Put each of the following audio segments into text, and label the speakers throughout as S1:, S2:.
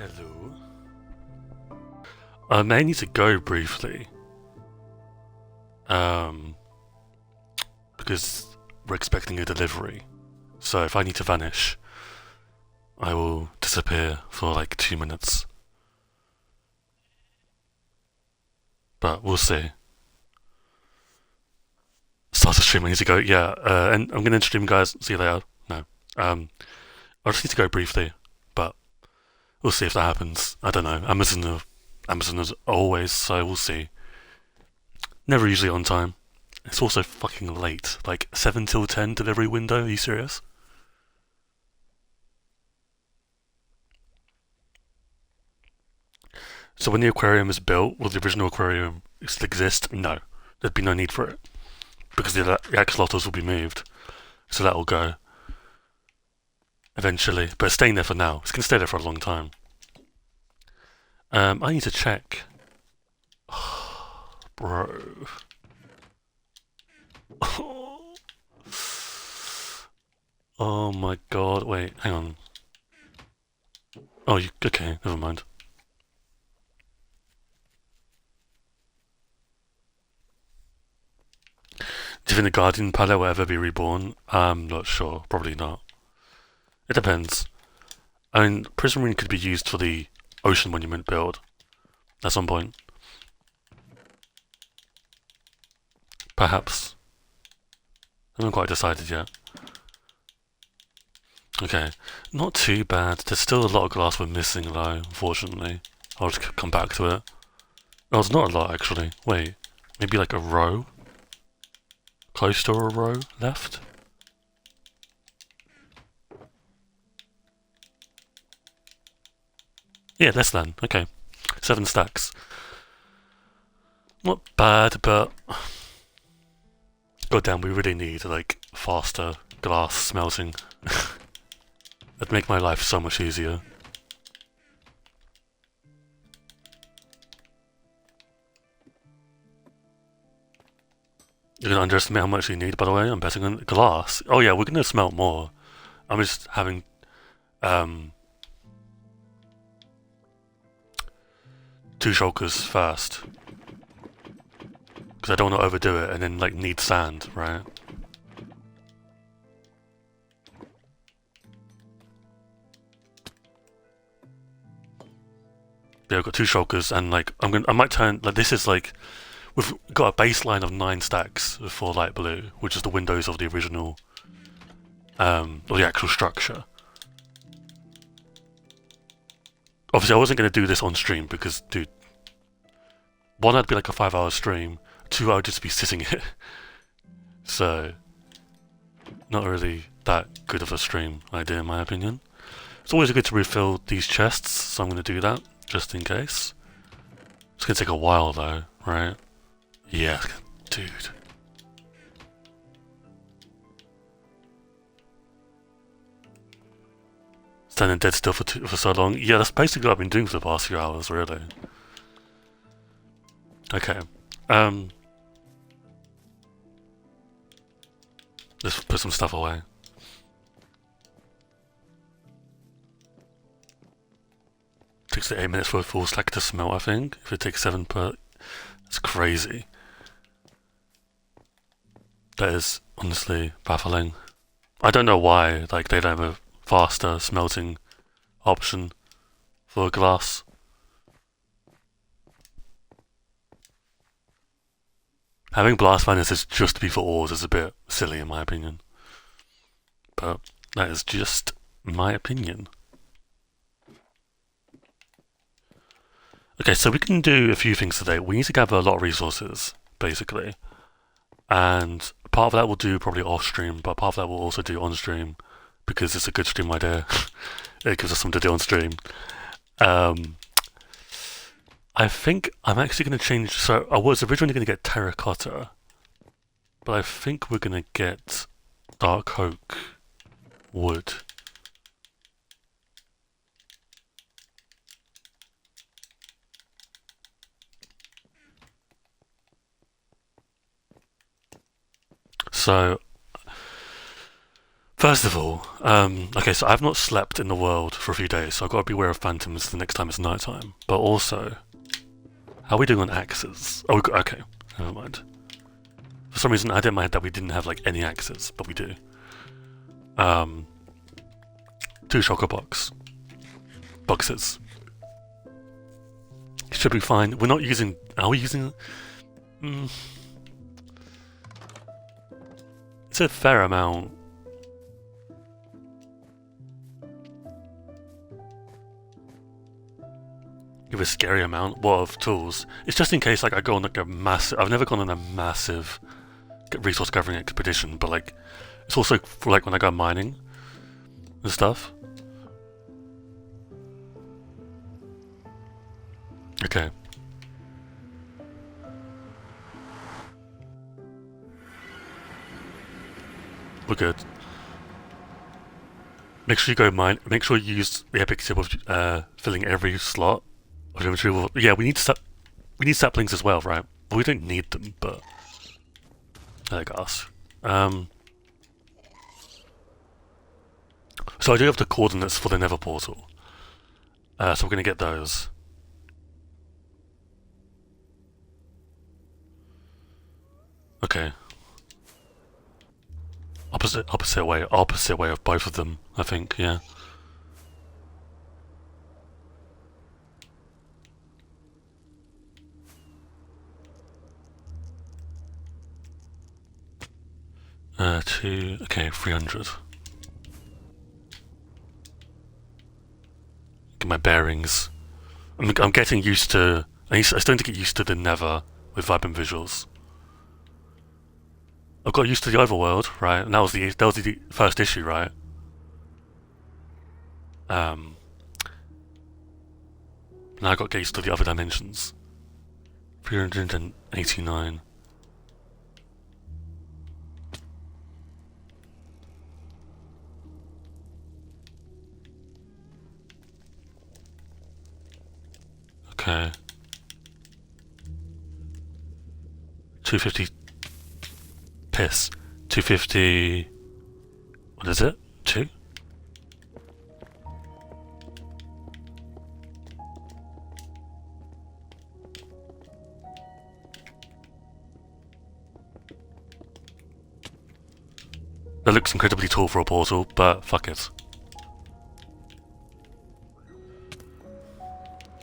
S1: Hello. I may need to go briefly. Um, because we're expecting a delivery. So if I need to vanish, I will disappear for like 2 minutes. But we'll see. Start the stream, I need to go. Yeah, and I'm gonna stream, guys. See you later. No. I just need to go briefly, but we'll see if that happens. I don't know. Amazon is always, so we'll see. Never usually on time. It's also fucking late. Like 7 till 10 delivery window. Are you serious? So when the aquarium is built, will the original aquarium still exist? No. There'd be no need for it. Because the axolotls will be moved. So that will go. Eventually. But it's staying there for now. It's going to stay there for a long time. I need to check. Bro. Oh my god. Wait, hang on. Oh, you. Okay, never mind. Do you think the Guardian palette will ever be reborn? I'm not sure. Probably not. It depends. I mean, Prismarine could be used for the Ocean Monument build at some point. Perhaps. I haven't quite decided yet. Okay, not too bad. There's still a lot of glass we're missing though, unfortunately. I'll just come back to it. Oh, it's not a lot actually. Wait, maybe like a row? Close to a row left? Yeah, less than. Okay. 7 stacks. Not bad, but goddamn, we really need like faster glass smelting. That'd make my life so much easier. You're gonna underestimate how much you need, by the way. I'm betting on glass. Oh yeah, we're gonna smelt more. I'm just having two shulkers first because I don't want to overdo it and then like need sand, right? Yeah, I've got 2 shulkers and like I might turn like this is like we've got a baseline of 9 stacks for light blue, which is the windows of the original or the actual structure. Obviously, I wasn't going to do this on stream because, dude, one, I'd be like a 5-hour stream. 2, I would just be sitting here. So, not really that good of a stream idea, in my opinion. It's always good to refill these chests, so I'm going to do that, just in case. It's going to take a while, though, right? Yeah, dude. Standing dead still for so long. Yeah, that's basically what I've been doing for the past few hours, really. Okay. Let's put some stuff away. Takes 8 minutes for a full stack to smelt, I think. If it takes 7 per... That's crazy. That is honestly baffling. I don't know why, like, they don't have a faster smelting option for glass. Having blast furnaces just to be for ores is a bit silly in my opinion. But that is just my opinion. Okay, so we can do a few things today. We need to gather a lot of resources, basically. And part of that we'll do probably off stream, but part of that we'll also do on stream because it's a good stream idea. It gives us something to do on stream. I think I'm actually going to change. So I was originally going to get terracotta, but I think we're going to get dark oak wood. So First of all, okay, so I've not slept in the world for a few days, so I've got to beware of phantoms the next time it's nighttime. But also, how are we doing on axes? Oh, okay, never mind. For some reason, I had in my head that we didn't have like any axes, but we do. 2 shulker boxes. Should be fine. We're not using. Are we using? It's a fair amount. Give a scary amount. What of tools? It's just in case like I go on like a massive. I've never gone on a massive resource gathering expedition, but like it's also for like when I go mining and stuff. Okay. We're good. Make sure you go mine. Make sure you use the epic tip of filling every slot of inventory. Yeah, we need saplings as well, right? Well, we don't need them, but I guess. So I do have the coordinates for the Nether portal. So we're gonna get those. Okay. Opposite way of both of them, I think, yeah. Okay, 300. Get my bearings. I'm getting used to. I still need to get used to the Nether with vibrant visuals. I got used to the overworld, right? And that was the first issue, right? Now I got to get used to the other dimensions. 389. Okay. 250. Piss. 250. What is it? 2? That looks incredibly tall for a portal, but fuck it.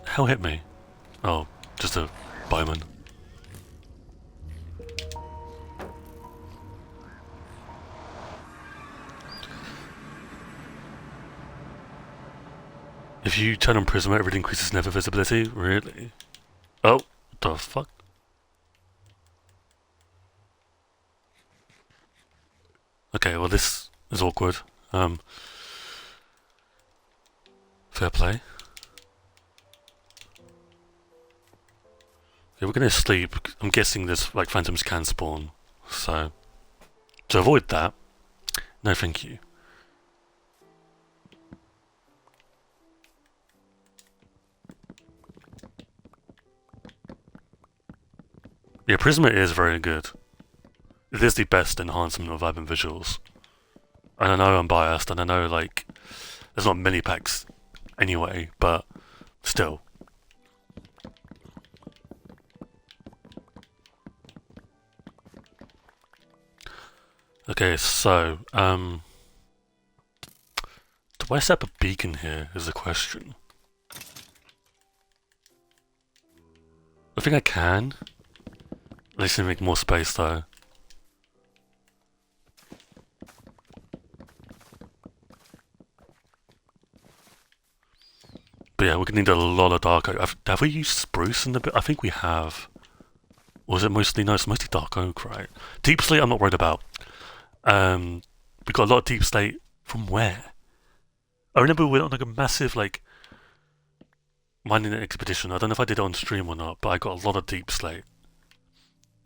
S1: Hell hit me? Oh, just a bowman. If you turn on Prism, it increases Nether visibility? Really? Oh, what the fuck? Okay, well this is awkward. Fair play. Yeah, we're gonna sleep. I'm guessing this like phantoms can spawn, so to avoid that, no thank you. Yeah, Prisma is very good. It is the best enhancement of vibrant visuals. And I know I'm biased, and I know like there's not many packs anyway, but still. Okay, so do I set up a beacon here is the question. I think I can. At least to make more space though. But yeah, we're gonna need a lot of dark oak. Have we used spruce in the bit? I think we have. Or is it mostly, no, it's mostly dark oak, right? Deep slate I'm not worried about. We got a lot of deep slate from where? I remember we went on like a massive like mining expedition. I don't know if I did it on stream or not, but I got a lot of deep slate.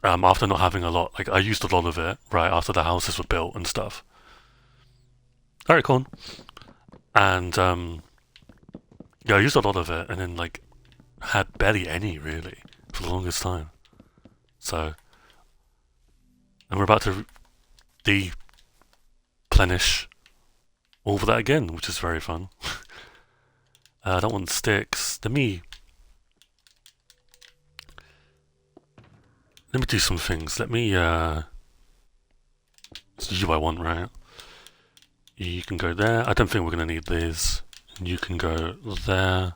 S1: After not having a lot, like I used a lot of it, right, after the houses were built and stuff. Alright, cool. And yeah, I used a lot of it and then like had barely any really for the longest time. So and we're about to deplenish all of that again, which is very fun. I don't want sticks. Let me do some things. Let me it's you I want, right? You can go there. I don't think we're gonna need these. And you can go there.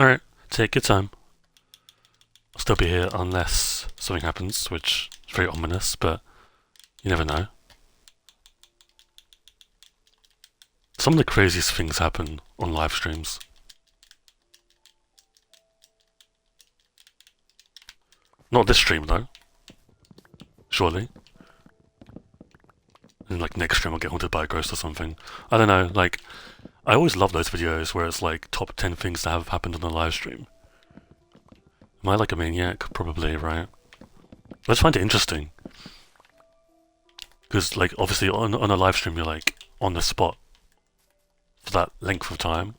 S1: Alright, take your time. I'll still be here unless something happens, which is very ominous, but you never know. Some of the craziest things happen on live streams. Not this stream though. Surely. And like next stream I'll get haunted by a ghost or something. I don't know, like I always love those videos where it's like top 10 things that have happened on a live stream. Am I like a maniac? Probably, right? I just find it interesting. Because like obviously on a live stream you're like on the spot for that length of time.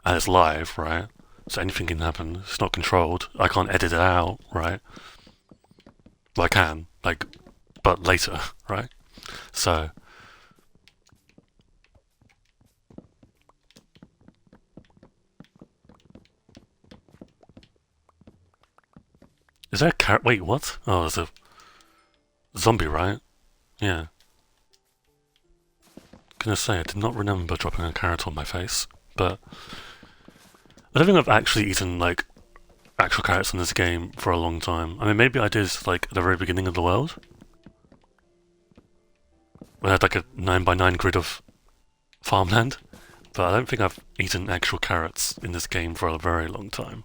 S1: And it's live, right? So anything can happen. It's not controlled. I can't edit it out, right? Well, I can, like, but later, right? So, is there a carrot? Wait, what? Oh, there's a zombie, right? Yeah. Gonna say, I did not remember dropping a carrot on my face, but I don't think I've actually eaten like actual carrots in this game for a long time. I mean, maybe I did like at the very beginning of the world, when I had like a 9x9 grid of farmland, but I don't think I've eaten actual carrots in this game for a very long time.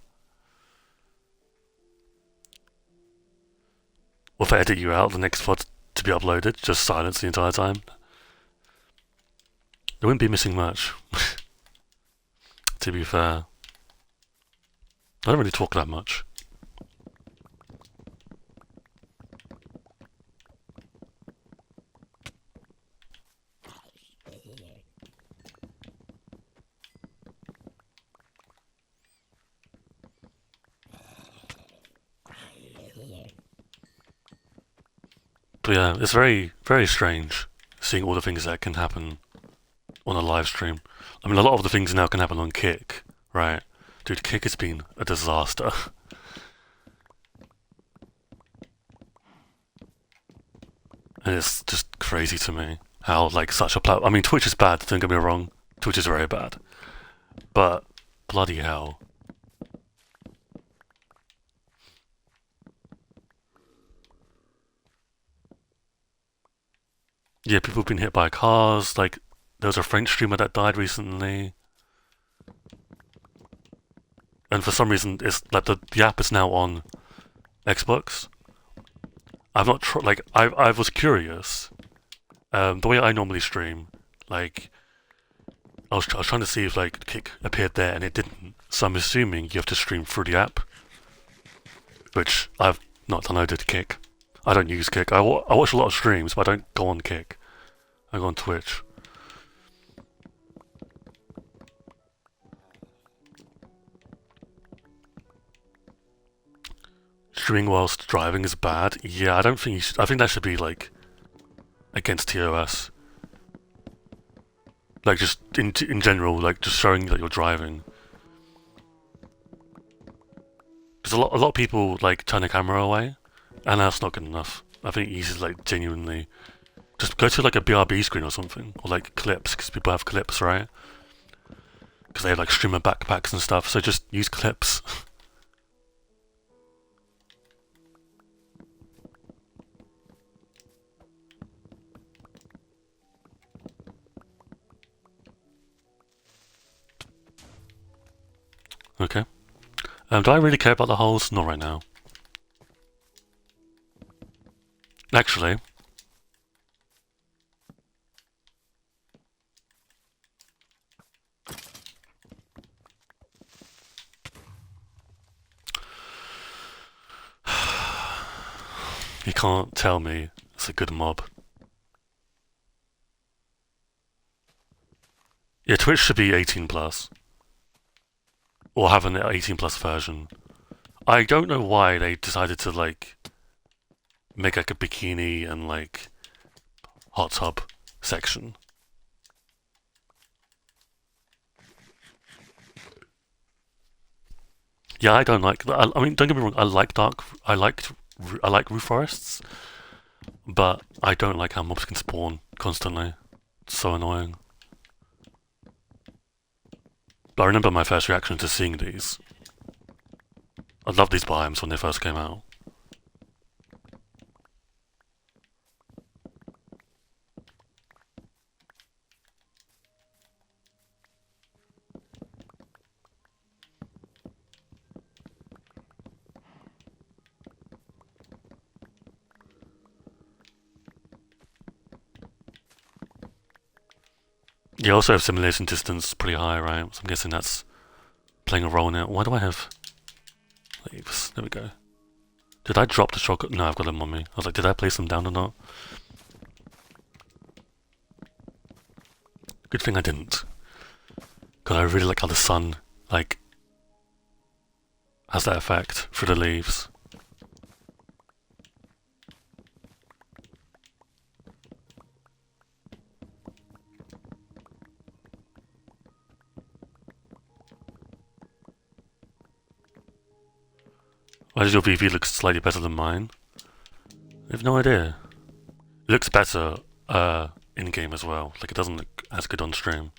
S1: Or if I edit you out, the next VOD to be uploaded, just silence the entire time. They wouldn't be missing much. To be fair. I don't really talk that much. But yeah, it's very, very strange seeing all the things that can happen on a live stream. I mean, a lot of the things now can happen on Kick, right? Dude, Kick has been a disaster. And it's just crazy to me how, like, such a platform. I mean, Twitch is bad, don't get me wrong. Twitch is very bad. But, bloody hell. Yeah, people have been hit by cars. Like, there was a French streamer that died recently. And for some reason, it's like the app is now on Xbox. I've not like I was curious. The way I normally stream, like I was trying to see if like Kick appeared there, and it didn't. So I'm assuming you have to stream through the app, which I've not downloaded Kick. I don't use Kick. I watch a lot of streams, but I don't go on Kick. I go on Twitch. Streaming whilst driving is bad. Yeah, I don't think you should. I think that should be like against TOS. Like just in general, like just showing that you're driving. Because a lot of people like turn the camera away, and that's not good enough. I think you should like genuinely just go to like a BRB screen or something, or like clips, because people have clips, right? Because they have like streamer backpacks and stuff. So just use clips. Okay. Do I really care about the holes? Not right now. Actually, you can't tell me it's a good mob. Yeah, Twitch should be 18 plus. Or have an 18 plus version. I don't know why they decided to like make like a bikini and like hot tub section. Yeah, I don't like. I mean, don't get me wrong. I like roof forests, but I don't like how mobs can spawn constantly. It's so annoying. But I remember my first reaction to seeing these. I loved these biomes when they first came out. You also have simulation distance pretty high, right? So I'm guessing that's playing a role in it. Why do I have leaves? There we go. Did I drop the chocolate? No, I've got them on me. I was like, did I place them down or not? Good thing I didn't. Because I really like how the sun, like, has that effect through the leaves. Why does your VV look slightly better than mine? I have no idea. It looks better in game as well. Like, it doesn't look as good on stream.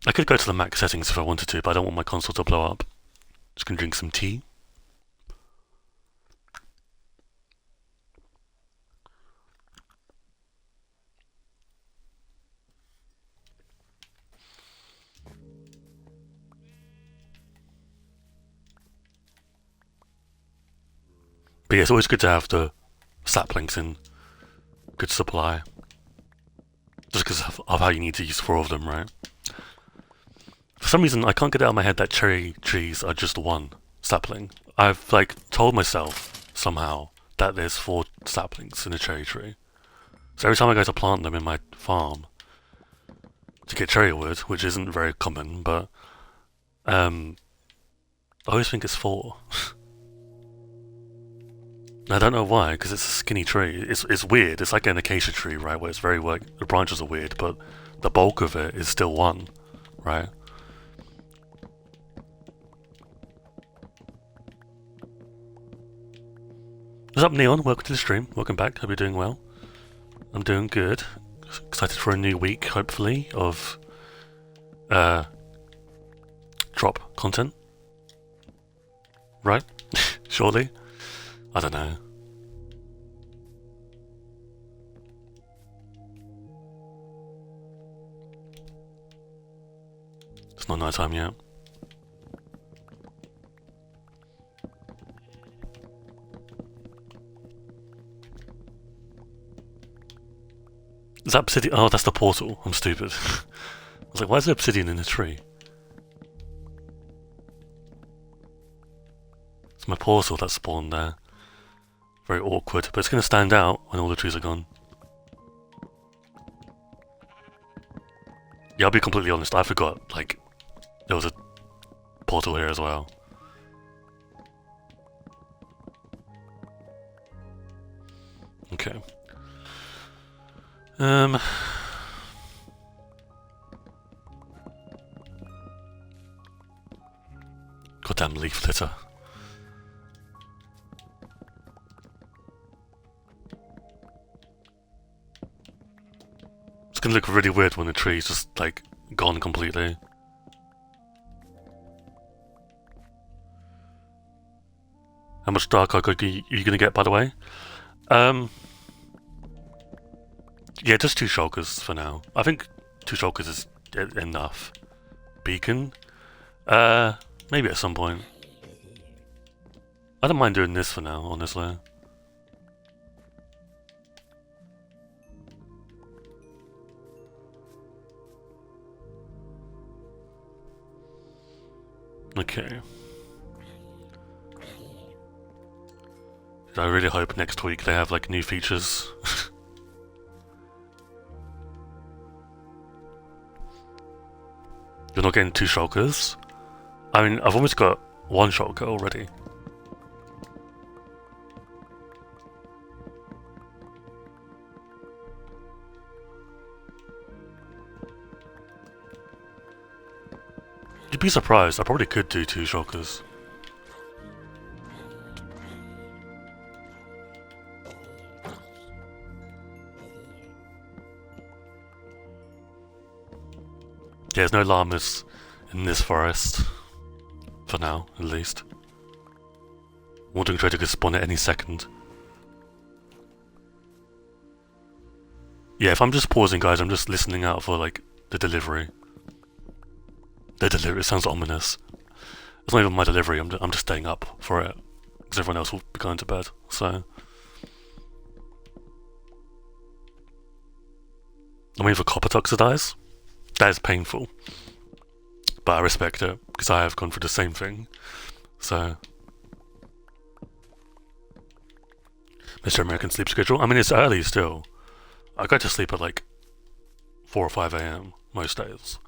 S1: I could go to the max settings if I wanted to, but I don't want my console to blow up. Just gonna drink some tea. But yeah, it's always good to have the saplings in good supply. Just because of how you need to use 4 of them, right? For some reason, I can't get it out of my head that cherry trees are just 1 sapling. I've, like, told myself somehow that there's 4 saplings in a cherry tree. So every time I go to plant them in my farm to get cherry wood, which isn't very common, but I always think it's 4. I don't know why, because it's a skinny tree. It's weird. It's like an acacia tree, right, where it's very the branches are weird, but the bulk of it is still 1, right? What's up, Neon? Welcome to the stream. Welcome back. Hope you're doing well. I'm doing good. Excited for a new week, hopefully, of drop content. Right? Surely? I don't know. It's not night time yet. Is that obsidian? Oh, that's the portal. I'm stupid. I was like, why is there obsidian in a tree? It's my portal that spawned there. Very awkward, but it's going to stand out when all the trees are gone. Yeah, I'll be completely honest, I forgot, like, there was a portal here as well. Okay. Goddamn leaf litter. It's gonna look really weird when the tree's just, like, gone completely. How much dark oak are you gonna get, by the way? Yeah, just 2 shulkers for now. I think 2 shulkers is enough. Beacon? Maybe at some point. I don't mind doing this for now, honestly. Okay. I really hope next week they have, like, new features. You're not getting 2 shulkers? I mean, I've almost got 1 shulker already. You'd be surprised, I probably could do 2 shulkers. Yeah, there's no llamas in this forest. For now, at least. Wandering Trader could spawn at any second. Yeah, if I'm just pausing, guys, I'm just listening out for, like, the delivery. The delivery, it sounds ominous. It's not even my delivery, I'm just staying up for it. Because everyone else will be going to bed, so... I'm waiting for copper to oxidize. That is painful. But I respect it, because I have gone through the same thing. So... Mr. American sleep schedule? I mean, it's early still. I go to sleep at like 4 or 5 AM most days.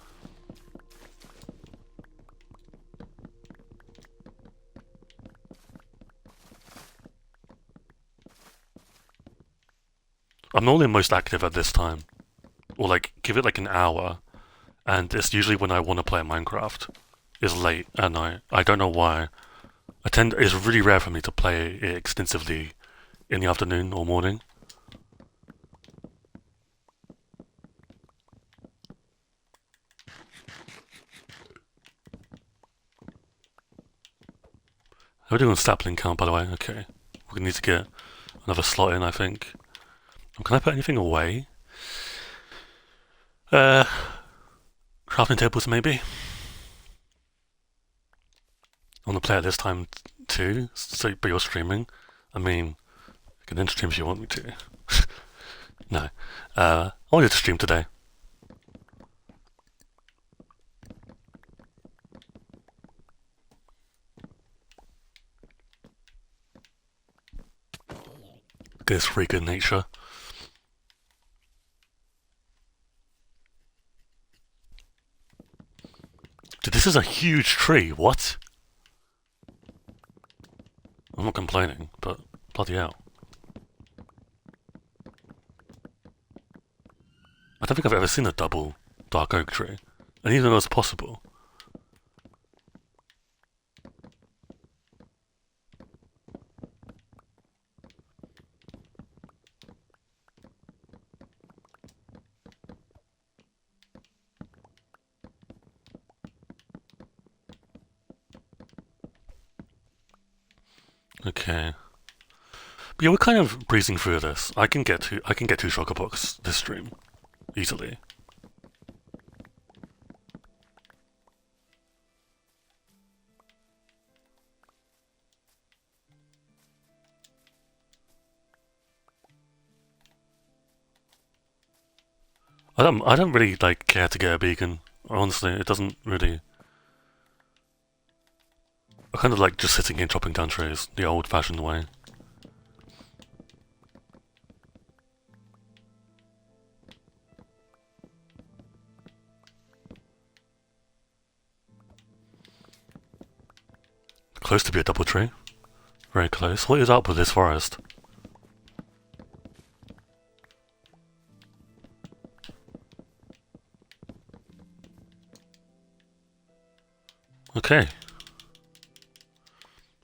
S1: I'm normally most active at this time. Or like, give it like an hour. And it's usually when I want to play Minecraft. It's late at night. I don't know why. It's really rare for me to play it extensively in the afternoon or morning. How are we doing on sapling count, by the way? Okay. We're gonna need to get another slot in, I think. Can I put anything away? Crafting tables, maybe? I want to play at this time too, so, but you're streaming. I mean, I can then stream if you want me to. No. I wanted to stream today. Look at this freak of nature. Dude, this is a huge tree, what? I'm not complaining, but bloody hell. I don't think I've ever seen a double dark oak tree. And even though it's possible. Okay. But yeah, we're kind of breezing through this. I can get 2 Chocobox this stream. Easily. I don't really like care to get a beacon. Honestly, it doesn't really. I kind of like just sitting here chopping down trees the old-fashioned way. Close to be a double tree. Very close. What is up with this forest? Okay.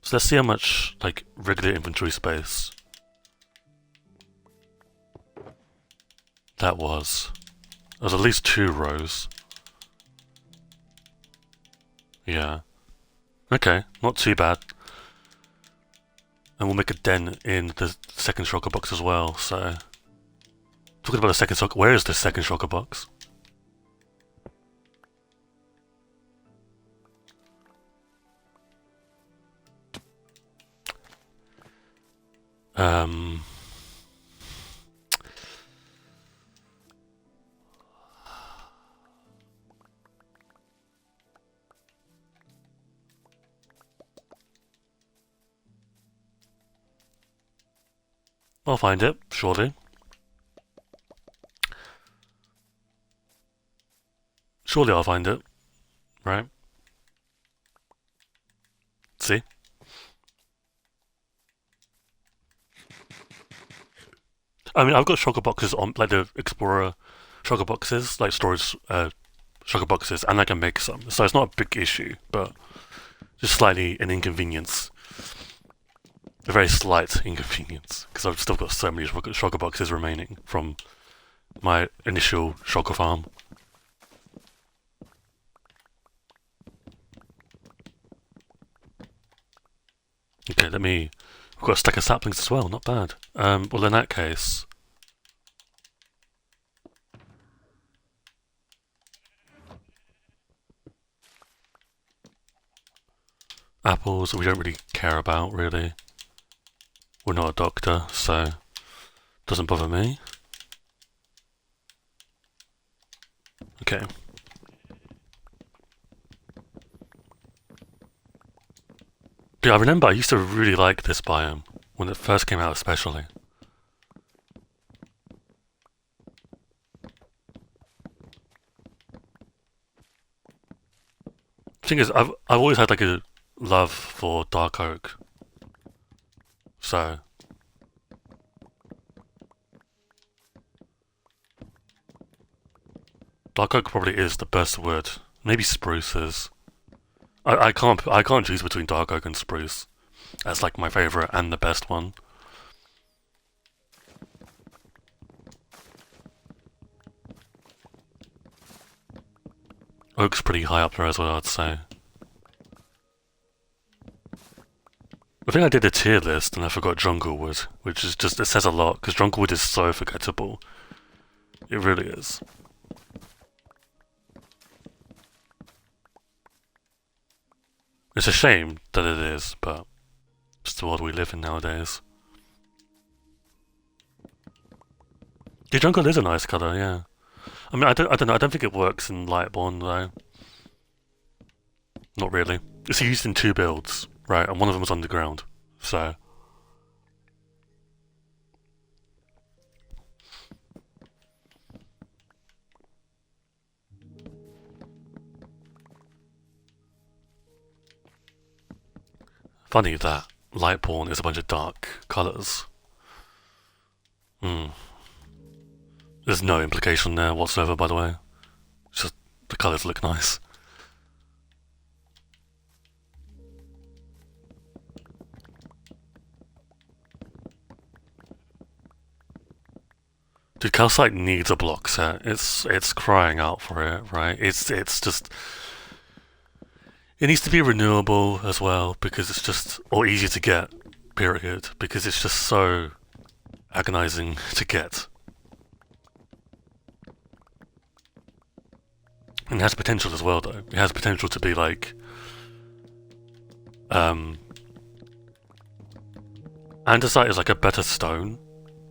S1: So let's see how much, like, regular inventory space that was. There's at least 2 rows. Yeah. Okay, not too bad. And we'll make a den in the second shulker box as well, so... Talking about the second shulker... Where is the second shulker box? I'll find it, surely. Surely I'll find it. right? See? I mean, I've got shulker boxes on, like the Explorer shulker boxes, like storage shulker boxes, and I can make some. So it's not a big issue, but just slightly an inconvenience. A very slight inconvenience, because I've still got so many shulker boxes remaining from my initial shulker farm. Okay, we've got a stack of saplings as well, not bad. Well, in that case, apples we don't really care about, really. We're not a doctor, so doesn't bother me. Okay. Yeah, I remember I used to really like this biome when it first came out, especially. The thing is, I've always had like a love for dark oak, so dark oak probably is the best wood. Maybe spruces. I can't choose between dark oak and spruce. That's like my favorite and the best one. Oak's pretty high up there as well, I'd say. I think I did a tier list and I forgot junglewood, which is just, it says a lot, because junglewood is so forgettable. It really is. It's a shame that it is, but it's the world we live in nowadays. The jungle is a nice colour, yeah. I mean, I don't know. I don't think it works in Lightborn though. Not really. It's used in 2 builds, right? And one of them was underground, so. Funny that Lightborn is a bunch of dark colours. There's no implication there whatsoever, by the way. It's just the colours look nice. Dude, calcite needs a block set. It's crying out for it, right? It's just it needs to be renewable as well because it's just or easy to get. Period. Because it's just so agonizing to get. And it has potential as well, though. It has potential to be like, andesite is like a better stone.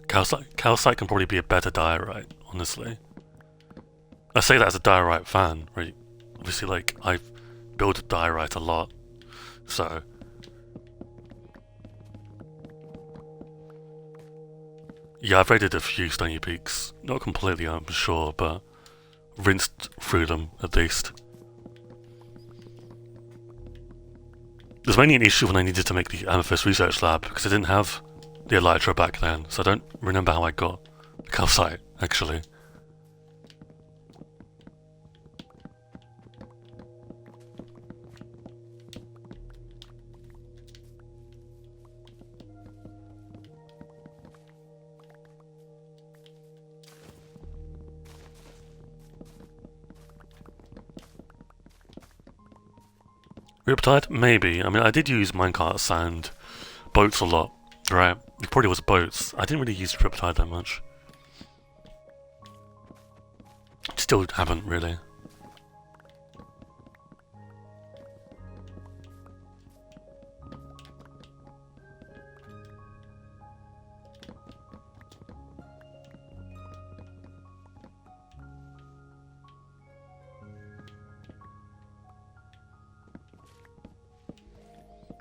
S1: Calcite can probably be a better diorite, honestly. I say that as a diorite fan, right? Obviously, like, I build diorite a lot, so. Yeah, I've raided a few Stony Peaks. Not completely, I'm sure, but rinsed through them, at least. There's mainly an issue when I needed to make the Amethyst Research Lab, because I didn't have the Elytra back then, so I don't remember how I got the calcite, actually. Riptide? Maybe. I mean, I did use minecarts and boats a lot, right? It probably was boats. I didn't really use Riptide that much. Still haven't, really.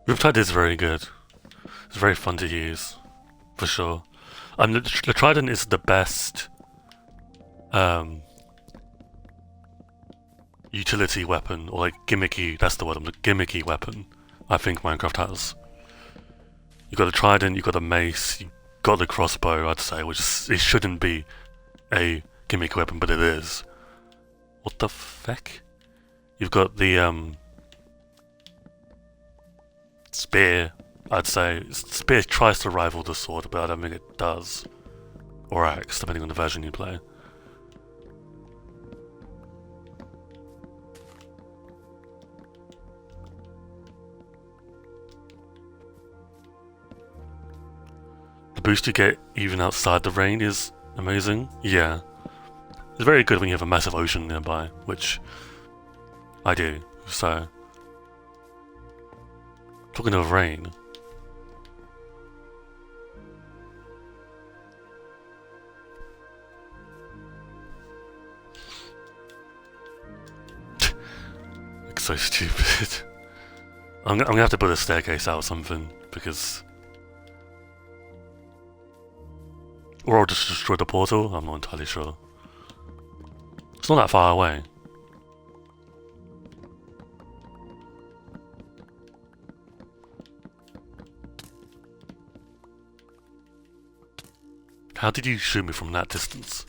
S1: Riptide is very good. It's very fun to use, for sure. The Trident is the best utility weapon, or like gimmicky, that's the word, the gimmicky weapon I think Minecraft has. You got a trident, you got a mace, you got the crossbow, I'd say, which is, it shouldn't be a gimmicky weapon, but it is. What the feck? You've got the spear, I'd say. Spear tries to rival the sword, but I don't think it does. Or axe, depending on the version you play. The boost you get even outside the rain is amazing. Yeah. It's very good when you have a massive ocean nearby, which I do, so... Talking of rain... Looks so stupid. I'm gonna have to put a staircase out or something, because... Or I'll just destroy the portal, I'm not entirely sure. It's not that far away. How did you shoot me from that distance?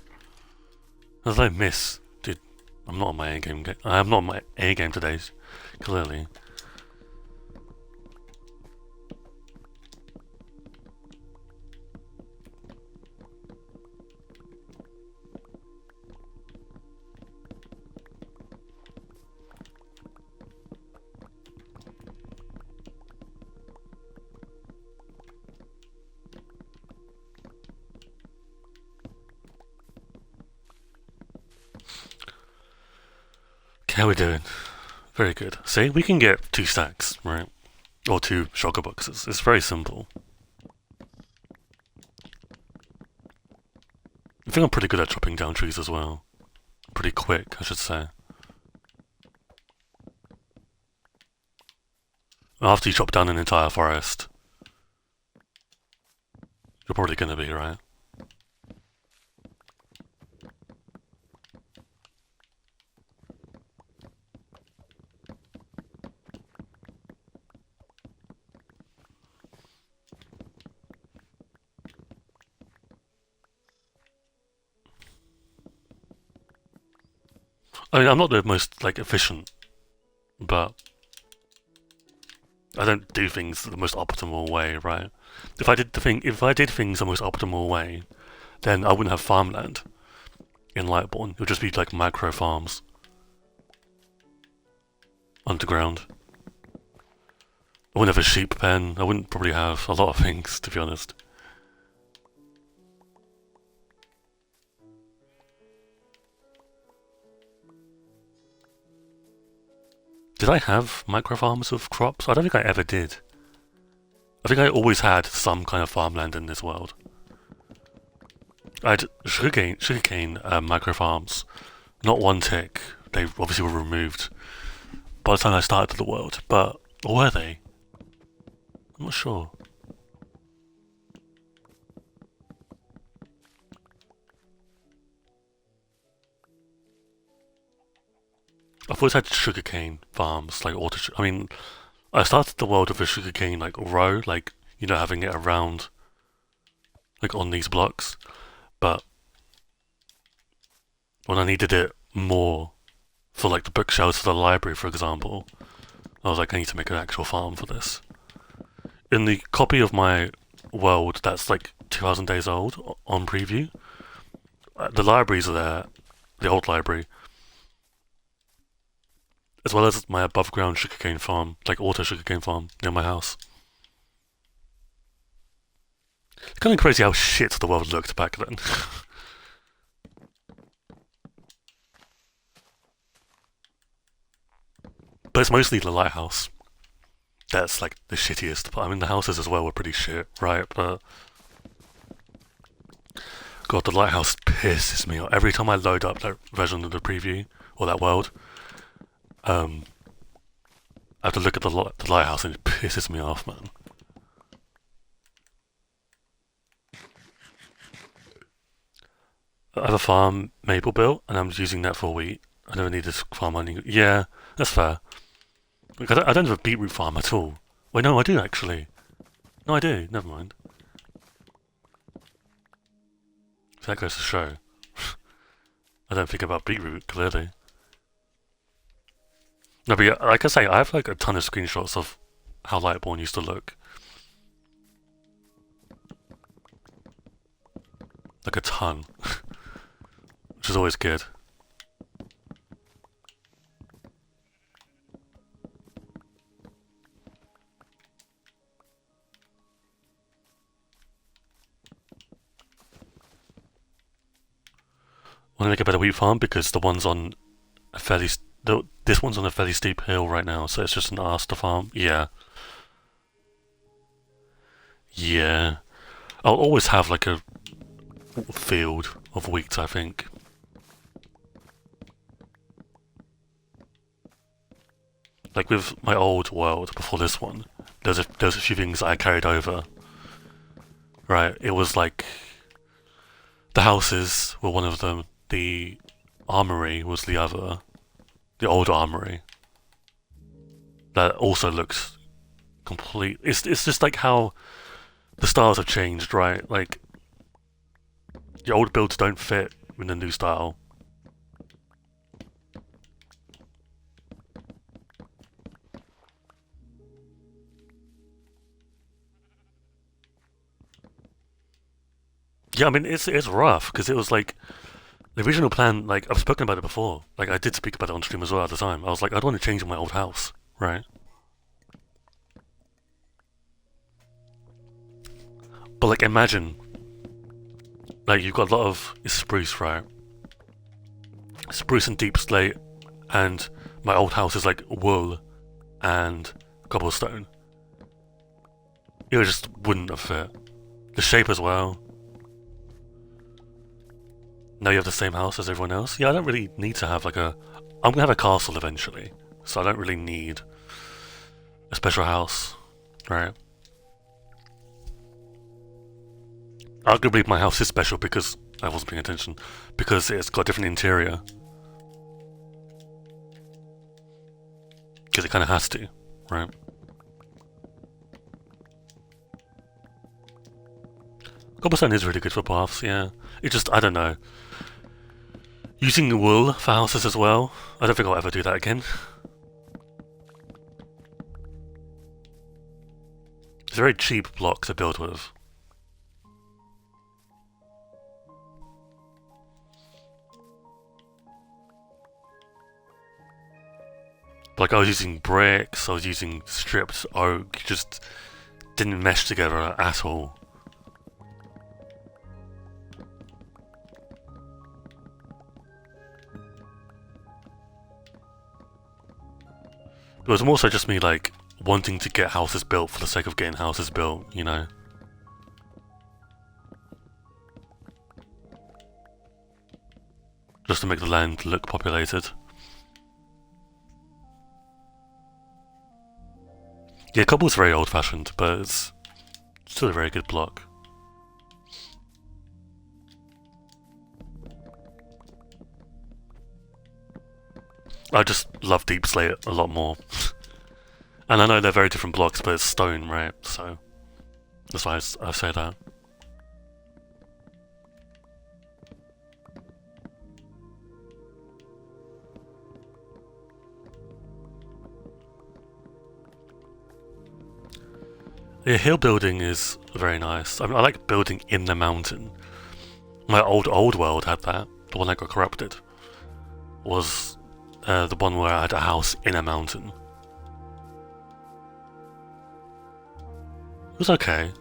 S1: How did I miss? Dude, I'm not on my A game. I'm not on my A game today, clearly. How are we doing? Very good. See, we can get 2 stacks, right? Or 2 shulker boxes. It's very simple. I think I'm pretty good at chopping down trees as well. Pretty quick, I should say. After you chop down an entire forest, you're probably gonna be, right? I mean, I'm not the most, like, efficient, but I don't do things the most optimal way, right? If I did things the most optimal way, then I wouldn't have farmland in Lightborn. It would just be like micro farms underground. I wouldn't have a sheep pen. I wouldn't probably have a lot of things, to be honest. Did I have micro farms of crops? I don't think I ever did. I think I always had some kind of farmland in this world. I had sugarcane micro farms. Not one tick. They obviously were removed by the time I started the world, but... Or were they? I'm not sure. I've always had sugarcane farms, like I mean, I started the world with a sugarcane like row, like, you know, having it around, like on these blocks. But when I needed it more for like the bookshelves for the library, for example, I was like, I need to make an actual farm for this. In the copy of my world that's like 2,000 days old on preview, the libraries are there, the old library, as well as my above ground sugarcane farm, like auto sugarcane farm near my house. It's kind of crazy how shit the world looked back then. But it's mostly the lighthouse that's like the shittiest. But I mean, the houses as well were pretty shit, right? But God, the lighthouse pisses me off every time I load up that version of the preview or that world. I have to look at the lighthouse and it pisses me off, man. I have a farm maple built and I'm using that for wheat. I never need this farm any. Yeah, that's fair. Like, I don't have a beetroot farm at all. Wait, no, I do actually. No, I do. Never mind. So that goes to show. I don't think about beetroot, clearly. No, but yeah, like I say, I have like a ton of screenshots of how Lightborn used to look. Like a ton. Which is always good. Want to make a better wheat farm because the one's on a fairly this one's on a fairly steep hill right now, so it's just an arse to farm. Yeah, yeah. I'll always have like a field of wheat, I think. Like with my old world before this one, there's a few things I carried over. Right, it was like the houses were one of them. The armory was the other. The old armory. That also looks complete. It's just like how the styles have changed, right? Like the old builds don't fit in the new style. Yeah, I mean it's rough because it was like the original plan. Like I've spoken about it before. Like I did speak about it on stream as well at the time. I was like, I don't want to change my old house, right? But like imagine, like you've got a lot of spruce, right? Spruce and deep slate, and my old house is like wool and cobblestone. It just wouldn't have fit. The shape as well. Now you have the same house as everyone else. Yeah, I don't really need to have like a. I'm gonna have a castle eventually, so I don't really need a special house, right? Arguably, my house is special because I wasn't paying attention, because it's got a different interior. Because it kind of has to, right? Cobblestone is really good for paths, yeah. It just, I don't know. Using wool for houses as well, I don't think I'll ever do that again. It's a very cheap block to build with. Like I was using bricks, I was using stripped oak, just didn't mesh together at all. It was more so just me like wanting to get houses built for the sake of getting houses built, you know. Just to make the land look populated. Yeah, cobble's very old-fashioned, but it's still a very good block. I just love deep slate a lot more. And I know they're very different blocks, but it's stone, right? So that's why I say that. Yeah, hill building is very nice. I mean, I like building in the mountain. My old world had that. The one that got corrupted was the one where I had a house in a mountain. It was okay.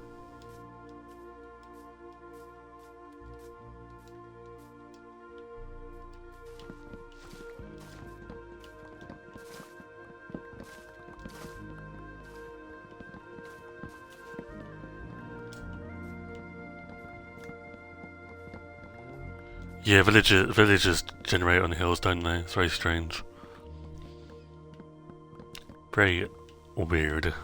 S1: Yeah, villages generate on hills, don't they? It's very strange. Very weird.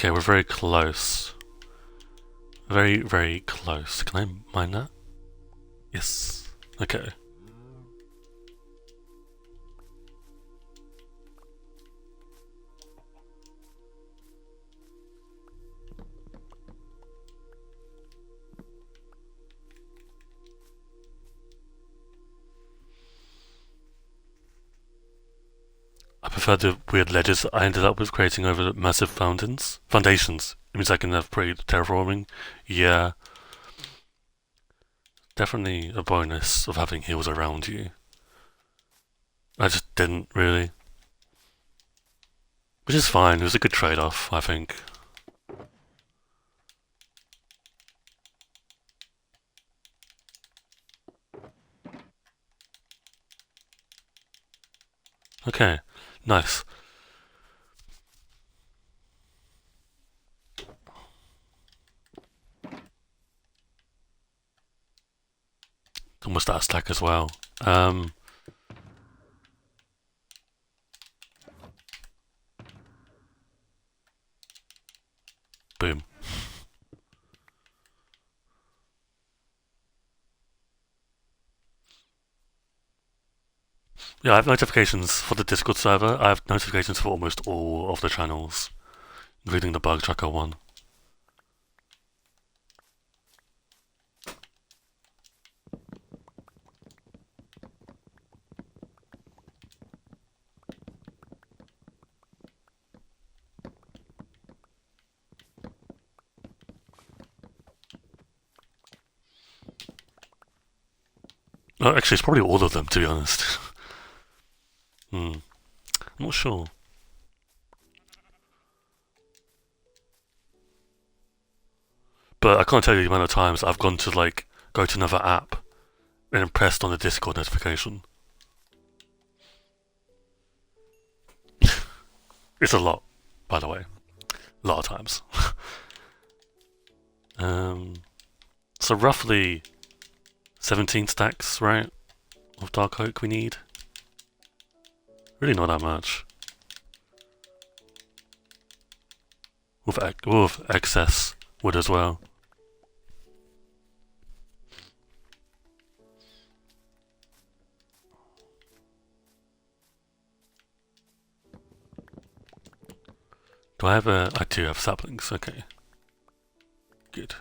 S1: Okay, we're very close. Very, very close. Can I mine that? Yes. Okay. I prefer the weird ledges I ended up with creating over massive foundations. It means I can have pretty terraforming. Yeah. Definitely a bonus of having hills around you. I just didn't really. Which is fine, it was a good trade-off, I think. Okay, nice. Almost out of stack as well. Boom. Yeah, I have notifications for the Discord server. I have notifications for almost all of the channels, including the Bug Tracker one. No, actually, it's probably all of them, to be honest. I'm not sure. But I can't tell you the amount of times I've gone to, like, go to another app and pressed on the Discord notification. It's a lot, by the way. A lot of times. So roughly 17 stacks, right, of dark oak we need. Really not that much. With excess wood as well. Do I have I do have saplings, okay. Good.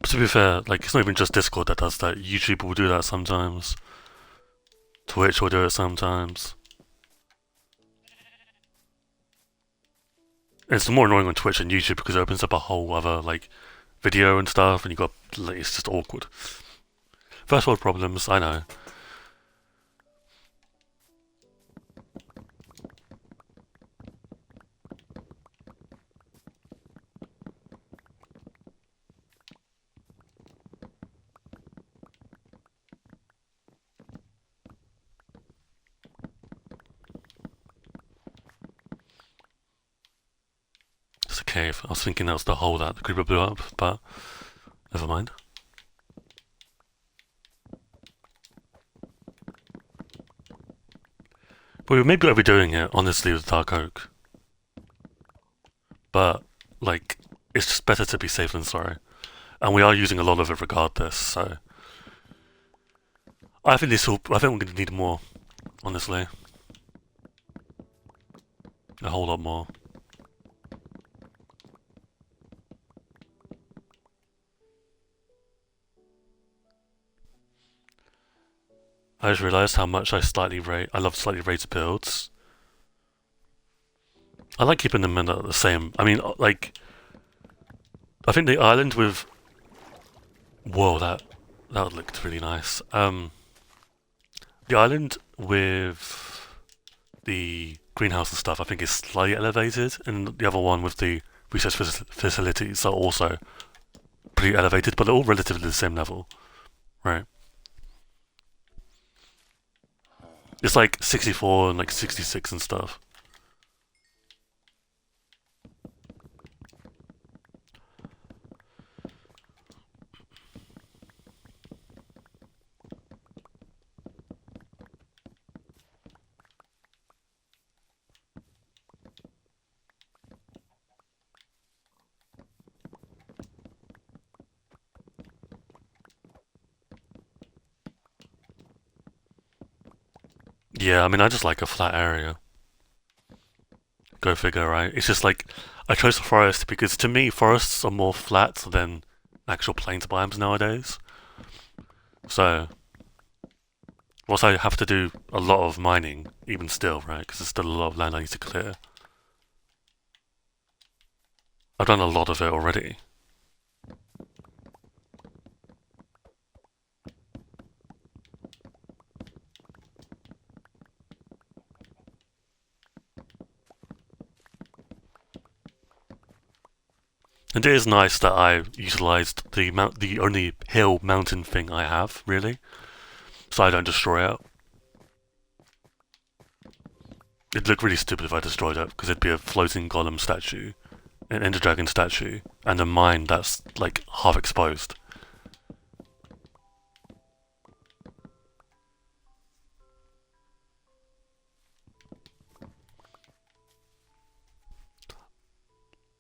S1: To be fair, like, it's not even just Discord that does that. YouTube will do that sometimes. Twitch will do it sometimes. And it's more annoying on Twitch than YouTube because it opens up a whole other, like, video and stuff, and you got, like, it's just awkward. First world problems, I know. It's a cave. I was thinking that was the hole that the creeper blew up, but never mind. But we maybe overdoing it, honestly, with dark oak. But, like, it's just better to be safe than sorry. And we are using a lot of it regardless, so I think we're going to need more, honestly. A whole lot more. I just realised how much I love slightly raised builds. I like keeping them in the same. I mean, like, I think the island with. Whoa, that looked really nice. The island with the greenhouse and stuff, I think, is slightly elevated, and the other one with the research facilities are also pretty elevated, but they're all relatively the same level, right? It's like 64 and like 66 and stuff. Yeah, I mean, I just like a flat area. Go figure, right? It's just like, I chose the forest because to me, forests are more flat than actual plains biomes nowadays. So, whilst I have to do a lot of mining, even still, right? Because there's still a lot of land I need to clear. I've done a lot of it already. And it is nice that I utilised the only hill mountain thing I have, really, so I don't destroy it. It'd look really stupid if I destroyed it, because it'd be a floating golem statue, an ender dragon statue, and a mine that's, like, half exposed.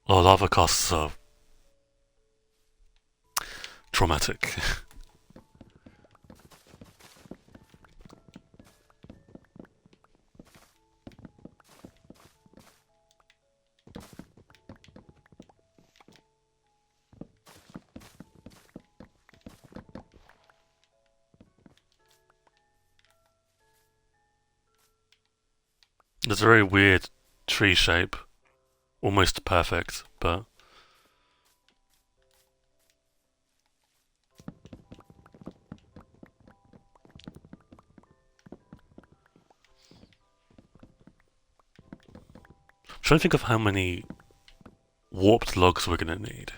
S1: Oh, lava casts are traumatic. There's a very weird tree shape, almost perfect, but I'm trying to think of how many warped logs we're gonna need.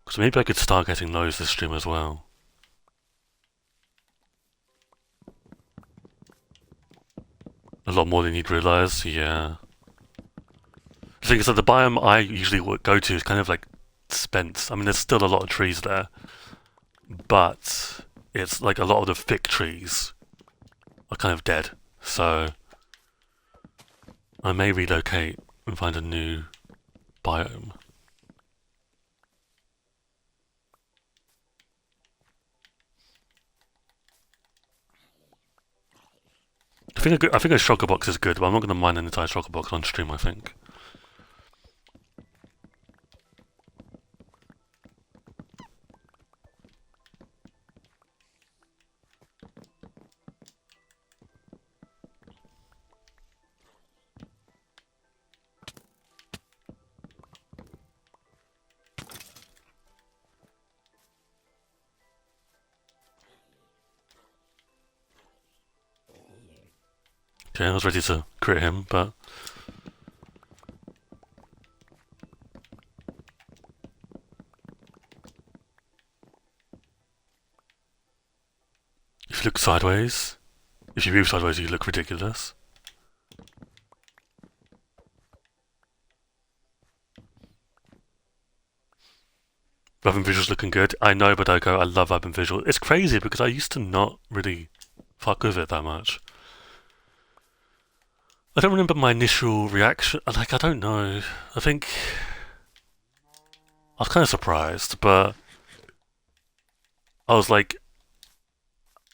S1: So maybe I could start getting those this stream as well. A lot more than you'd realise, yeah. The thing is that the biome I usually would go to is kind of like spent. I mean, there's still a lot of trees there, but it's like a lot of the thick trees are kind of dead. So I may relocate and find a new biome. I think a shulker box is good, but I'm not going to mine an entire shulker box on stream, I think. Okay, I was ready to crit him, but if you look sideways, if you move sideways, you look ridiculous. Urban Visual's looking good. I know, but I love Urban Visual. It's crazy because I used to not really fuck with it that much. I don't remember my initial reaction. Like, I don't know. I think I was kind of surprised, but I was like,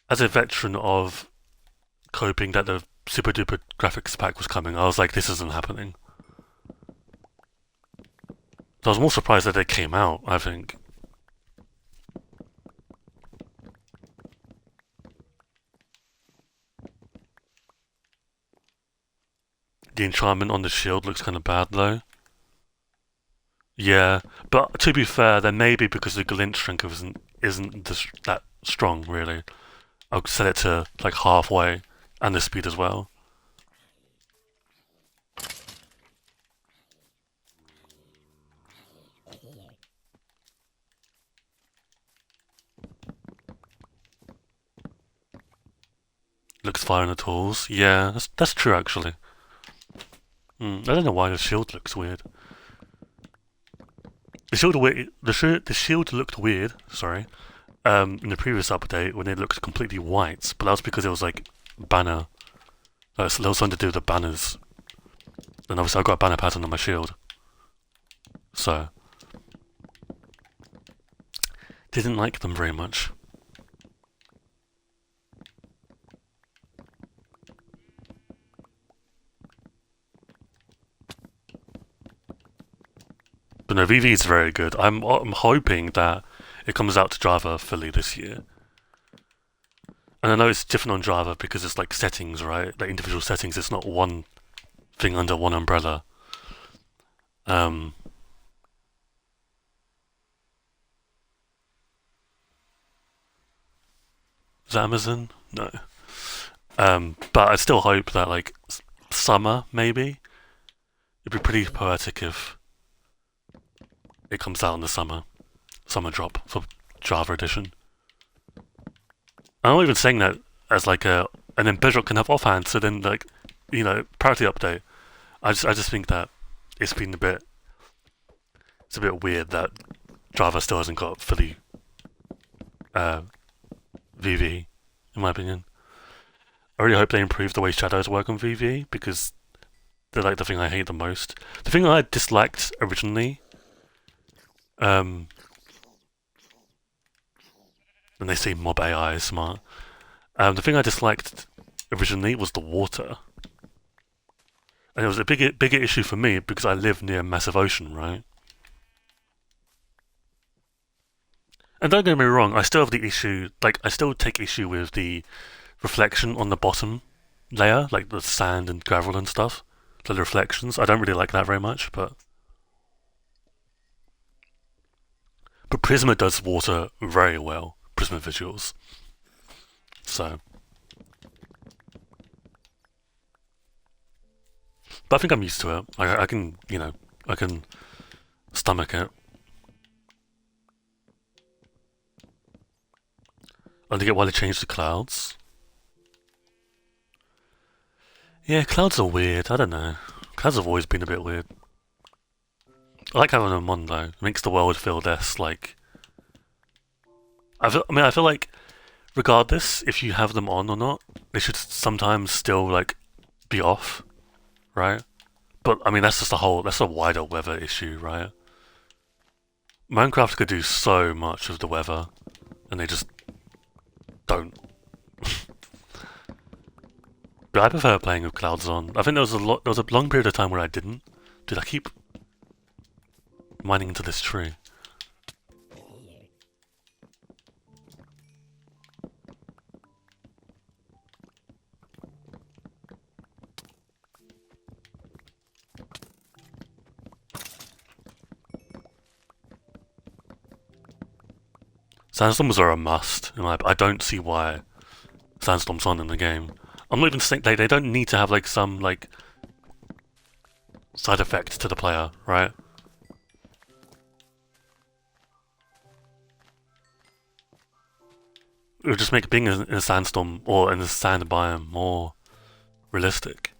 S1: as a veteran of coping that the super duper graphics pack was coming, I was like, this isn't happening. So I was more surprised that it came out, I think. The enchantment on the shield looks kind of bad though. Yeah, but to be fair, then maybe because the glint shrink isn't that strong really. I'll set it to like halfway, and the speed as well. Looks fire on the tools. Yeah, that's true actually. I don't know why the shield looks weird. The shield looked weird. Sorry, in the previous update when it looked completely white, but that was because it was like banner. There was something to do with the banners. And obviously I've got a banner pattern on my shield. So Didn't like them very much. But no, VV is very good. I'm hoping that it comes out to Java fully this year. And I know it's different on Java because it's like settings, right? Like individual settings. It's not one thing under one umbrella. Um, is that Amazon? No. But I still hope that like summer maybe. It'd be pretty poetic if it comes out in the summer drop for Java edition. I'm not even saying that as like and then Bedrock can have offhand. So then like, parity update. I just think that it's been it's a bit weird that Java still hasn't got fully VV, in my opinion. I really hope they improve the way shadows work on VV because they're like the thing I hate the most. The thing I disliked originally, when they say mob AI is smart, the thing I disliked originally was the water. And it was a bigger issue for me because I live near a massive ocean, right? And don't get me wrong, I still have the issue, like, I still take issue with the reflection on the bottom layer, like the sand and gravel and stuff. The reflections. I don't really like that very much, but Prisma does water very well. Prisma visuals. So, but I think I'm used to it. I can, I can stomach it. I don't get why they changed the clouds. Yeah, clouds are weird. I don't know. Clouds have always been a bit weird. I like having them on though. It makes the world feel less like. I feel like regardless if you have them on or not, they should sometimes still like be off, right? But I mean that's a wider weather issue, right? Minecraft could do so much of the weather, and they just don't. But I prefer playing with clouds on. I think there was a long period of time where I didn't. Dude, I keep mining into this tree. Sandstorms are a must. I don't see why sandstorms on in the game. I'm not even saying they don't need to have like some like side effect to the player, right? It would just make being in a sandstorm or in a sand biome more realistic.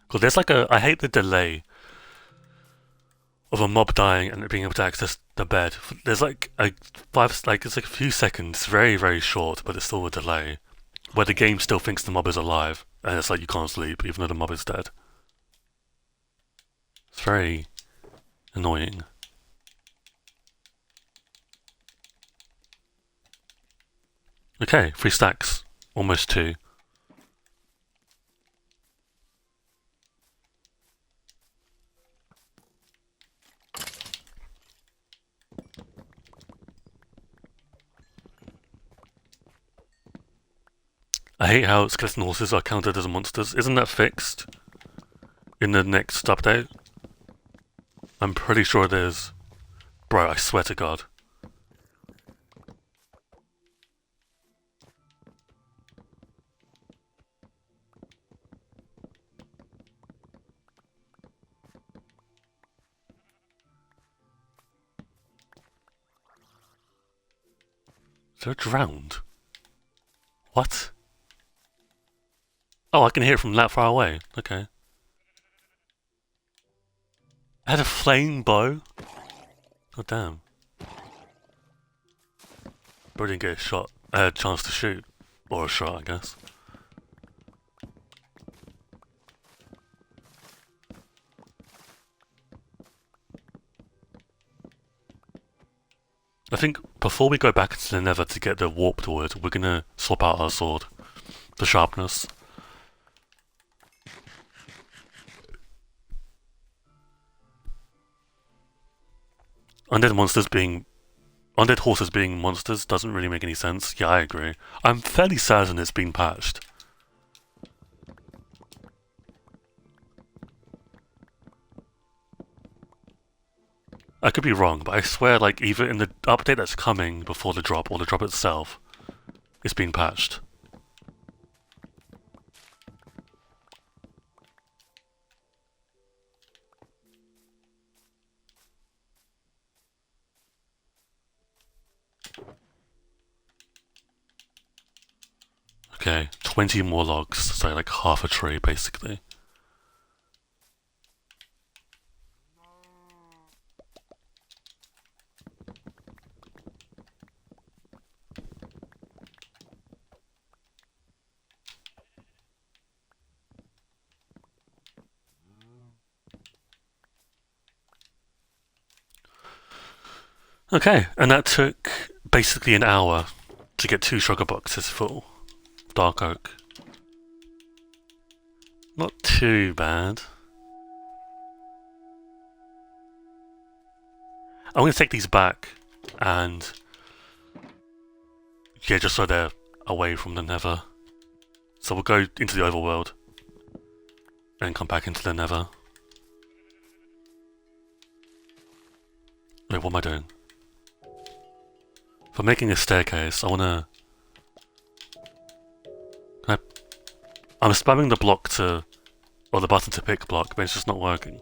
S1: Because there's like I hate the delay of a mob dying and being able to access the bed. There's like it's like a few seconds, very very short, but it's still a delay where the game still thinks the mob is alive, and it's like you can't sleep even though the mob is dead. It's very annoying. Okay, 3 stacks, almost 2. I hate how skeleton horses are counted as monsters. Isn't that fixed in the next update? I'm pretty sure it is. Bro, I swear to God. Is there a drowned? What? Oh, I can hear it from that far away. Okay. I had a flame bow? God damn. Bro didn't get a shot. I had a chance to shoot. Or a shot, I guess. I think before we go back into the Nether to get the warped wood, we're gonna swap out our sword, the sharpness. Undead horses being monsters doesn't really make any sense. Yeah, I agree. I'm fairly certain it's been patched. I could be wrong, but I swear, like, either in the update that's coming before the drop or the drop itself, it's been patched. Okay, 20 more logs, so like half a tree, basically. Okay, and that took basically an hour to get 2 sugar boxes full. Dark oak. Not too bad. I'm going to take these back and... yeah, just so they're away from the Nether. So we'll go into the overworld and come back into the Nether. Wait, what am I doing? For making a staircase, I wanna... I'm spamming the block to... or the button to pick block, but it's just not working.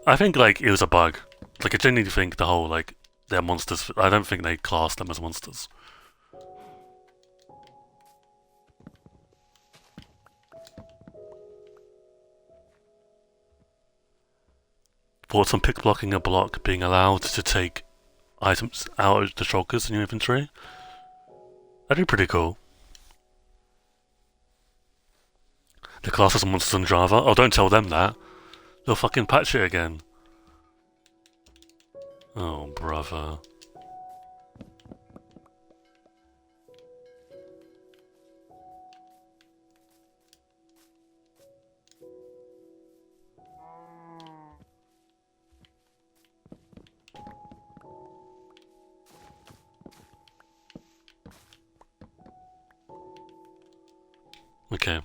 S1: I think, like, it was a bug. Like, I genuinely think the whole, like, they're monsters. I don't think they class them as monsters. Thoughts on pick blocking a block being allowed to take items out of the shulkers in your inventory? That'd be pretty cool. The class as monsters on Java? Oh, don't tell them that. They'll fucking patch it again. Oh, brother. Okay.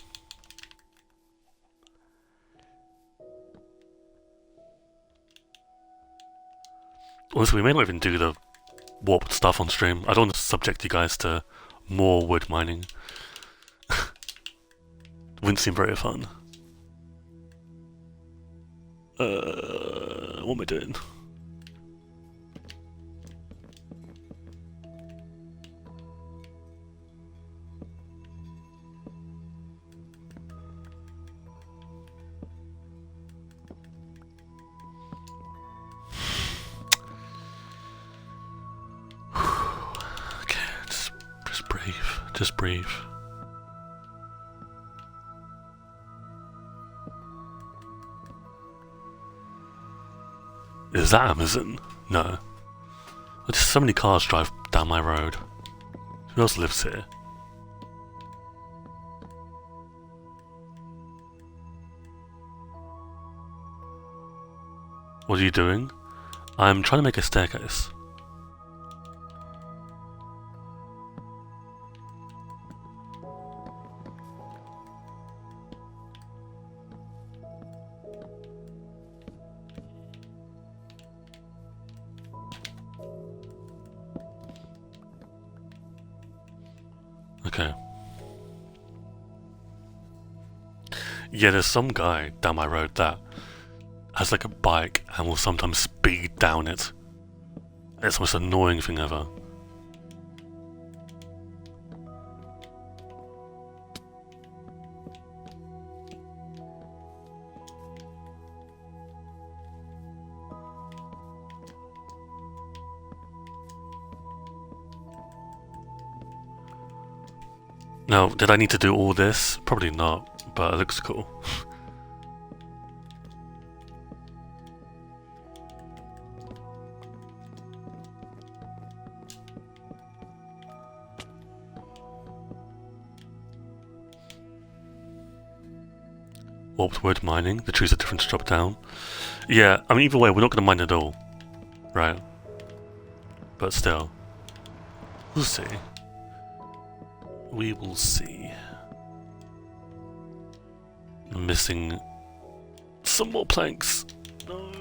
S1: Honestly, we may not even do the warped stuff on stream. I don't want to subject you guys to more wood mining. Wouldn't seem very fun. What am I doing? Just breathe. Is that Amazon? No. Just so many cars drive down my road. Who else lives here? What are you doing? I'm trying to make a staircase. Okay. Yeah, there's some guy down my road that has like a bike and will sometimes speed down it. It's the most annoying thing ever. Now, did I need to do all this? Probably not, but it looks cool. Warped wood mining. The trees are different to drop down. Yeah, I mean, either way, we're not going to mine at all. Right? But still. We'll see. We will see. I'm missing some more planks. No.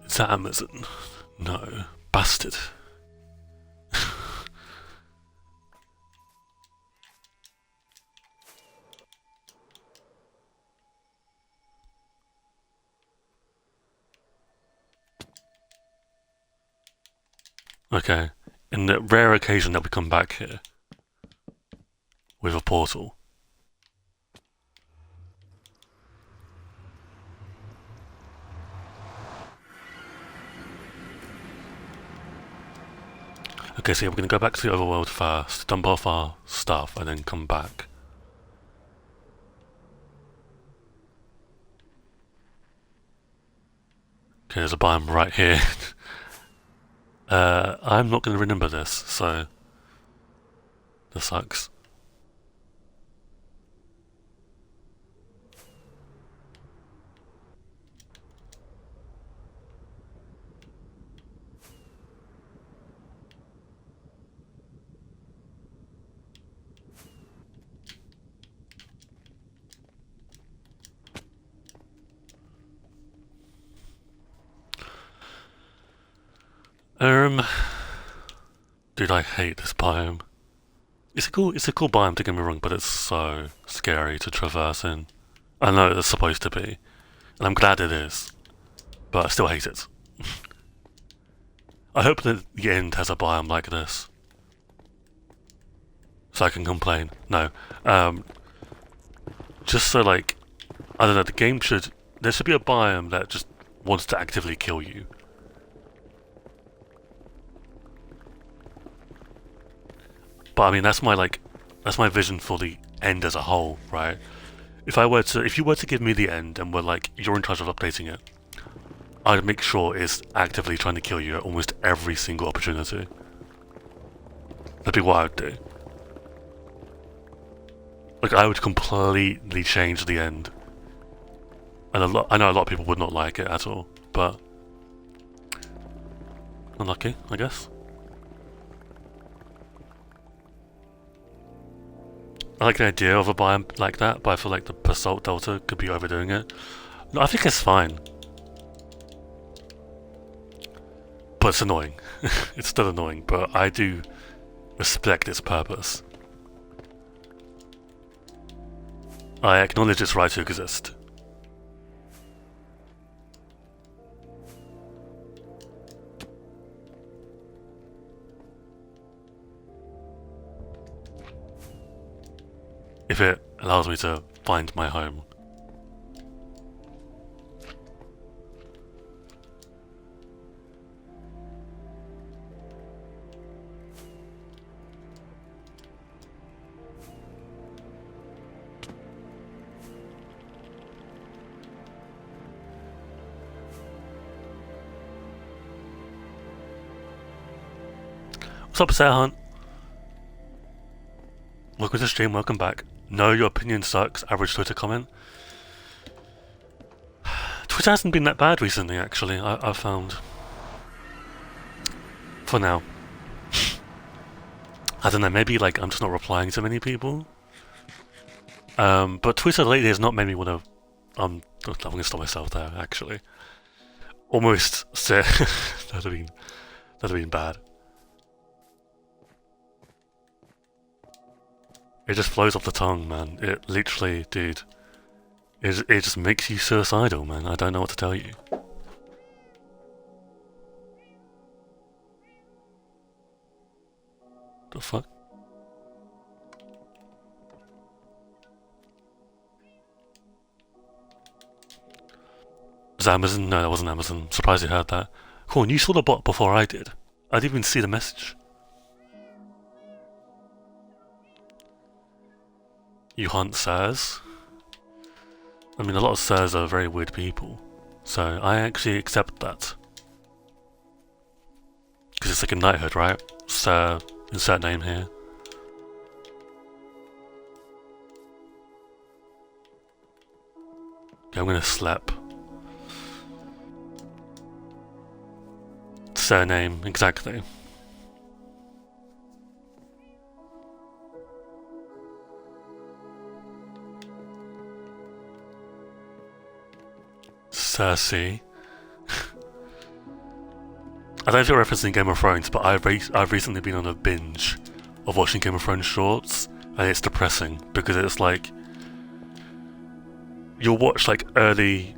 S1: Is that Amazon? No. Bastard. Okay. In the rare occasion that we come back here with a portal. Okay, so yeah, we're going to go back to the overworld first, dump off our stuff, and then come back. Okay, there's a biome right here. I'm not going to remember this, so this sucks. Dude, I hate this biome. It's a cool biome, don't get me wrong, but it's so scary to traverse in. I know it's supposed to be, and I'm glad it is, but I still hate it. I hope that the end has a biome like this, so I can complain. No, just so like, I don't know, the game should, there should be a biome that just wants to actively kill you. But I mean, that's my vision for the end as a whole, right? If you were to give me the end and were like, you're in charge of updating it, I'd make sure it's actively trying to kill you at almost every single opportunity. That'd be what I would do. Like, I would completely change the end. And I know a lot of people would not like it at all, but unlucky, I guess. I like the idea of a biome like that, but I feel like the Basalt Delta could be overdoing it. No, I think it's fine. But it's annoying. It's still annoying, but I do respect its purpose. I acknowledge its right to exist. If it allows me to find my home. What's up, Sarah Hunt? Welcome to the stream, welcome back. No, your opinion sucks, average Twitter comment. Twitter hasn't been that bad recently, actually, I've found. For now. I don't know, maybe like I'm just not replying to many people. But Twitter lately has not made me want to... I'm going to stop myself there, actually. Almost said... that'd have been bad. It just flows off the tongue, man. It literally, dude. It just makes you suicidal, man. I don't know what to tell you. The fuck? Was that Amazon? No, that wasn't Amazon. Surprised you heard that. Cool, and you saw the bot before I did. I didn't even see the message. You hunt sirs? I mean, a lot of sirs are very weird people. So, I actually accept that. Obviously, it's like a knighthood, right? So, insert name here. Okay, I'm gonna slap. Surname, exactly. Cersei. I don't know if you're referencing Game of Thrones, but I've recently been on a binge of watching Game of Thrones shorts, and it's depressing because it's like you'll watch like early.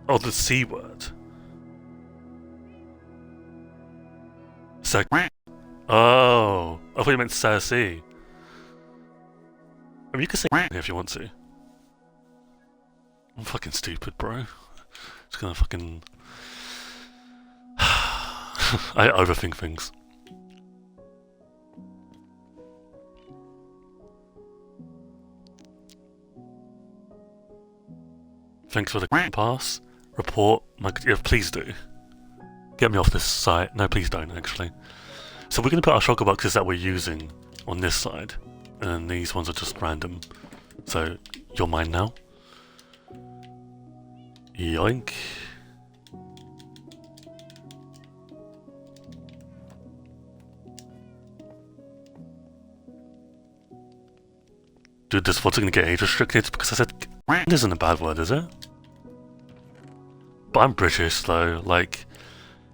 S1: Oh, the C word. Oh, I thought you meant Cersei. I mean, you can say here if you want to. I'm fucking stupid, bro. Just gonna fucking. I overthink things. Thanks for the pass. Report. Yeah, please do. Get me off this site. No, please don't, actually. So we're going to put our shulker boxes that we're using on this side. And then these ones are just random. So, you're mine now. Yoink. Dude, this what's going to get age restricted? Because I said isn't a bad word, is it? But I'm British, though. Like,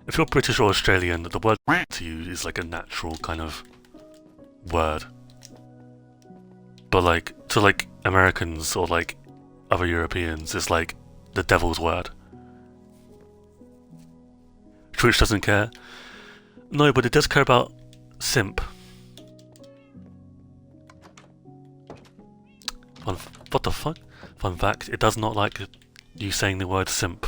S1: if you're British or Australian, the word to you is like a natural kind of word. But like, to like Americans or like other Europeans, it's like the devil's word. Twitch doesn't care. No, but it does care about simp. What the fuck? Fun fact, it does not like you saying the word simp.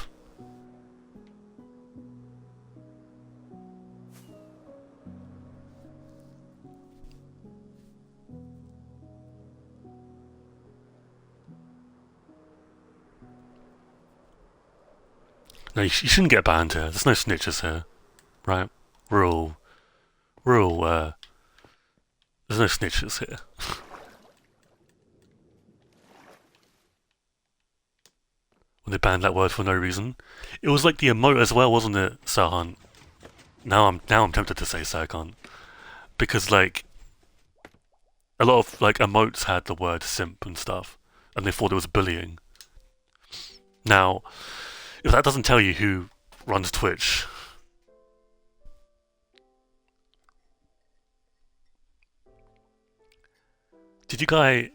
S1: No, you shouldn't get banned here. There's no snitches here. Right? There's no snitches here. When they banned that word for no reason. It was like the emote as well, wasn't it, Sahan? Now I'm tempted to say Sarkhan. Because like a lot of like emotes had the word simp and stuff, and they thought it was bullying. Now, if that doesn't tell you who runs Twitch, did you guys?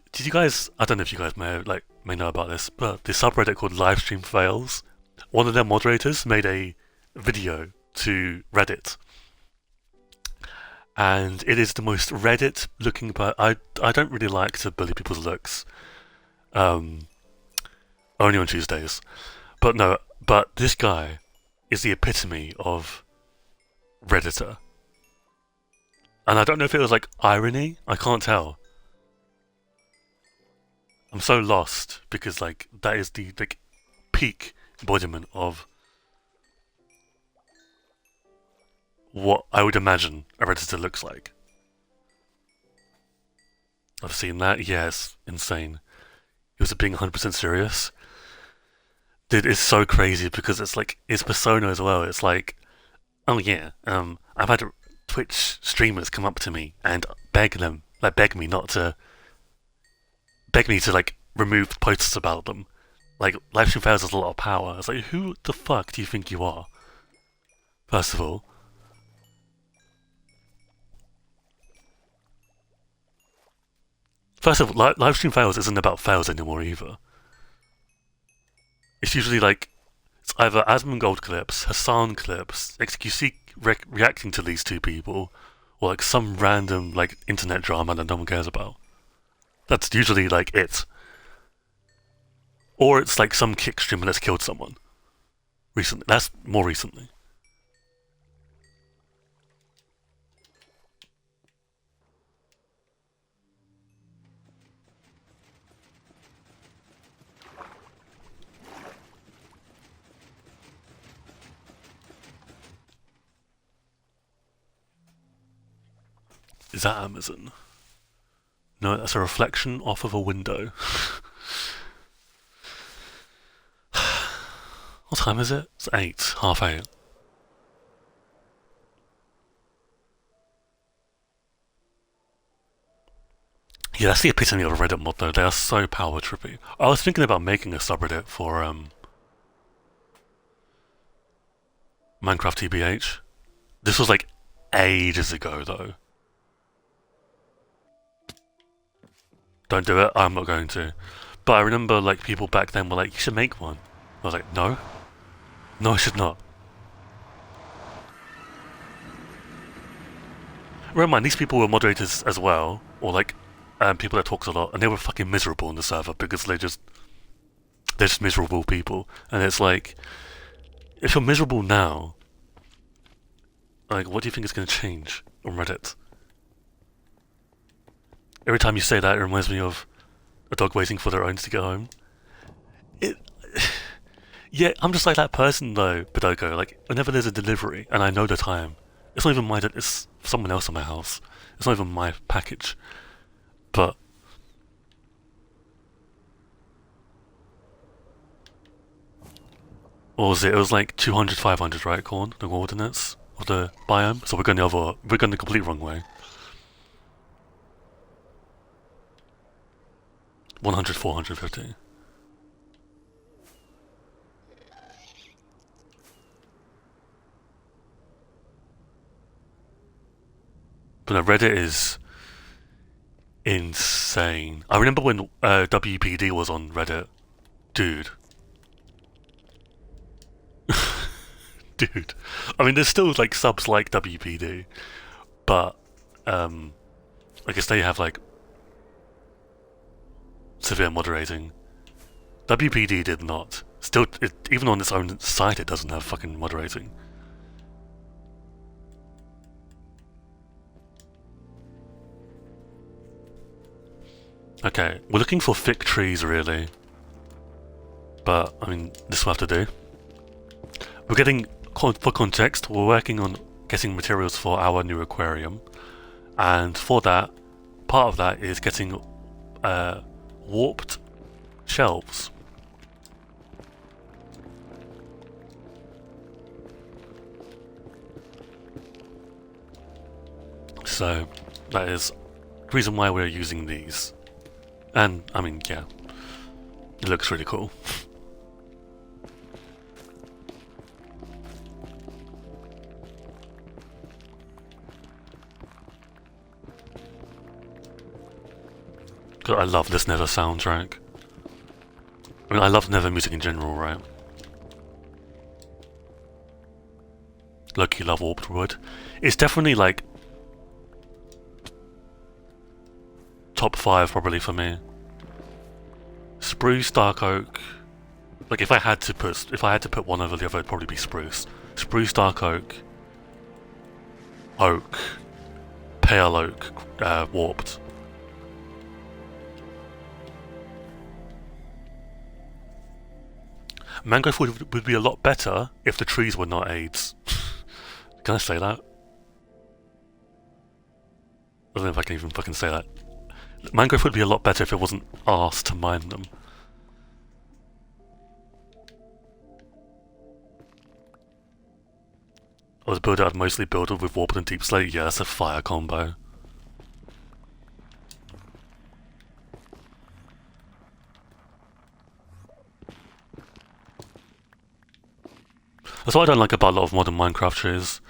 S1: I don't know if you guys may know about this, but the subreddit called Livestream Fails, one of their moderators made a video to Reddit, and it is the most Reddit-looking. But I don't really like to bully people's looks. Only on Tuesdays, but no. But this guy is the epitome of Redditor, and I don't know if it was like irony. I can't tell. I'm so lost because like that is the like peak embodiment of what I would imagine a Redditor looks like. I've seen that. Yes, insane. He was being 100% serious. Dude, it's so crazy because it's like his persona as well. It's like, oh yeah, I've had Twitch streamers come up to me and beg me to like remove posts about them. Like, Livestream Fails has a lot of power. It's like, who the fuck do you think you are? First of all. Livestream Fails isn't about fails anymore either. It's usually like, it's either Asmongold clips, Hassan clips, XQC reacting to these two people, or like some random like internet drama that no one cares about. That's usually like it. Or it's like some kick streamer that's killed someone. Recently. That's more recently. Is that Amazon? No, that's a reflection off of a window. What time is it? It's 8, half 8. Yeah, that's the epitome of a Reddit mod though. They are so power trippy. I was thinking about making a subreddit for Minecraft TBH. This was like ages ago though. Don't do it. I'm not going to. But I remember like people back then were like, you should make one. I was like, no, no, I should not. Remember, these people were moderators as well, or like people that talks a lot, and they were fucking miserable in the server because they're just miserable people. And it's like, if you're miserable now, like, what do you think is going to change on Reddit? Every time you say that, it reminds me of a dog waiting for their owners to get home. It, yeah, I'm just like that person though, Bidoko. Like, whenever there's a delivery and I know the time, it's not even it's someone else in my house. It's not even my package. But what was it? It was like 200, 500, right, Corn? The coordinates of the biome. So we're going the complete wrong way. 100, 450. But no, Reddit is insane. I remember when WPD was on Reddit. Dude. Dude. I mean, there's still like subs like WPD, but I guess they have like severe moderating. WPD did not. Still, even on its own site, it doesn't have fucking moderating. Okay, we're looking for thick trees really, but I mean, this will have to do. We're getting, for context, we're working on getting materials for our new aquarium, and for that, part of that is getting warped shelves. So that is the reason why we're using these. And I mean, yeah, it looks really cool. I love this Nether soundtrack. I mean, I love Nether music in general, right? Loki love warped wood. It's definitely like top 5 probably for me. Spruce, dark oak. Like if I had to put one over the other, it'd probably be spruce. Spruce, dark oak, oak, pale oak, warped. Mango food would be a lot better if the trees were not AIDS. Can I say that? I don't know if I can even fucking say that. Mangrove would be a lot better if it wasn't asked to mine them. I was a builder, I'd mostly build with warped and deep slate. Yeah, that's a fire combo. That's what I don't like about a lot of modern Minecraft trees.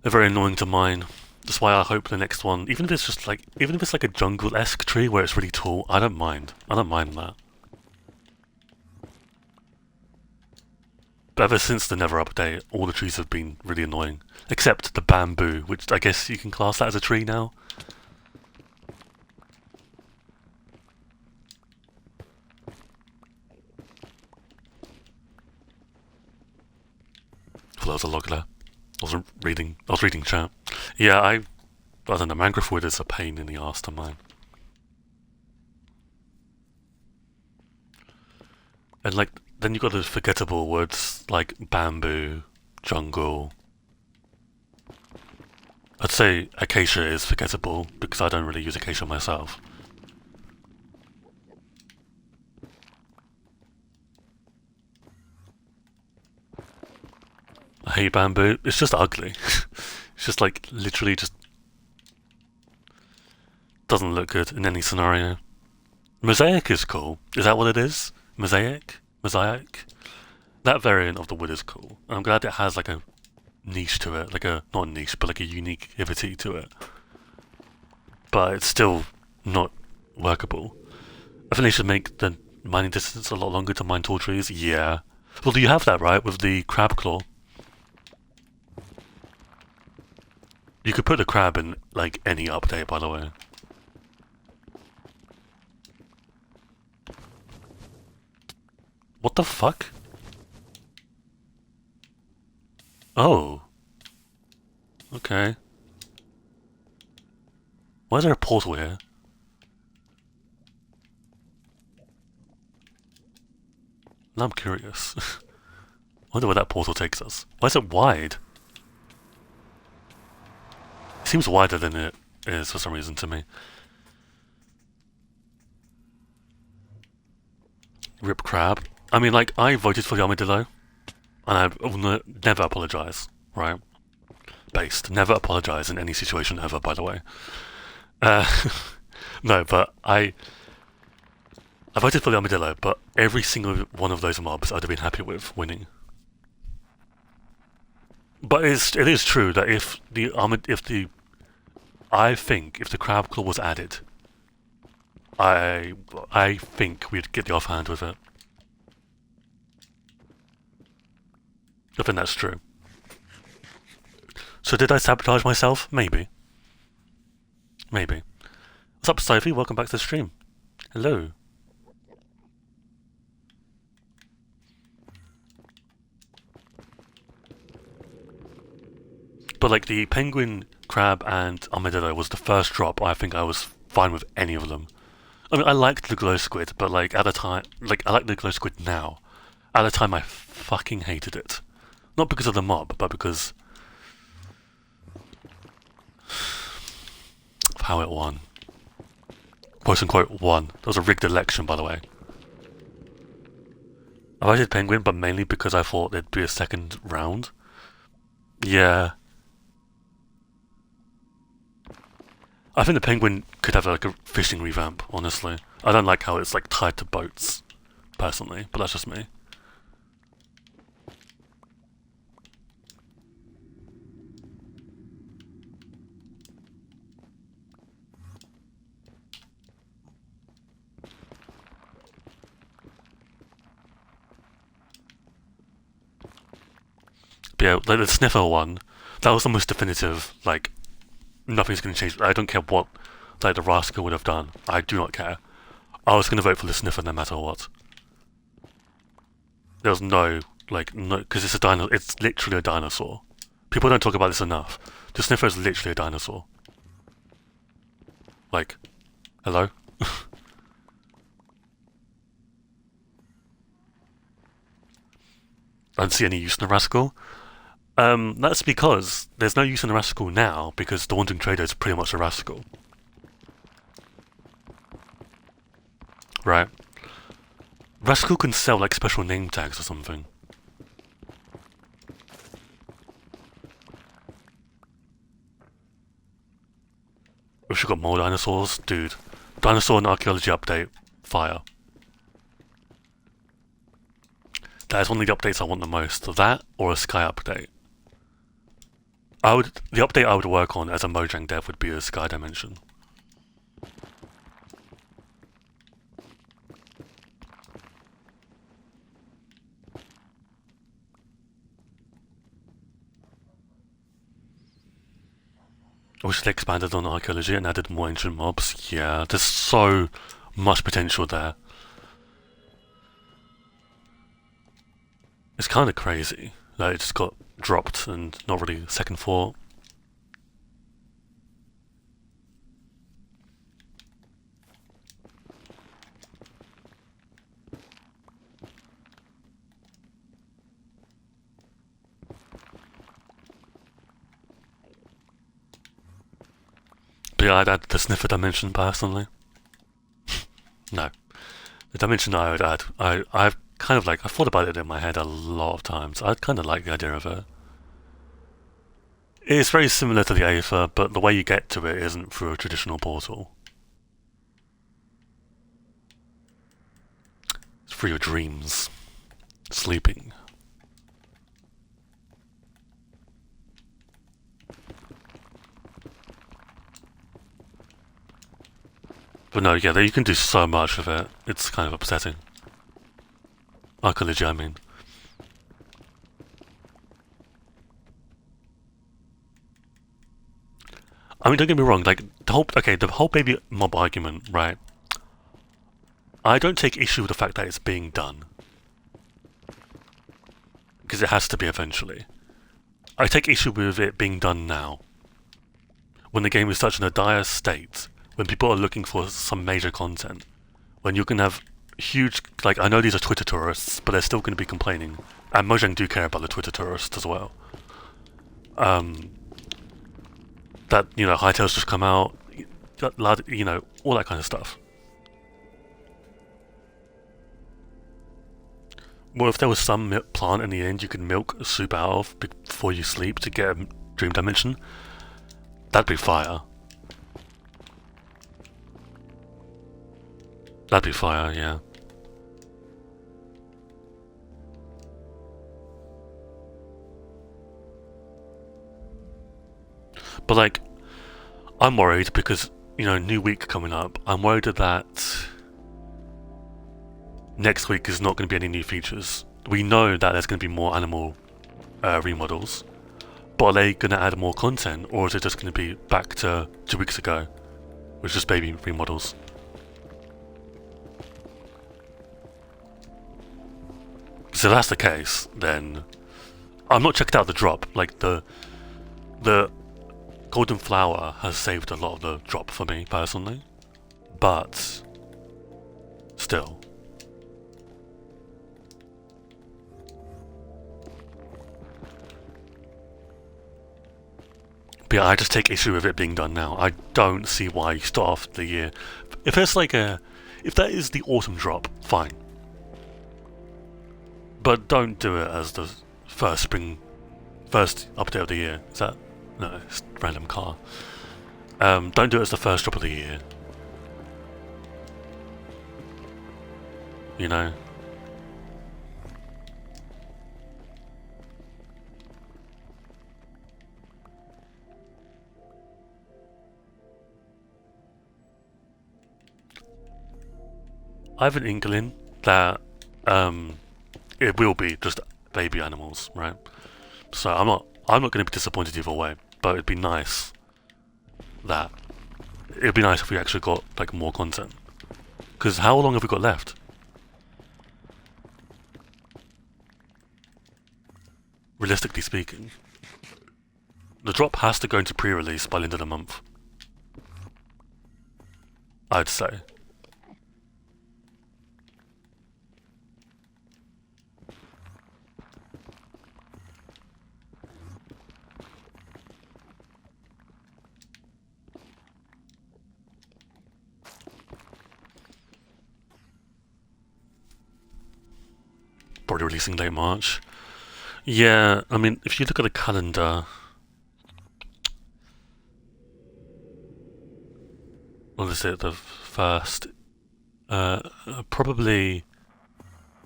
S1: They're very annoying to mine. That's why I hope the next one, even if it's like a jungle-esque tree where it's really tall, I don't mind. I don't mind that. But ever since the Nether update, all the trees have been really annoying. Except the bamboo, which I guess you can class that as a tree now. I thought there was a log there. I was reading chat. Yeah, I don't know, mangrove wood is a pain in the arse to mine. And like, then you've got the forgettable woods, like bamboo, jungle. I'd say acacia is forgettable because I don't really use acacia myself. I hate bamboo. It's just ugly. It's just like literally just doesn't look good in any scenario. Mosaic is cool. Is that what it is? Mosaic? Mosaic? That variant of the wood is cool. I'm glad it has like a niche to it, like a not a niche, but like a uniqueivity to it. But it's still not workable. I think they should make the mining distance a lot longer to mine tall trees. Yeah. Well, do you have that right with the crab claw? You could put the crab in like any update, by the way. What the fuck? Oh. Okay. Why is there a portal here? Now I'm curious. I wonder where that portal takes us. Why is it wide? It seems wider than it is for some reason to me. Rip crab. I mean, like, I voted for the armadillo, and I will never apologise, right? Based. Never apologise in any situation ever, by the way. Uh, no, but I voted for the armadillo, but every single one of those mobs I'd have been happy with winning. But it is true that I think if the crab claw was added, I think we'd get the offhand with it. I think that's true. So did I sabotage myself? Maybe. Maybe. What's up, Sophie? Welcome back to the stream. Hello. But like the penguin, crab, and armadillo was the first drop. I think I was fine with any of them. I mean, I liked the glow squid, but like at the time, like I like the glow squid now. At the time, I fucking hated it. Not because of the mob, but because of how it won. Quote unquote won. That was a rigged election, by the way. I voted penguin, but mainly because I thought there'd be a second round. Yeah. I think the penguin could have like a fishing revamp, honestly. I don't like how it's like tied to boats, personally, but that's just me. But yeah, like the sniffer one, that was the most definitive, like, nothing's gonna change. I don't care what, like, the rascal would have done. I do not care. I was gonna vote for the sniffer no matter what. There was no, like, no, because it's a dinosaur. It's literally a dinosaur. People don't talk about this enough. The sniffer is literally a dinosaur. Like, hello? I don't see any use in the rascal. That's because there's no use in the rascal now because the Wandering Trader is pretty much a rascal. Right? Rascal can sell like special name tags or something. We should got more dinosaurs, dude. Dinosaur and archaeology update, fire. That is one of the updates I want the most. That or a sky update. The update I would work on as a Mojang dev would be a sky dimension. I wish they expanded on archaeology and added more ancient mobs. Yeah, there's so much potential there. It's kind of crazy that it just got dropped and not really second thought. Probably I'd add the sniffer dimension personally. No. The dimension I would add, I've kind of like, I thought about it in my head a lot of times. I kind of like the idea of it. It's very similar to the Aether, but the way you get to it isn't through a traditional portal. It's through your dreams. Sleeping. But no, yeah, you can do so much with it. It's kind of upsetting. Archaeology, I mean. I mean, don't get me wrong. Like the whole baby mob argument, right? I don't take issue with the fact that it's being done because it has to be eventually. I take issue with it being done now, when the game is such in a dire state, when people are looking for some major content, when you can have huge, like, I know these are Twitter tourists, but they're still going to be complaining, and Mojang do care about the Twitter tourists as well. That, you know, Hightail's just come out, you know, all that kind of stuff. Well, if there was some plant in the end you could milk a soup out of before you sleep to get a dream dimension, that'd be fire. That'd be fire, yeah. But like, I'm worried because, you know, new week coming up, I'm worried that next week is not going to be any new features. We know that there's going to be more animal remodels, but are they going to add more content, or is it just going to be back to 2 weeks ago, which is just baby remodels? So if that's the case, then I'm not checked out the drop. Like the golden flower has saved a lot of the drop for me personally, but still. But yeah, I just take issue with it being done now. I don't see why you start off the year. If it's like if that is the autumn drop, fine. But don't do it as the first update of the year. Is that? No, it's a random car. Don't do it as the first drop of the year. You know? I have an inkling that it will be just baby animals, right? So I'm not going to be disappointed either way. But it'd be nice if we actually got like more content. Because how long have we got left? Realistically speaking, the drop has to go into pre-release by the end of the month. I'd say. Probably releasing late March. Yeah, I mean, if you look at the calendar, what is it? The first, probably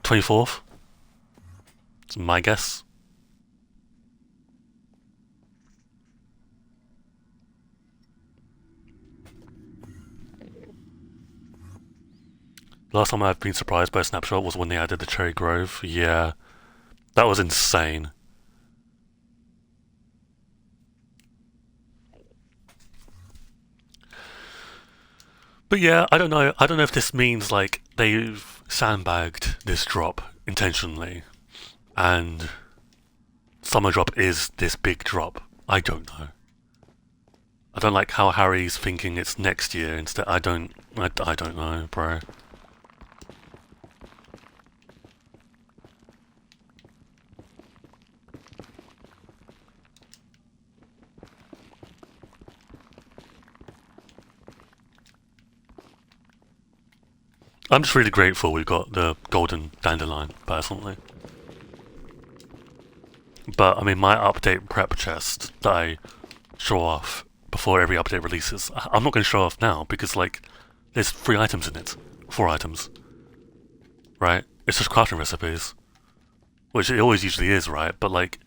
S1: 24th. It's my guess. Last time I've been surprised by a snapshot was when they added the Cherry Grove. Yeah, that was insane. But yeah, I don't know. I don't know if this means like they've sandbagged this drop intentionally, and summer drop is this big drop. I don't know. I don't like how Harry's thinking it's next year instead. I don't know, bro. I'm just really grateful we got the golden dandelion, personally. But, I mean, my update prep chest that I show off before every update releases, I'm not going to show off now because, like, there's 3 items in it. 4 items. Right? It's just crafting recipes. Which it always usually is, right? But, like,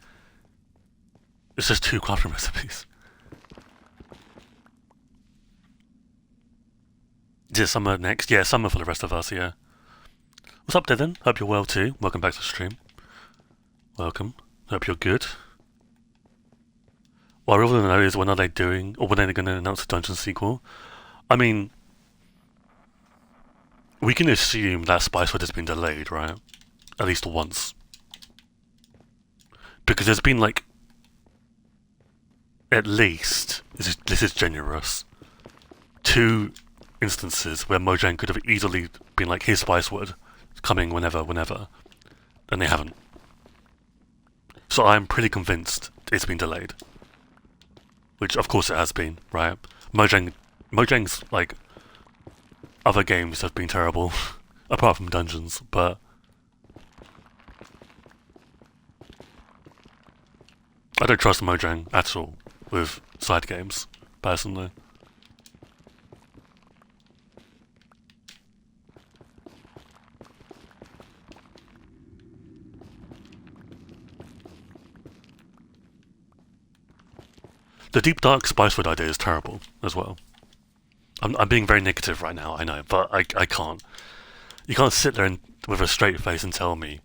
S1: it's just 2 crafting recipes. Is it summer next? Yeah, summer for the rest of us, yeah. What's up, Dylan? Hope you're well too. Welcome back to the stream. Welcome. Hope you're good. What I really want to know is when are they doing, or when are they going to announce a dungeon sequel? I mean, we can assume that Spicewood has been delayed, right? At least once. Because there's been like, at least, this is generous, 2 instances where Mojang could have easily been like, here's Spicewood, coming whenever, and they haven't. So I'm pretty convinced it's been delayed. Which of course it has been, right? Mojang's like other games have been terrible, apart from Dungeons, but I don't trust Mojang at all with side games, personally. The Deep Dark Spicewood idea is terrible as well. I'm being very negative right now, I know, but I can't. You can't sit there with a straight face and tell me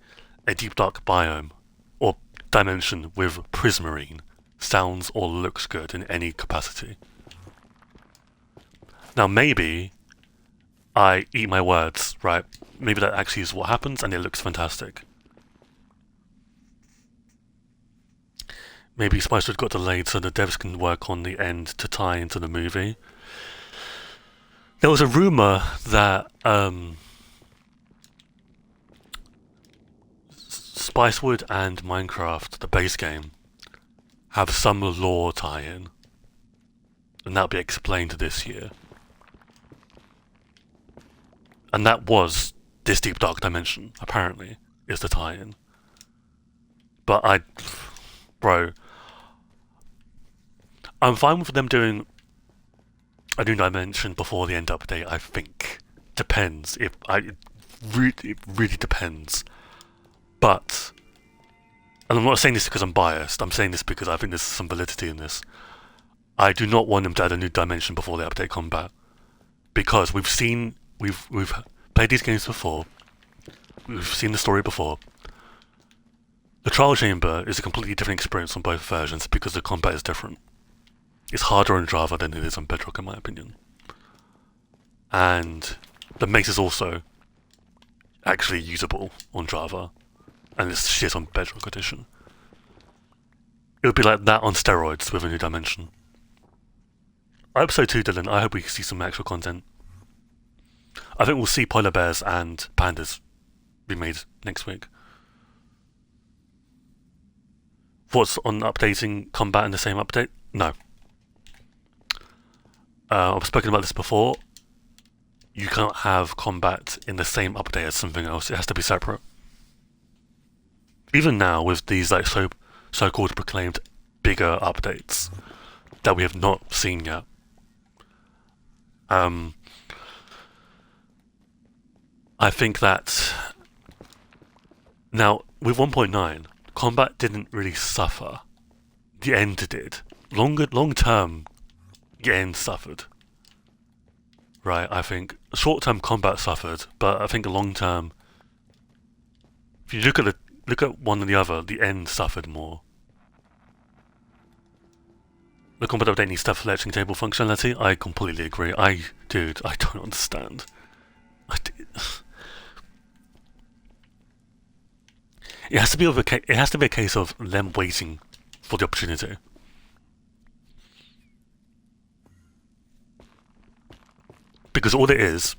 S1: a Deep Dark biome or dimension with prismarine sounds or looks good in any capacity. Now maybe I eat my words, right? Maybe that actually is what happens and it looks fantastic. Maybe Spicewood got delayed so the devs can work on the end to tie into the movie. There was a rumour that Spicewood and Minecraft, the base game, have some lore tie-in. And that'll be explained this year. And that was this Deep Dark Dimension, apparently, is the tie-in. But bro, I'm fine with them doing a new dimension before the end update, I think. Depends. It really depends. But, and I'm not saying this because I'm biased, I'm saying this because I think there's some validity in this. I do not want them to add a new dimension before the update combat. Because we've played these games before. We've seen the story before. The Trial Chamber is a completely different experience on both versions because the combat is different. It's harder on Java than it is on Bedrock, in my opinion. And the mace is also actually usable on Java, and it's shit on Bedrock Edition. It would be like that on steroids with a new dimension. I hope so too, Dylan. I hope we see some actual content. I think we'll see polar bears and pandas be made next week. Thoughts on updating combat in the same update? No. I've spoken about this before. You can't have combat in the same update as something else. It has to be separate. Even now, with these like so-called proclaimed bigger updates that we have not seen yet. I think that now with 1.9, combat didn't really suffer. The end did. Long term, the end suffered. Right, I think short-term combat suffered, but I think long-term, if you look at one and the other, the end suffered more. The combat update needs to have fletching table functionality. I completely agree. Dude, I don't understand. It has to be a case of them waiting for the opportunity. Because all it is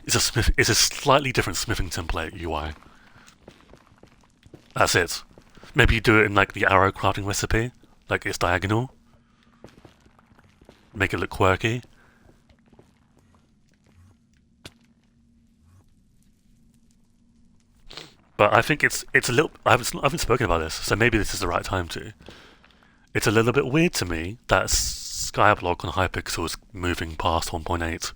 S1: a slightly different smithing template UI. That's it. Maybe you do it in like the arrow crafting recipe, like it's diagonal. Make it look quirky. But I think it's a little. I haven't spoken about this, so maybe this is the right time to. It's a little bit weird to me that Skyblock on Hypixel is moving past 1.8.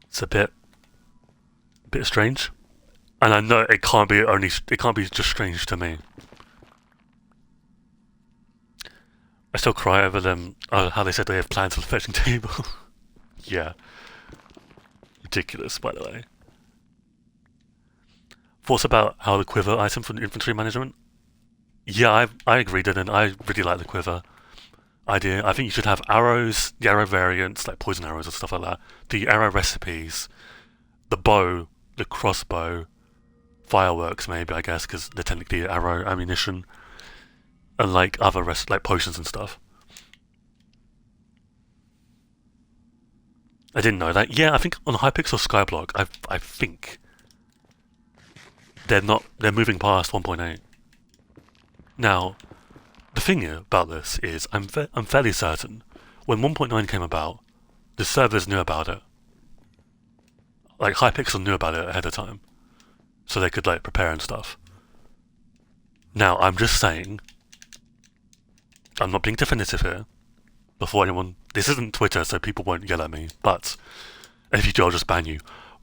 S1: It's a bit strange, and I know it can't be just strange to me. I still cry over them. How they said they have plans for the fetching table. Yeah, ridiculous. By the way, thoughts about how the quiver item for infantry management? Yeah, I agree, Dylan. I really like the quiver idea. I think you should have arrows, the arrow variants like poison arrows and stuff like that. The arrow recipes, the bow, the crossbow, fireworks maybe I guess because they're technically arrow ammunition, and like other like potions and stuff. I didn't know that. Yeah, I think on Hypixel Skyblock, I think they're moving past 1.8. Now, the thing about this is I'm fairly certain when 1.9 came about, the servers knew about it. Like Hypixel knew about it ahead of time, so they could like prepare and stuff. Now, I'm just saying, I'm not being definitive here. Before anyone, this isn't Twitter, so people won't yell at me. But if you do, I'll just ban you.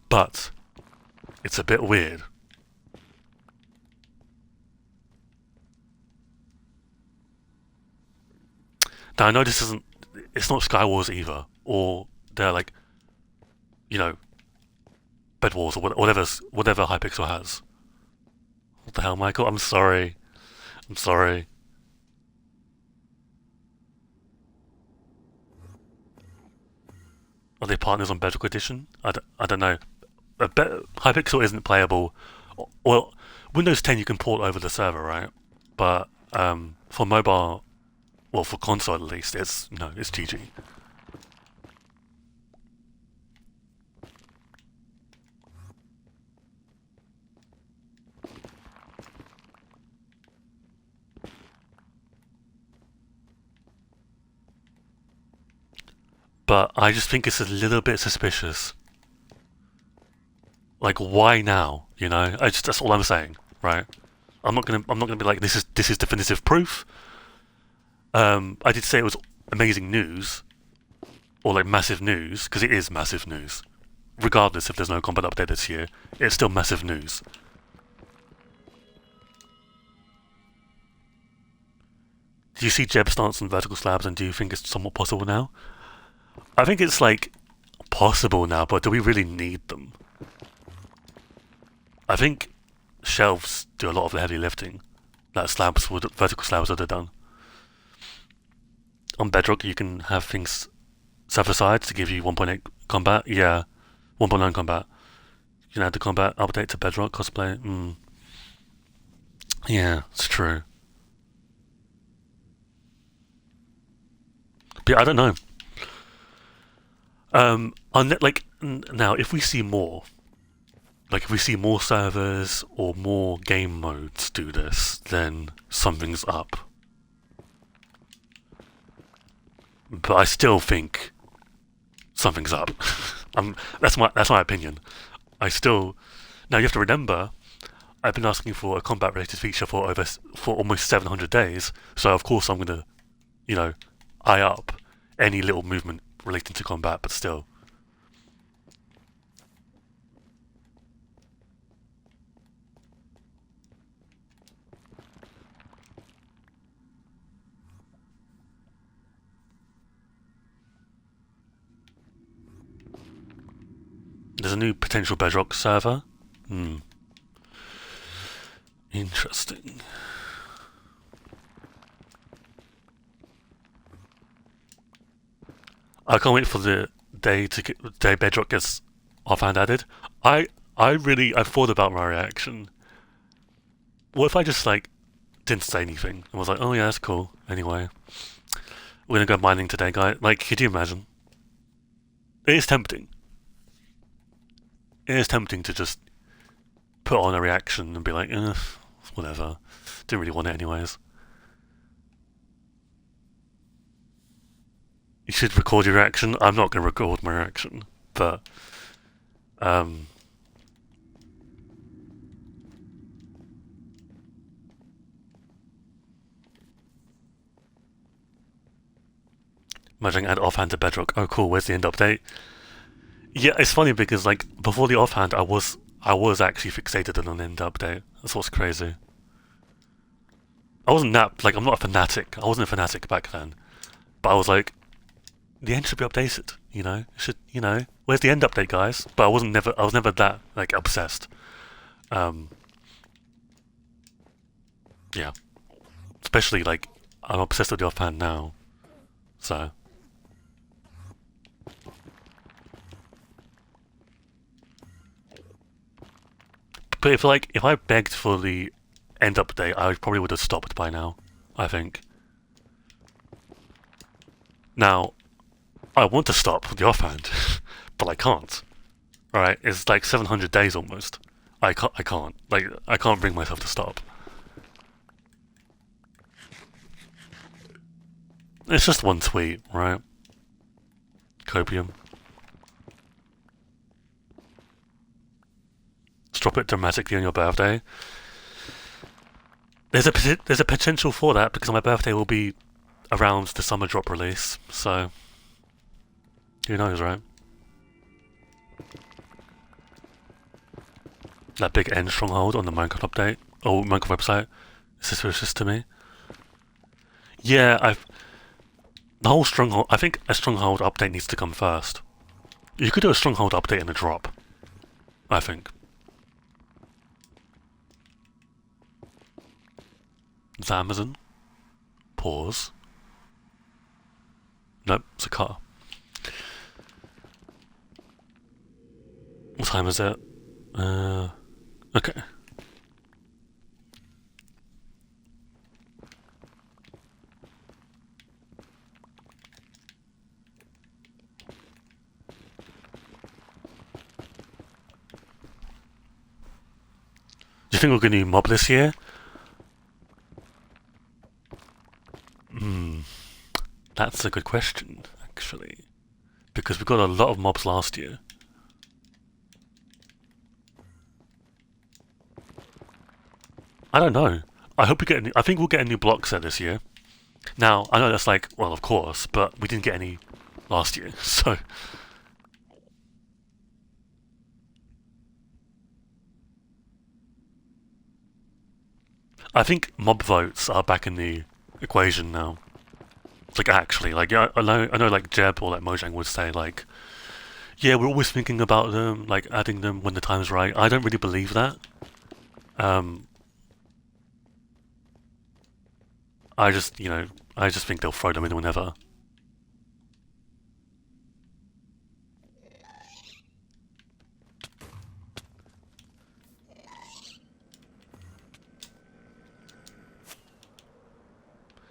S1: But it's a bit weird. Now I know this isn't. It's not Skywars either, or they're like, you know, Bed Wars or whatever Hypixel has. What the hell, Michael? I'm sorry. I'm sorry. Are they partners on Bedrock Edition? I don't know. Hypixel isn't playable. Well, Windows 10 you can port over the server, right? But for mobile, well, for console at least, it's GG. But I just think it's a little bit suspicious. Like, why now? You know, that's all I'm saying, right? I'm not gonna be like this is definitive proof. I did say it was amazing news or like massive news because it is massive news. Regardless if there's no combat update this year, it's still massive news. Do you see Jeb stance on vertical slabs and do you think it's somewhat possible now? I think it's like possible now, but do we really need them? I think shelves do a lot of the heavy lifting that vertical slabs would have done. On Bedrock, you can have things server side to give you 1.8 combat. Yeah, 1.9 combat. You can add the combat update to Bedrock cosplay. Yeah, it's true. But yeah, I don't know. Now, if we see more, like if we see more servers or more game modes do this, then something's up. But I still think something's up. That's my opinion. I still now you have to remember I've been asking for a combat related feature for almost 700 days. So of course I'm gonna, you know, eye up any little movement relating to combat. But still, there's a new potential Bedrock server. Interesting. I can't wait for the day Bedrock gets offhand added. I've thought about my reaction. What if I just like didn't say anything and was like, oh yeah, that's cool. Anyway, we're gonna go mining today, guy. Like, could you imagine? It is tempting. It is tempting to just put on a reaction and be like, whatever. Didn't really want it anyways. You should record your reaction. I'm not going to record my reaction, but um, merging add offhand to Bedrock. Oh, cool. Where's the end update? Yeah, it's funny because like before the offhand, I was actually fixated on an end update. That's what's crazy. I wasn't that like I'm not a fanatic. I wasn't a fanatic back then, but I was like, the end should be updated. It should. Where's the end update, guys? But I was never that like obsessed. Um, yeah, especially like I'm obsessed with the offhand now. So, but if I begged for the end update, I probably would have stopped by now. I think. Now, I want to stop the offhand, but I can't. All right, it's like 700 days almost. I can't. I can't. Like I can't bring myself to stop. It's just one tweet, right? Copium. Drop it dramatically on your birthday. There's a potential for that because my birthday will be around the summer drop release. So who knows, right? That big end stronghold on the Minecraft update or Minecraft website is suspicious to me. Yeah, the whole stronghold. I think a stronghold update needs to come first. You could do a stronghold update in a drop. I think. Is that Amazon? Pause. Nope, it's a car. What time is it? Okay. Do you think we're going to do mob this year? That's a good question, actually. Because we got a lot of mobs last year. I don't know. I hope we get. I think we'll get a new block set this year. Now I know that's like, well, of course, but we didn't get any last year, so. I think mob votes are back in the equation now. Like actually, like I know, like Jeb or like Mojang would say like, yeah, we're always thinking about them, like adding them when the time's right. I don't really believe that. Um, I just think they'll throw them in whenever.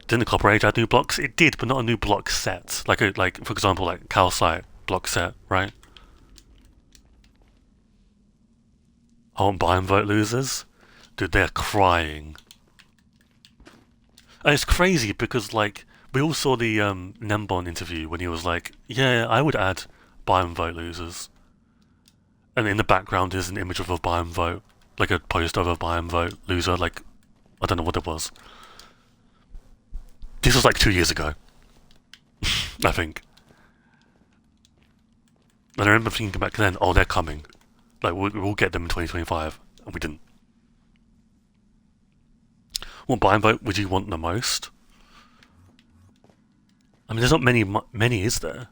S1: Didn't the Copper Age add new blocks? It did, but not a new block set. Like for example, like Calcite block set, right? I want buy and vote losers. Dude, they're crying. And it's crazy because like we all saw the Nembon interview when he was like, "Yeah, I would add buy and vote losers," and in the background is an image of a buy and vote, like a poster of a buy and vote loser. Like I don't know what it was. This was like 2 years ago, I think. And I remember thinking back then, oh, they're coming. Like we'll get them in 2025, and we didn't. What buy and vote would you want the most? I mean, there's not many, is there?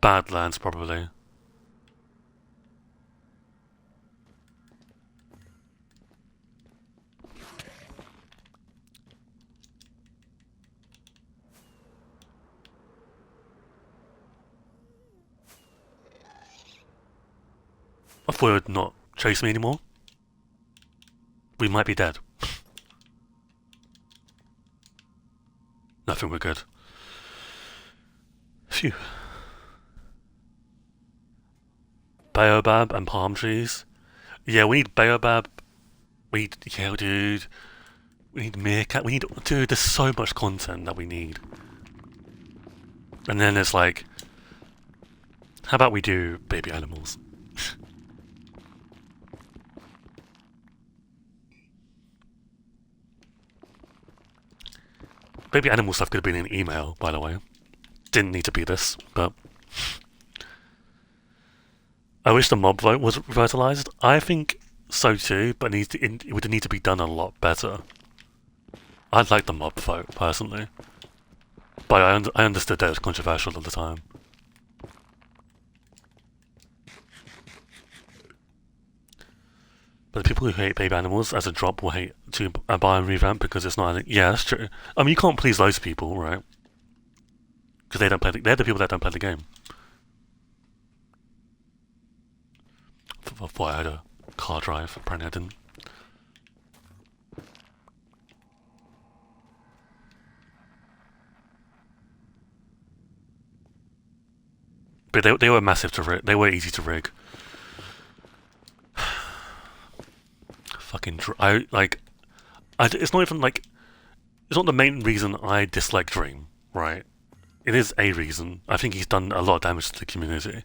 S1: Badlands probably. I thought it would not chase me anymore. We might be dead. Nothing, we're good. Phew. Baobab and palm trees. Yeah, we need baobab. Yeah, dude. We need meerkat. We need, dude. There's so much content that we need. And then it's like, how about we do baby animals? Baby animal stuff could have been in an email, by the way. Didn't need to be this, but I wish the mob vote was revitalized. I think so too, but it would need to be done a lot better. I'd like the mob vote personally, but I understood that it was controversial at the time. But the people who hate baby animals as a drop will hate to buy and revamp because it's not. Yeah, that's true. I mean, you can't please those people, right? Because they don't play. They're the people that don't play the game. I thought I had a car drive. Apparently, I didn't. But they were massive to rig. They were easy to rig. Fucking. It's not even like. It's not the main reason I dislike Dream, right? It is a reason. I think he's done a lot of damage to the community.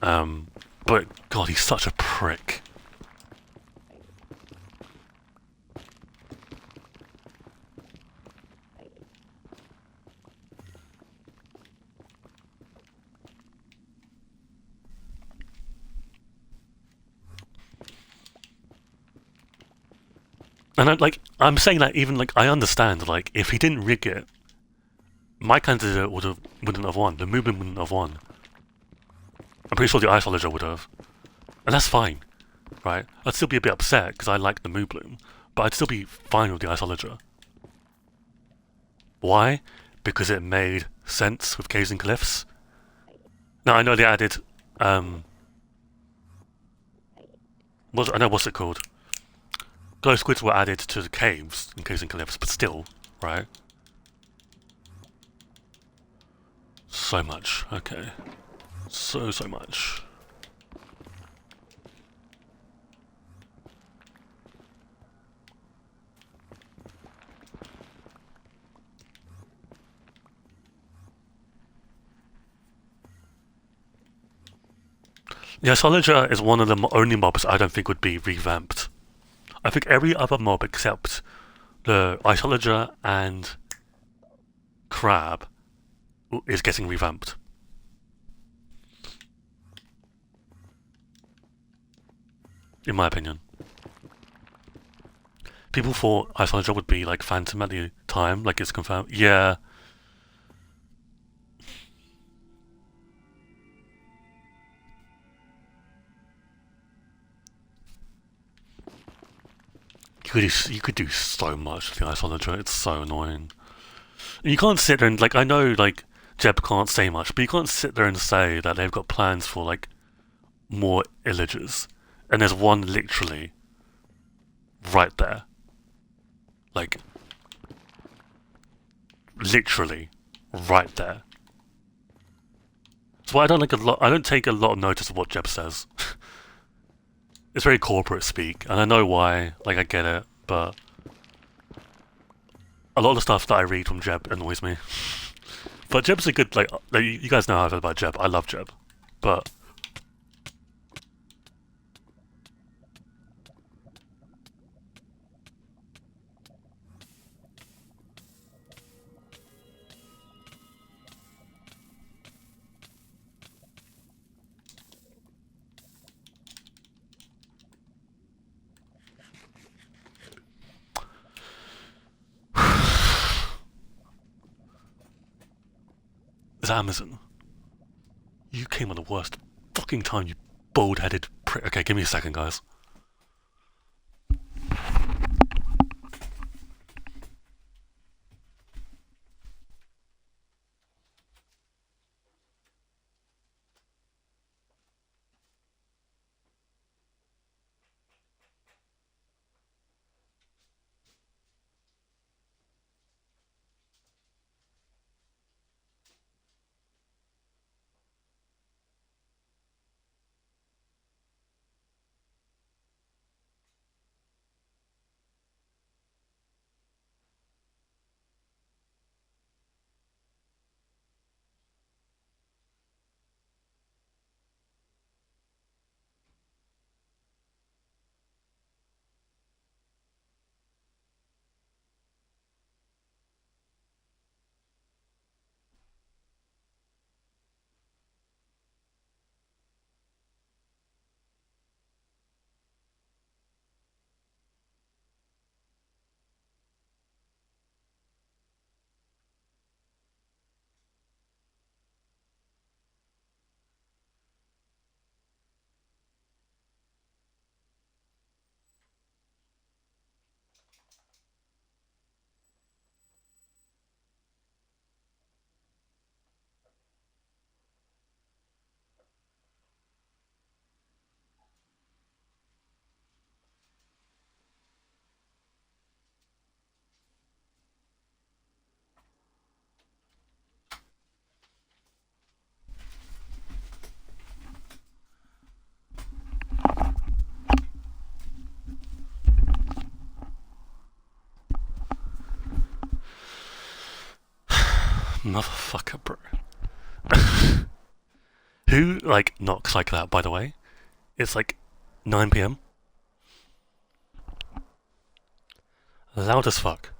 S1: But God, he's such a prick. And I'm saying that even like I understand, like if he didn't rig it, my candidate wouldn't have won. The movement wouldn't have won. I'm pretty sure the Isolager would have, and that's fine, right? I'd still be a bit upset because I like the Moo Bloom, but I'd still be fine with the Isolager. Why? Because it made sense with caves and cliffs. Now I know they added, I know what's it called. Glow squids were added to the caves in caves and cliffs, but still, right? So much. Okay. So much. Yeah, Soliger is one of the only mobs I don't think would be revamped. I think every other mob except the Isolager and Crab is getting revamped. In my opinion. People thought Isolager would be like Phantom at the time, like it's confirmed. Yeah. You could do so much with the Isolager, it's so annoying. And you can't sit there and, like, I know, like, Jeb can't say much, but you can't sit there and say that they've got plans for, like, more Illagers. And there's one literally right there. Like, literally right there. So I don't take a lot of notice of what Jeb says. It's very corporate speak, and I know why, like, I get it, but a lot of the stuff that I read from Jeb annoys me. But Jeb's a good, like you guys know how I feel about Jeb. I love Jeb. But it's Amazon. You came at the worst fucking time, you bald-headed prick. Okay, give me a second, guys. Motherfucker, bro. Who, like, knocks like that, by the way? It's like 9 p.m. Loud as fuck.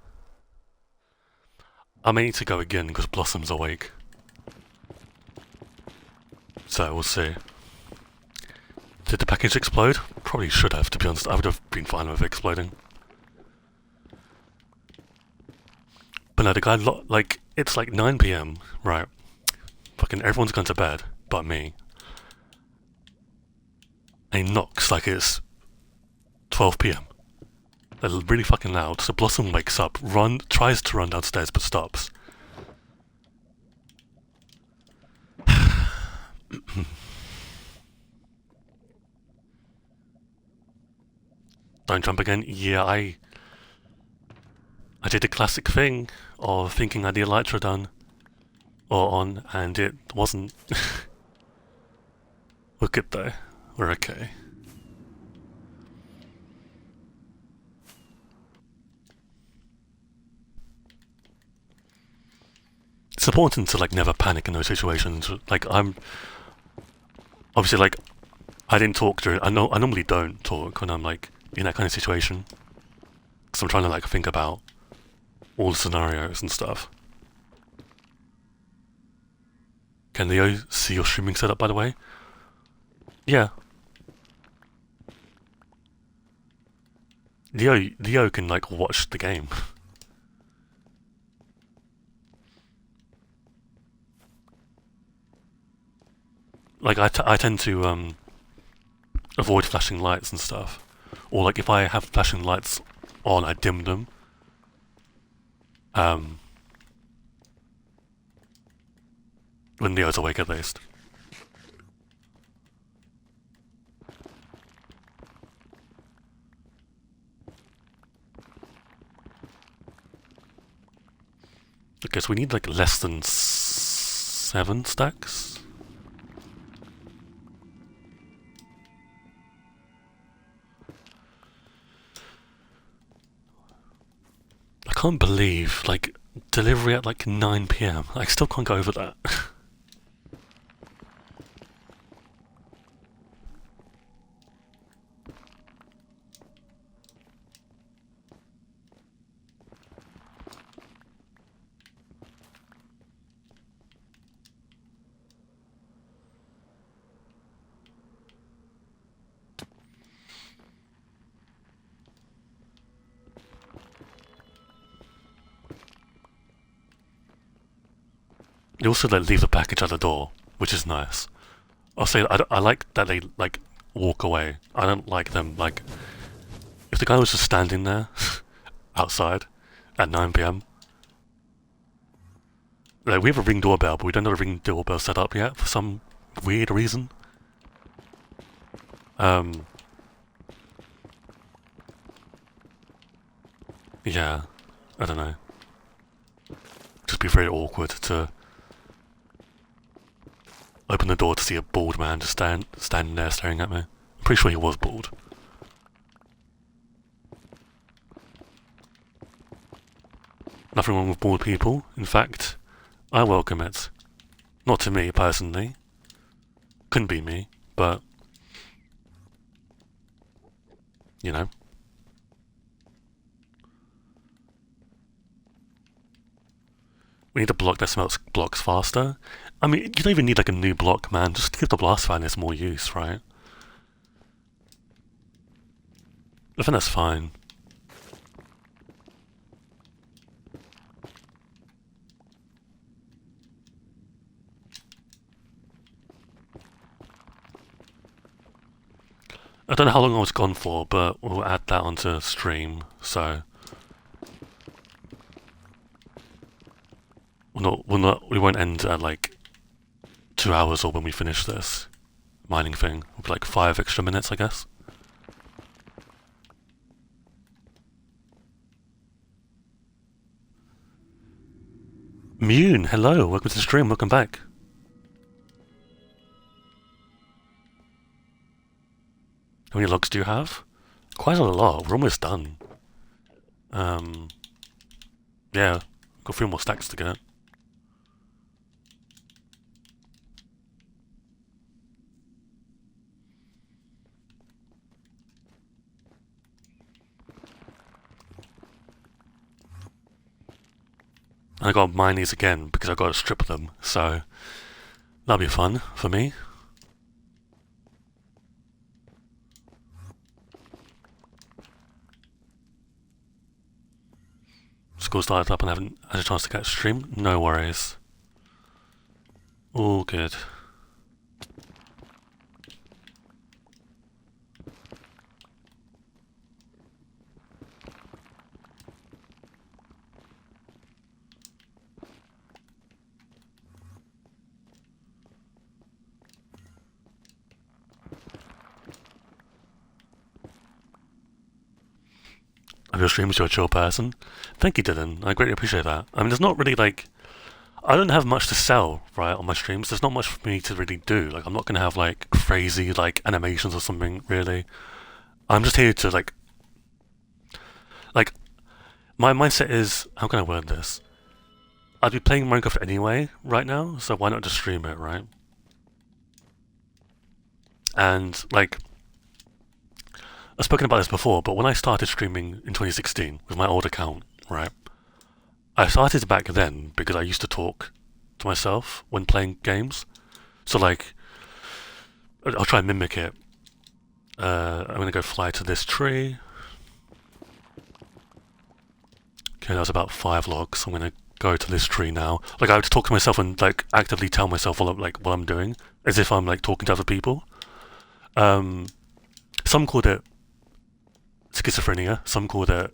S1: I may need to go again because Blossom's awake. So we'll see. Did the package explode? Probably should have, to be honest. I would have been fine with it exploding. But no, the guy, like, it's like 9 p.m, right? Fucking everyone's gone to bed, but me. And he knocks like it's 12 p.m. They're really fucking loud, so Blossom wakes up, tries to run downstairs, but stops. Don't jump again? Yeah, I did the classic thing of thinking I had the elytra done or on, and it wasn't. We're good though. We're okay. It's important to like never panic in those situations. Like I'm obviously like I didn't talk during. I normally don't talk when I'm like in that kind of situation, because I'm trying to like think about all the scenarios and stuff. Can Leo see your streaming setup, by the way? Yeah. Leo can like watch the game. Like I tend to avoid flashing lights and stuff, or like if I have flashing lights on, I dim them. When Leo's awake, at least. Okay, so we need like less than 7 stacks. I can't believe, like, delivery at like 9 p.m. I still can't go over that. They also like leave the package at the door, which is nice. I'll say I like that they like walk away. I don't like them like if the guy was just standing there outside at 9 p.m. Like we have a Ring doorbell, but we don't have a Ring doorbell set up yet for some weird reason. Yeah, I don't know. Just be very awkward to open the door to see a bald man just standing there staring at me. I'm pretty sure he was bald. Nothing wrong with bald people. In fact, I welcome it. Not to me, personally. Couldn't be me, but... you know. We need a block that smelts blocks faster. I mean, you don't even need like a new block, man. Just give the blast furnace more use, right? I think that's fine. I don't know how long I was gone for, but we'll add that onto stream, so... we won't end at like 2 hours or when we finish this mining thing. It'll be like 5 extra minutes, I guess. Mune, hello, welcome to the stream, welcome back. How many logs do you have? Quite a lot, we're almost done. Yeah, got 3 more stacks to get. And I gotta mine these again because I gotta strip them, so that'll be fun for me. School started up and I haven't had a chance to catch a stream. No worries. All good. Of your streams, you're a chill person. Thank you, Dylan. I greatly appreciate that. I mean, there's not really like, I don't have much to sell, right, on my streams. There's not much for me to really do. Like, I'm not gonna have like crazy like animations or something. Really, I'm just here to like my mindset is, how can I word this? I'd be playing Minecraft anyway right now, so why not just stream it, right? And like, I've spoken about this before, but when I started streaming in 2016 with my old account, right? I started back then because I used to talk to myself when playing games. So like, I'll try and mimic it. I'm gonna go fly to this tree. Okay, that was about 5 logs. I'm gonna go to this tree now. Like, I would talk to myself and like actively tell myself what I'm doing, as if I'm like talking to other people. Some called it schizophrenia. Some called it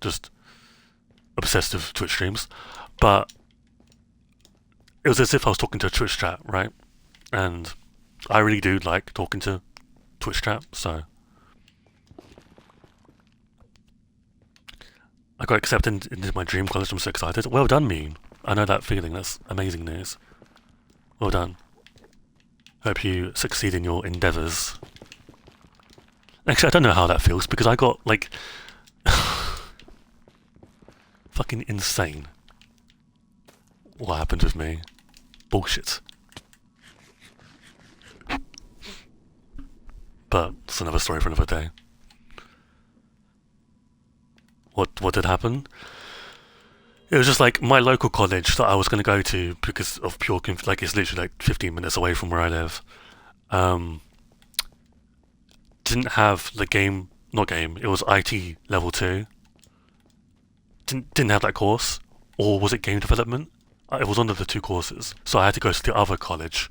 S1: just obsessive Twitch streams, but it was as if I was talking to a Twitch chat, right? And I really do like talking to Twitch chat, so I got accepted into my dream college. I'm so excited. Well done, me. I know that feeling. That's amazing news. Well done. Hope you succeed in your endeavours. Actually, I don't know how that feels because I got like fucking insane. What happened with me? Bullshit. But it's another story for another day. What did happen? It was just like my local college that I was going to go to because of pure like it's literally like 15 minutes away from where I live. Didn't have the it was IT level 2. Didn't have that course, or was it game development? It was one of the 2 courses, so I had to go to the other college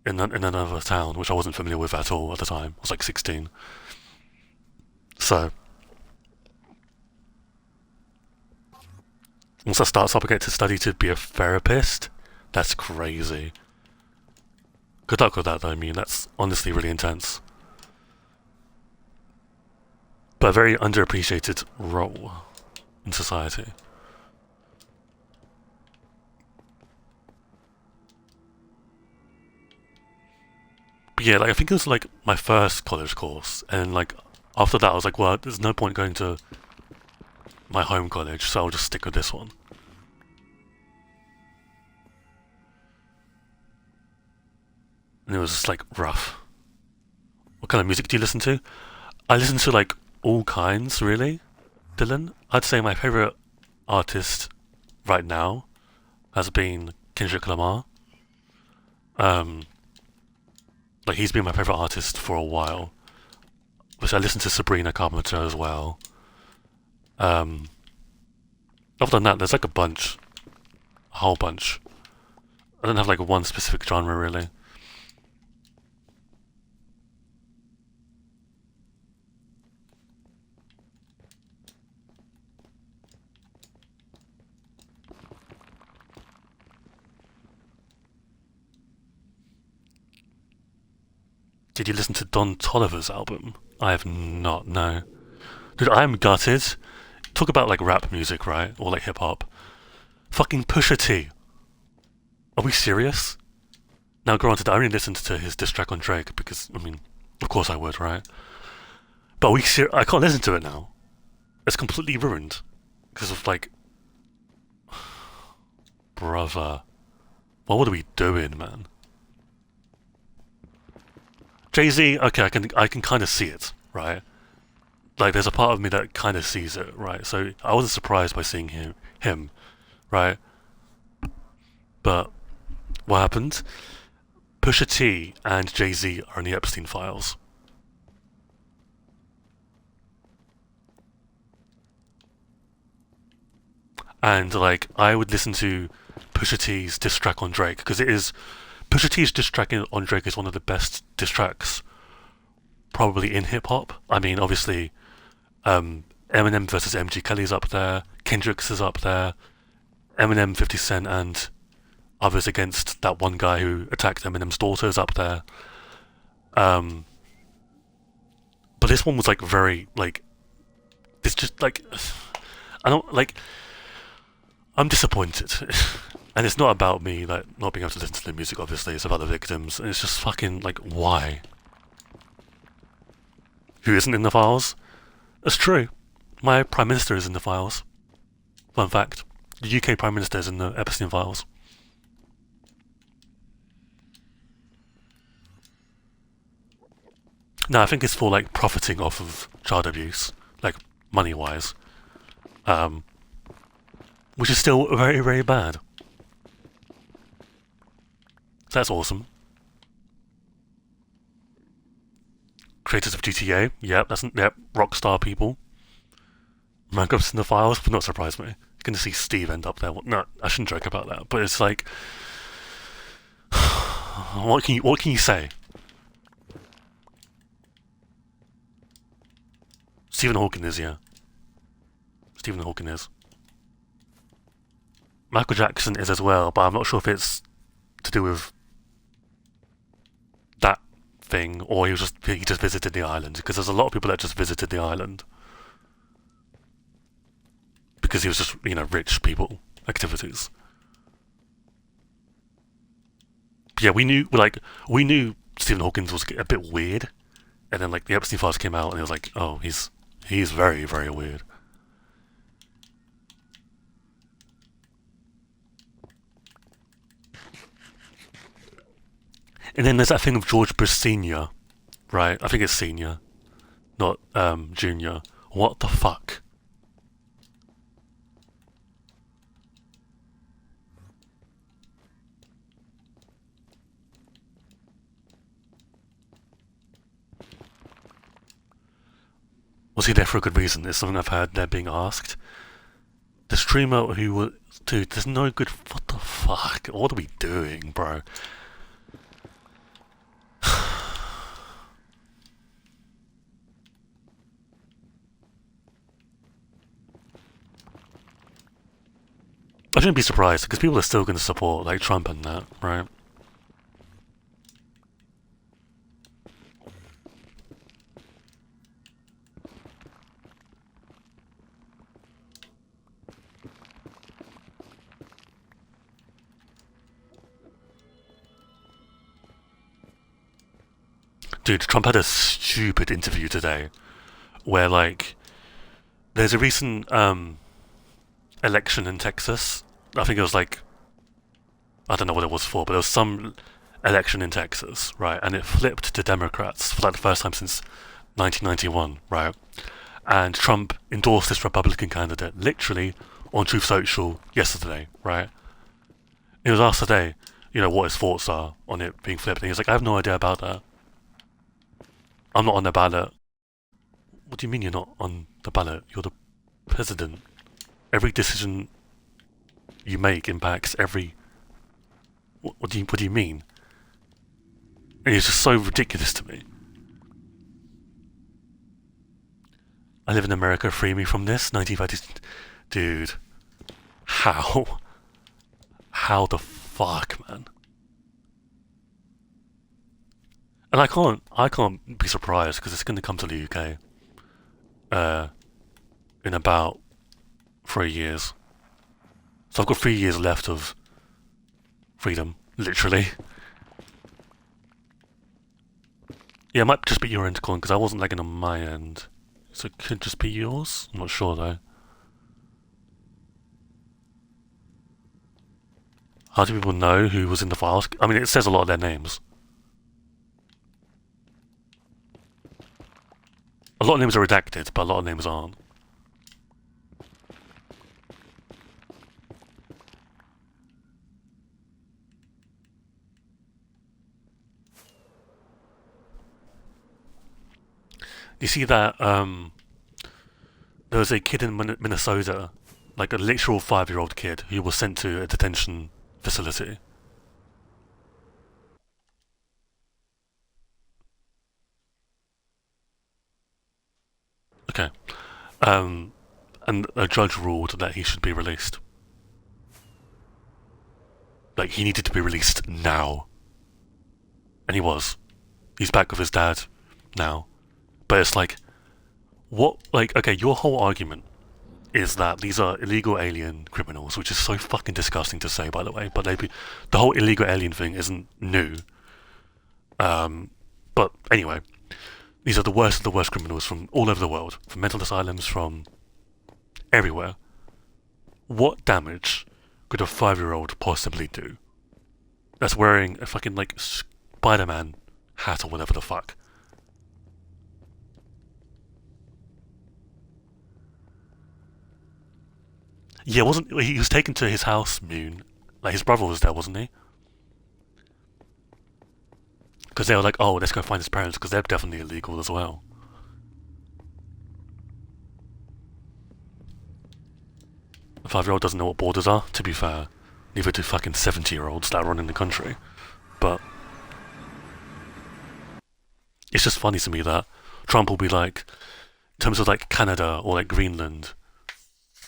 S1: in another town, which I wasn't familiar with at all at the time. I was like 16. So once that starts up, I get to study to be a therapist. That's crazy. Good luck with that, though. I mean, that's honestly really intense. But a very underappreciated role in society. But yeah, like I think it was like my first college course, and like after that I was like, well, there's no point going to my home college, so I'll just stick with this one. And it was just like rough. What kind of music do you listen to? I listen to like all kinds, really, Dylan. I'd say my favourite artist right now has been Kendrick Lamar. Like he's been my favourite artist for a while. Which I listen to Sabrina Carpenter as well. Other than that, there's like a whole bunch. I don't have like one specific genre really. Did you listen to Don Toliver's album? I have not, no. Dude, I am gutted. Talk about like rap music, right? Or like hip hop. Fucking Pusha T. Are we serious? Now, granted, I only listened to his diss track on Drake because, I mean, of course I would, right? But I can't listen to it now. It's completely ruined because of like, brother, what are we doing, man? Jay-Z, okay, I can kind of see it, right? Like, there's a part of me that kind of sees it, right? So I wasn't surprised by seeing him right? But what happened? Pusha T and Jay-Z are in the Epstein files. And like, I would listen to Pusha T's diss track on Drake because it is Pusha T's diss track on Drake is one of the best diss tracks probably in hip hop. I mean, obviously, Eminem versus MG Kelly's up there, Kendrick's is up there, Eminem, 50 Cent, and others against that one guy who attacked Eminem's daughter is up there. Um, but this one was like very like it's just like I don't like I'm disappointed. And it's not about me like not being able to listen to the music, obviously, it's about the victims, and it's just fucking like why? Who isn't in the files? That's true. My Prime Minister is in the files. Fun fact. The UK Prime Minister is in the Epstein files. No, I think it's for like profiting off of child abuse, like money wise. Um, which is still very, very bad. So that's awesome. Creators of GTA, yep, Rockstar people. Minecraft's in the files would not surprise me. Going to see Steve end up there. No, I shouldn't joke about that, but it's like, what can you say? Stephen Hawking is, yeah. Stephen Hawking is. Michael Jackson is as well, but I'm not sure if it's to do with that thing or he just visited the island, because there's a lot of people that just visited the island because he was just rich people activities. But yeah, we knew Stephen Hawking was a bit weird, and then like the Epstein files came out and it was like, oh, he's very, very weird. And then there's that thing of George Bush Senior, right? I think it's Senior, not Junior. What the fuck? Was he there for a good reason? It's something I've heard they're being asked. The streamer who was... Dude, there's no good... What the fuck? What are we doing, bro? I shouldn't be surprised, because people are still going to support, like, Trump and that, right? Dude, Trump had a stupid interview today, where, like, there's a recent, election in Texas. I think it was, like, I don't know what it was for, but there was some election in Texas, right? And it flipped to Democrats for like the first time since 1991, right? And Trump endorsed this Republican candidate literally on Truth Social yesterday, right? He was asked today, what his thoughts are on it being flipped, and he was like, I have no idea about that. I'm not on the ballot. What do you mean you're not on the ballot? You're the president. Every decision you make impacts every... What do you mean? And it's just so ridiculous to me. I live in America, free me from this. 1950s. Dude. How? How the fuck, man? And I can't be surprised because it's going to come to the UK in about 3 years. So I've got 3 years left of freedom, literally. Yeah, it might just be your end, Colin, because I wasn't lagging on my end. So it could just be yours? I'm not sure, though. How do people know who was in the files? I mean, it says a lot of their names. A lot of names are redacted, but a lot of names aren't. You see that there was a kid in Minnesota, like a literal 5-year-old kid, who was sent to a detention facility. Okay. Um, and a judge ruled that he should be released. Like, he needed to be released now. And he was. He's back with his dad now. But it's like, what, like, okay, your whole argument is that these are illegal alien criminals, which is so fucking disgusting to say, by the way, but the whole illegal alien thing isn't new. But anyway, these are the worst of the worst criminals from all over the world, from mental asylums, from everywhere. What damage could a 5-year-old possibly do that's wearing a fucking, like, Spider-Man hat or whatever the fuck? Yeah, wasn't he was taken to his house, Moon? Like, his brother was there, wasn't he? Because they were like, oh, let's go find his parents, because they're definitely illegal as well. A 5-year-old doesn't know what borders are, to be fair. Neither do fucking 70-year-olds that are running the country. But it's just funny to me that Trump will be like, in terms of like Canada or like Greenland,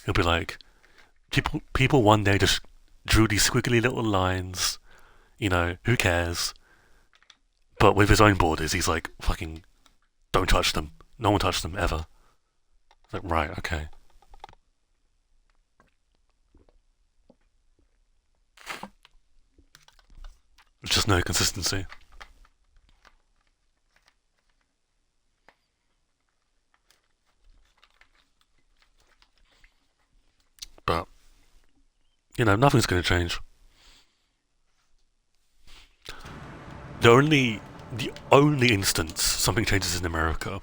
S1: he'll be like, people one day just drew these squiggly little lines, you know, who cares? But with his own borders, he's like, fucking, don't touch them. No one touched them, ever. It's like, right, okay. There's just no consistency. But, you know, nothing's going to change. The only instance something changes in America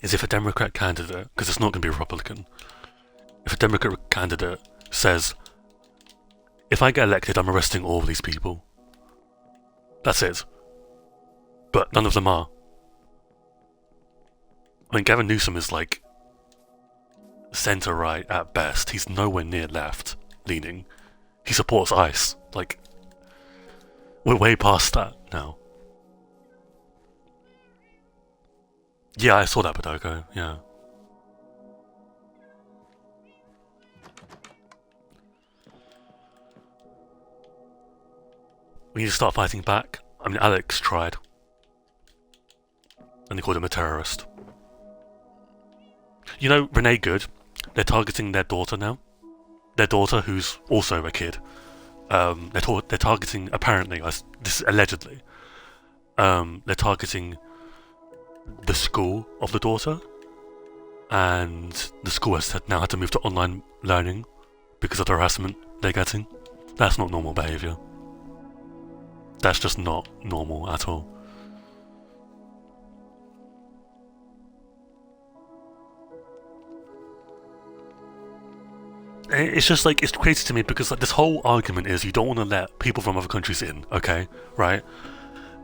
S1: is if a Democrat candidate, because it's not going to be a Republican, if a Democrat candidate says, if I get elected, I'm arresting all of these people. That's it. But none of them are. I mean, Gavin Newsom is like centre right at best. He's nowhere near left leaning. He supports ICE. Like, we're way past that now. Yeah, I saw that Badoko, yeah. We need to start fighting back. I mean, Alex tried. And they called him a terrorist. You know, Renee Good, they're targeting their daughter now. Their daughter, who's also a kid. They're targeting, apparently, this is allegedly, they're targeting the school of the daughter, and the school has now had to move to online learning because of the harassment they're getting. That's not normal behaviour. That's just not normal at all. It's just like, it's crazy to me because like this whole argument is you don't want to let people from other countries in, okay, right?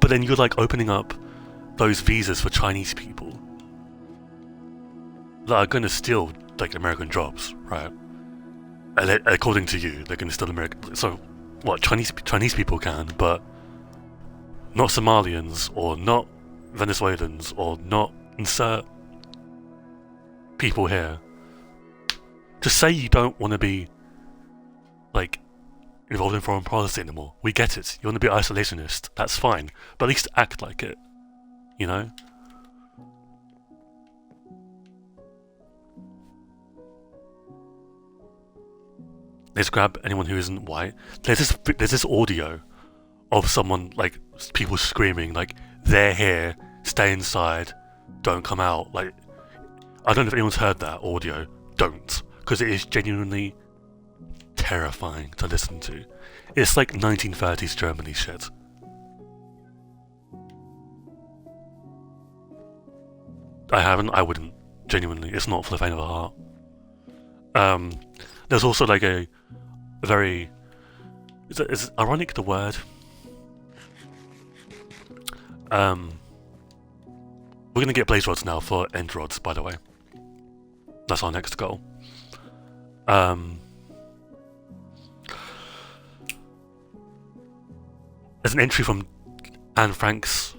S1: But then you're like opening up those visas for Chinese people that are going to steal like American jobs, right? According to you, they're going to steal American. So what? Chinese people can, but not Somalians or not Venezuelans or not insert people here. Just say you don't want to be like involved in foreign policy anymore. We get it. You want to be isolationist. That's fine, but at least act like it. You know. Let's grab anyone who isn't white. There's this audio of someone, like, people screaming like, they're here, stay inside, don't come out. Like, I don't know if anyone's heard that audio. Don't, because it is genuinely terrifying to listen to. It's like 1930s Germany shit. I wouldn't. Genuinely, it's not for the faint of the heart. There's also like a very... Is ironic the word? We're gonna get blaze rods now for end rods, by the way. That's our next goal. There's an entry from Anne Frank's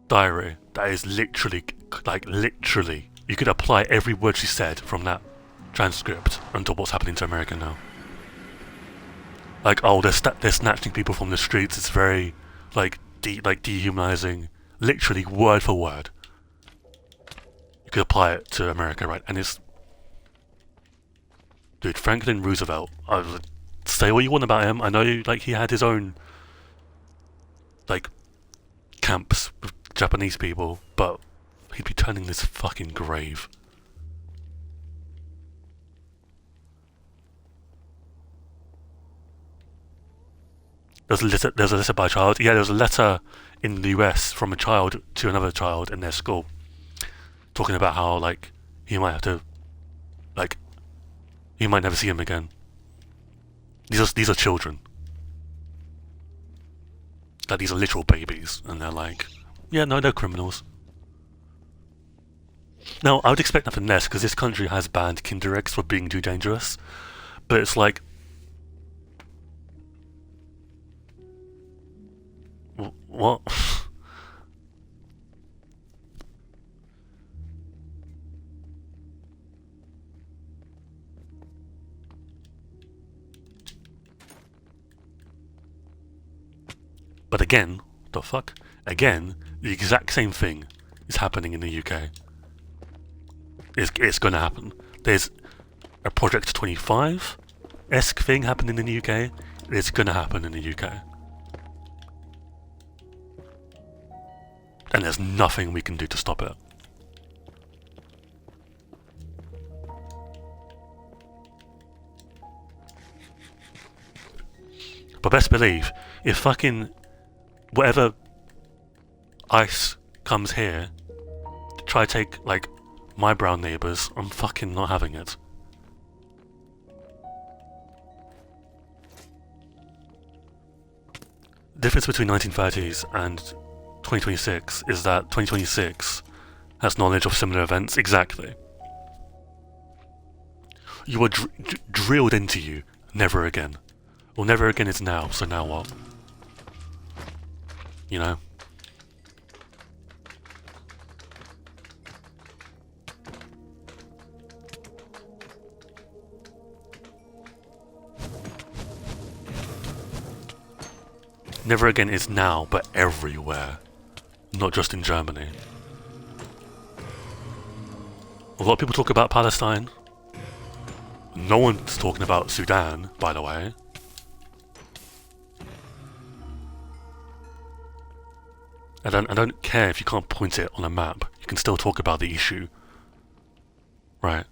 S1: diary that is literally, literally, you could apply every word she said from that transcript onto what's happening to America now. Like, oh, they're snatching people from the streets. It's very, dehumanizing. Literally, word for word. You could apply it to America, right? And it's... Dude, Franklin Roosevelt, say what you want about him. I know, he had his own, camps with Japanese people, but he'd be turning this fucking grave. There's a letter by a child. Yeah, there was a letter in the US from a child to another child in their school, talking about how, he might have to, he might never see him again. These are children. These are literal babies, and they're yeah, no, they're criminals. Now, I would expect nothing less, because this country has banned Kinder eggs for being too dangerous, but it's what? But again, the fuck? Again, the exact same thing is happening in the UK. It's gonna happen. There's a Project 25-esque thing happening in the UK. It's gonna happen in the UK. And there's nothing we can do to stop it. But best believe, if fucking whatever ice comes here to try to take, my brown neighbours, I'm fucking not having it. The difference between 1930s and 2026 is that 2026 has knowledge of similar events. Exactly. You were drilled into you, never again. Well, never again is now, so now what? You know? Never again is now, but everywhere. Not just in Germany. A lot of people talk about Palestine. No one's talking about Sudan, by the way. I don't care if you can't point it on a map. You can still talk about the issue. Right.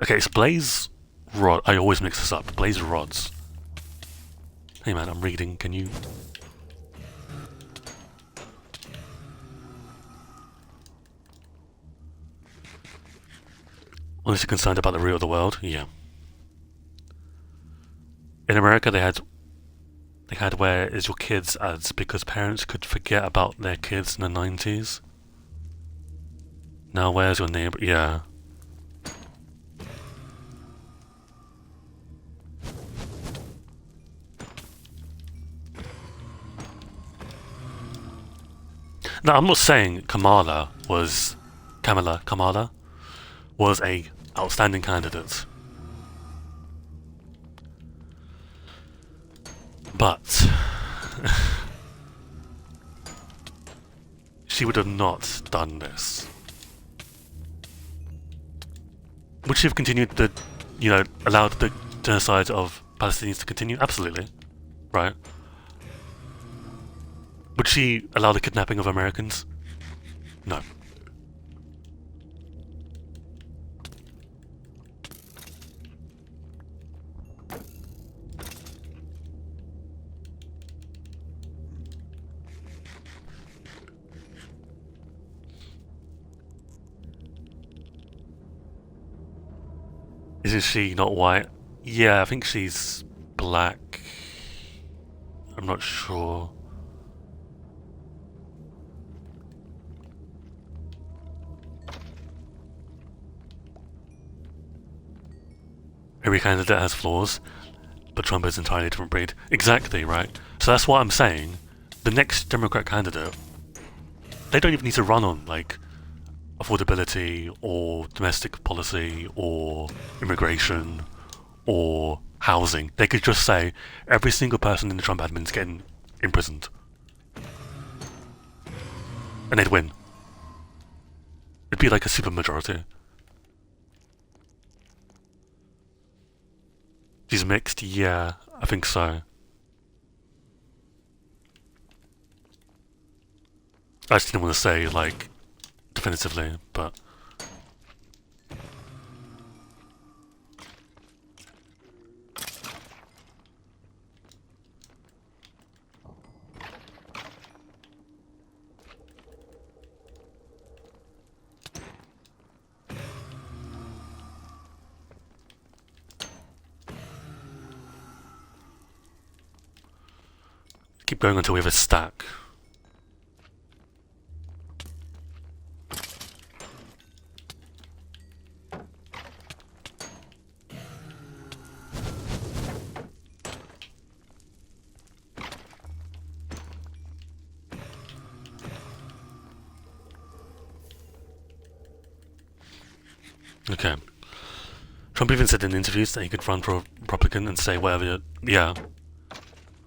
S1: Okay, it's blaze rod. I always mix this up. Blaze rods. Hey man, I'm reading. Can you... Honestly concerned about the root of the world? Yeah. In America they had where is your kids ads because parents could forget about their kids in the 90s. Now where's your neighbor? Yeah. Now I'm not saying Kamala was a outstanding candidate. But she would have not done this. Would she have continued the, allowed the genocide of Palestinians to continue? Absolutely. Right. Would she allow the kidnapping of Americans? No. Isn't she not white? Yeah, I think she's black. I'm not sure. every candidate has flaws, but Trump is an entirely different breed. Exactly, right? So that's what I'm saying. The next Democrat candidate, they don't even need to run on, like, affordability or domestic policy or immigration or housing. They could just say every single person in the Trump admin is getting imprisoned. And they'd win. It'd be like a supermajority. She's mixed? Yeah, I think so. I just didn't want to say, like, definitively, but... keep going until we have a stack. Okay. Trump even said in interviews that he could run for a Republican and say whatever. Yeah.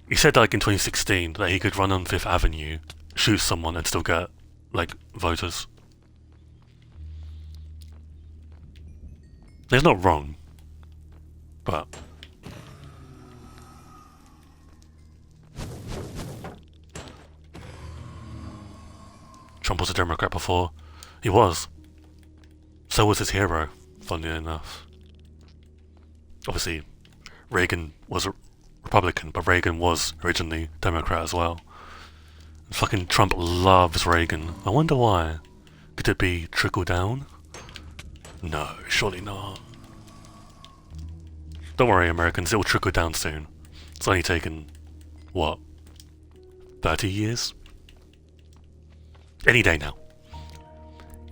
S1: He said, like, in 2016 that he could run on Fifth Avenue, shoot someone, and still get, like, voters. It's not wrong. But... Trump was a Democrat before. He was. So was his hero, funnily enough. Obviously, Reagan was a Republican, but Reagan was originally Democrat as well. Fucking Trump loves Reagan. I wonder why. Could it be trickle down? No, surely not. Don't worry, Americans, it will trickle down soon. It's only taken, what, 30 years? Any day now.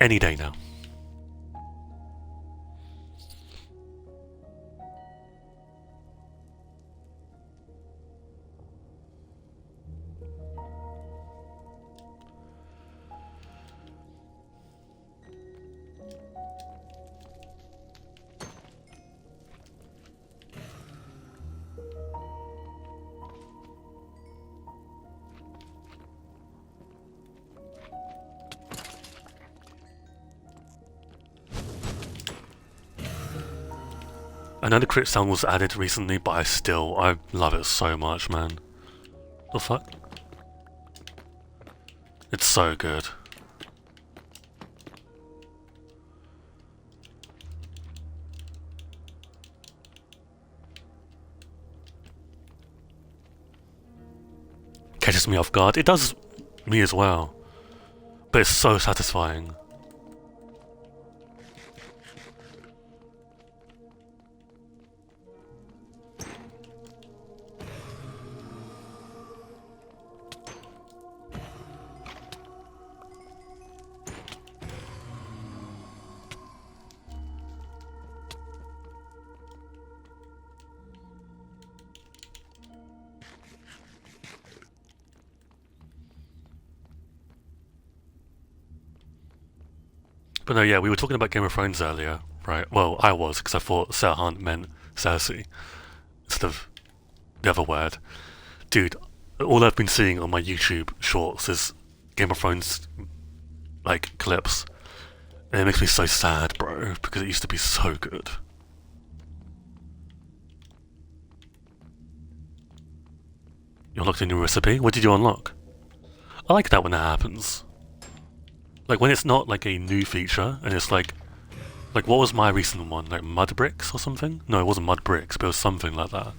S1: Any day now. I know the crit sound was added recently, but I love it so much, man. The fuck? It's so good. Catches me off guard. It does me as well. But it's so satisfying. But no, yeah, we were talking about Game of Thrones earlier, right? Well, I was, because I thought Serhan meant Cersei, instead of the other word. Dude, all I've been seeing on my YouTube shorts is Game of Thrones, like, clips. And it makes me so sad, bro, because it used to be so good. You unlocked a new recipe? What did you unlock? I like that when that happens. Like, when it's not, like, a new feature, and it's like, what was my recent one? Like, mud bricks or something? No, it wasn't mud bricks, but it was something like that.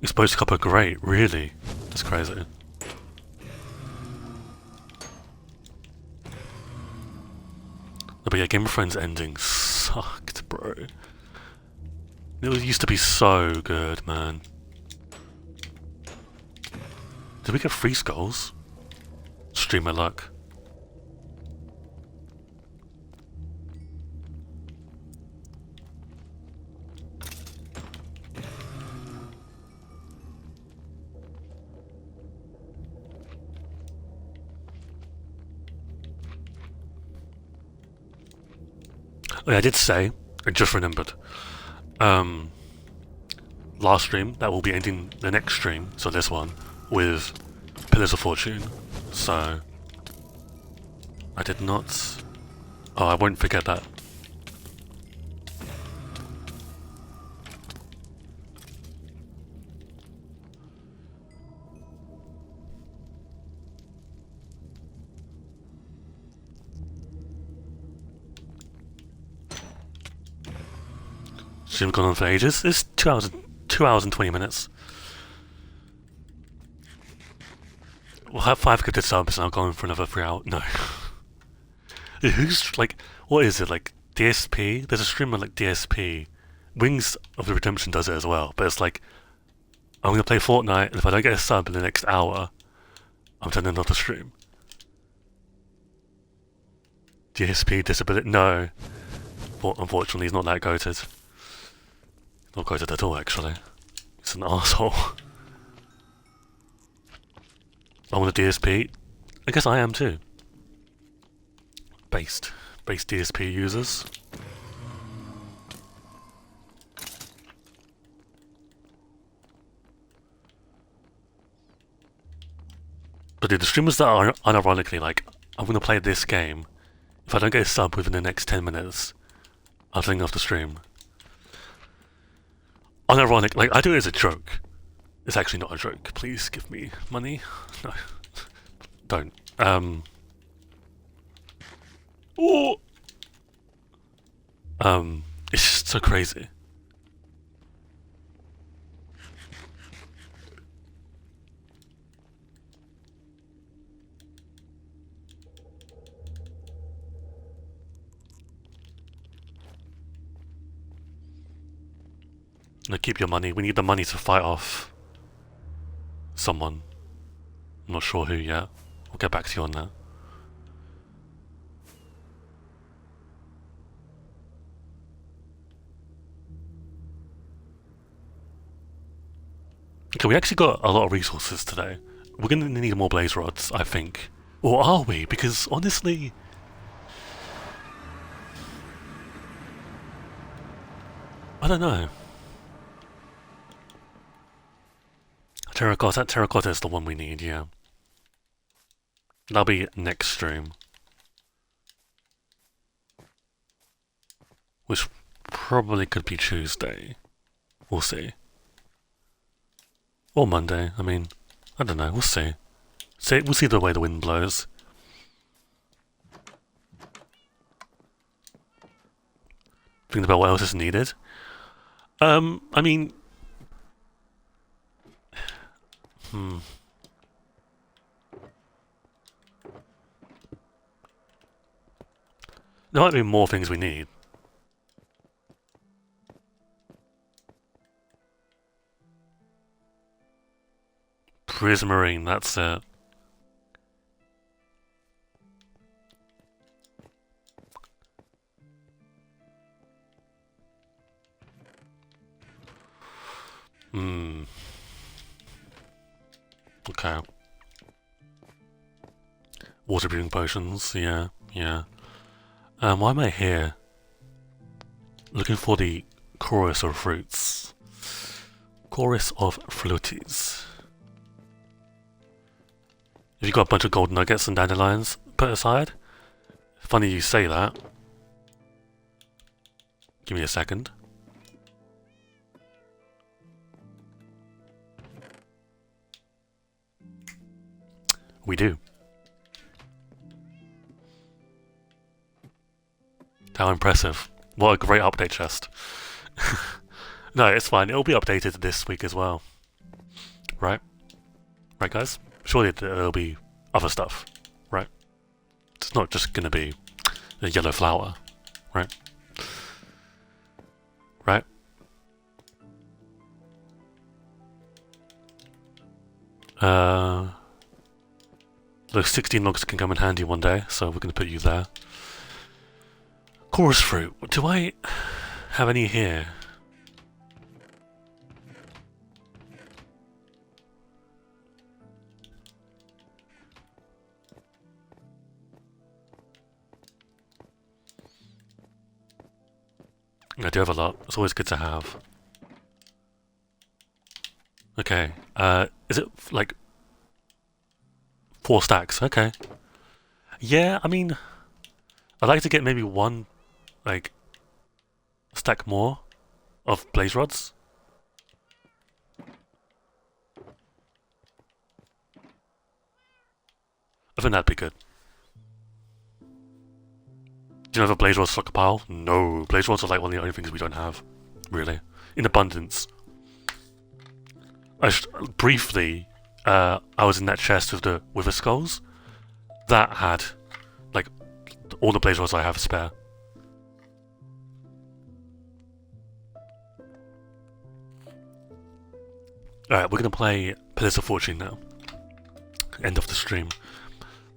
S1: Exposed copper, great, really? That's crazy. But yeah, Game of Thrones ending sucked, bro. It used to be so good, man. Did we get 3 skulls? Streamer luck. I did say, I just remembered, last stream, that will be ending the next stream, so this one, with Pillars of Fortune. So, I did not... Oh, I won't forget that. Stream's gone on for ages. It's 2 hours and 20 minutes. We'll have 5 gifted subs and I'll go on for another 3 hours. No. Who's, like, what is it, like, DSP? There's a streamer like DSP. Wings of the Redemption does it as well, but it's like, I'm gonna play Fortnite, and if I don't get a sub in the next hour, I'm turning off the stream. DSP disability? No. Unfortunately, he's not that goated. Not goated at all, actually. He's an asshole. I'm on a DSP. I guess I am too. Based DSP users. But the streamers that are unironically like, I'm gonna play this game. If I don't get a sub within the next 10 minutes, I'm turning off the stream. Unironic, like, I do it as a joke. It's actually not a joke. Please give me money. No. Don't. Oh! It's just so crazy. No, keep your money. We need the money to fight off someone. I'm not sure who yet. We'll get back to you on that. Okay, we actually got a lot of resources today. We're going to need more blaze rods, I think. Or are we? Because honestly... I don't know. Terracotta, that terracotta is the one we need, yeah. That'll be next stream. Which probably could be Tuesday. We'll see. Or Monday, I mean, I don't know, we'll see. We'll see the way the wind blows. Thinking about what else is needed. I mean... There might be more things we need. Prismarine, that's it. Okay. Water breathing potions, yeah. Why am I here? Looking for the chorus of fruits. Chorus of fruities. Have you got a bunch of golden nuggets and dandelions put aside? Funny you say that. Give me a second. We do. How impressive. What a great update chest. No, it's fine. It'll be updated this week as well. Right? Right, guys? Surely there'll be other stuff, right? It's not just gonna be a yellow flower, right? Right? Those 16 logs can come in handy one day, so we're gonna put you there. Chorus fruit. Do I have any here? I do have a lot. It's always good to have. Okay. Is it like 4 stacks? Okay. Yeah, I mean, I'd like to get maybe one, like, stack more of blaze rods. I think that'd be good. Do you know the blaze rods stockpile? No, blaze rods are like one of the only things we don't have, really, in abundance. Briefly, I was in that chest with the wither skulls. That had like all the blaze rods I have spare. Alright, we're gonna play Pillars of Fortune now. End of the stream.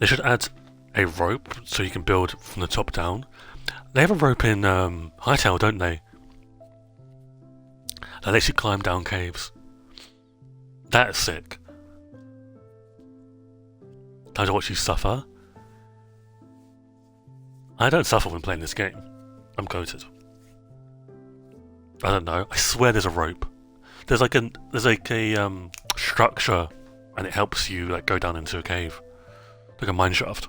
S1: They should add a rope so you can build from the top down. They have a rope in Hightail, don't they? That lets you climb down caves. That's sick. Time to watch you suffer. I don't suffer when playing this game. I'm goated. I don't know. I swear there's a rope. There's like a structure, and it helps you like go down into a cave, like a mine shaft.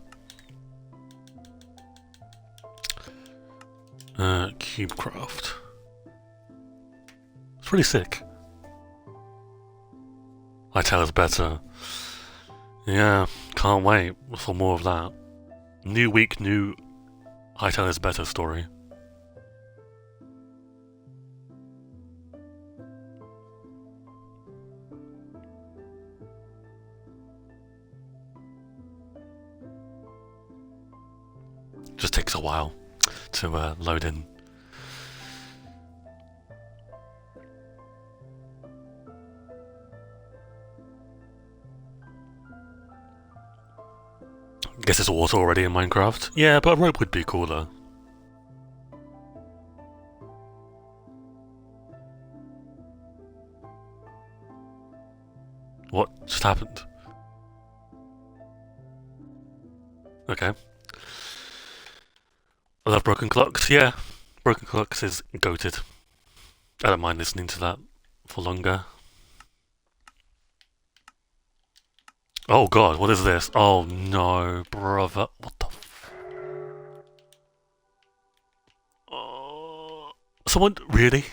S1: Cubecraft. It's really sick. Hightail is better. Yeah, can't wait for more of that. New week, new Hightail is better story. Just takes a while to load in. Guess there's water already in Minecraft. Yeah, but a rope would be cooler. What just happened? Okay. I love Broken Clocks, yeah. Broken Clocks is goated. I don't mind listening to that for longer. Oh god, what is this? Oh no, brother. What the Oh. Someone, really?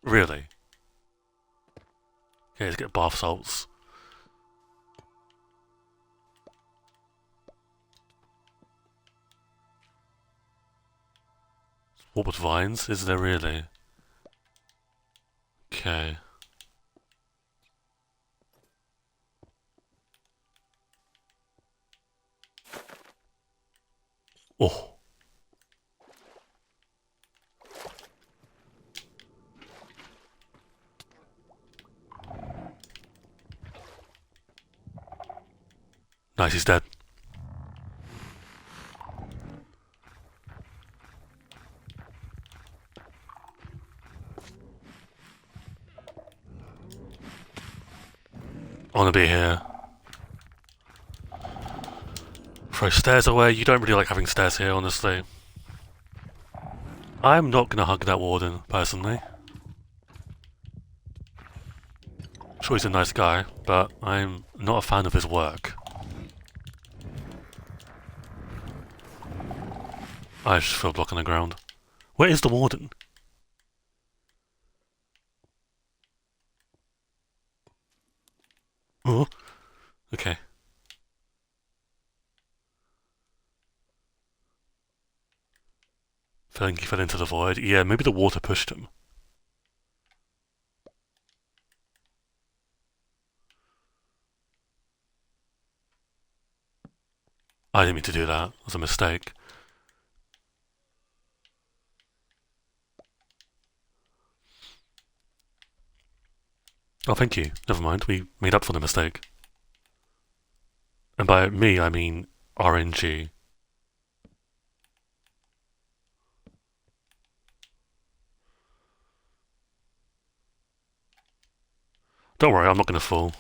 S1: Really? Okay, let's get bath salts. What with vines? Is there really? Okay. Oh. Nice, he's dead. I wanna be here. Throw stairs away. You don't really like having stairs here, honestly. I'm not gonna hug that warden, personally. I'm sure he's a nice guy, but I'm not a fan of his work. I just feel a block on the ground. Where is the warden? Oh, okay. Feeling he fell into the void. Yeah, maybe the water pushed him. I didn't mean to do that. It was a mistake. Oh, thank you. Never mind. We made up for the mistake. And by me, I mean RNG. Don't worry, I'm not gonna fall.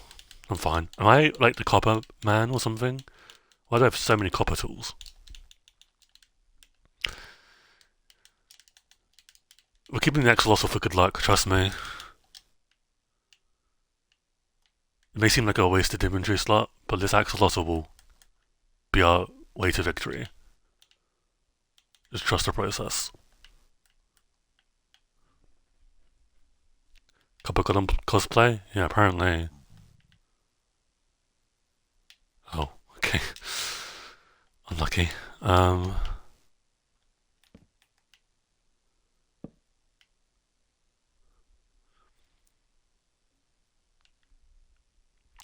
S1: I'm fine. Am I like the copper man or something? Why do I have so many copper tools? We're keeping the Axolotl for good luck, trust me. It may seem like a wasted inventory slot, but this Axolotl will be our way to victory. Just trust the process. Couple got on cosplay? Yeah, apparently. Oh, okay. Unlucky.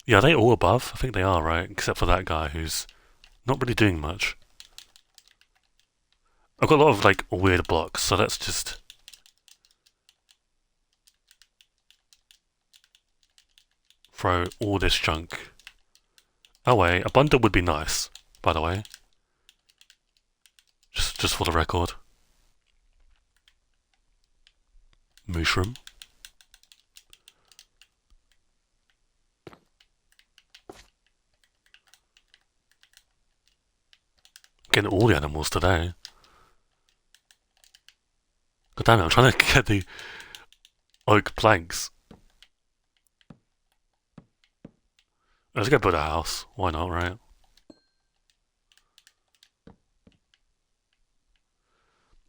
S1: Yeah, are they all above? I think they are, right? Except for that guy who's not really doing much. I've got a lot of, like, weird blocks, so let's just... throw all this junk away. A bundle would be nice, by the way. Just for the record. Mushroom. Getting all the animals today. God damn it, I'm trying to get the oak planks. Let's go build a house. Why not, right?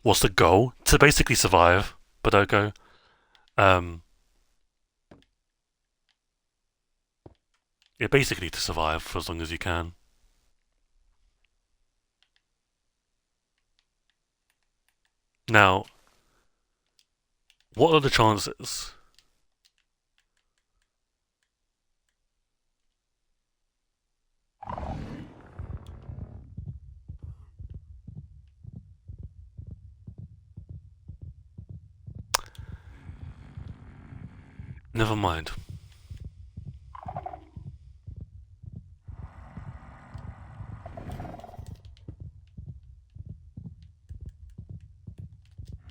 S1: What's the goal? To basically survive, Badoko. Yeah, basically to survive for as long as you can. Now, what are the chances? Never mind.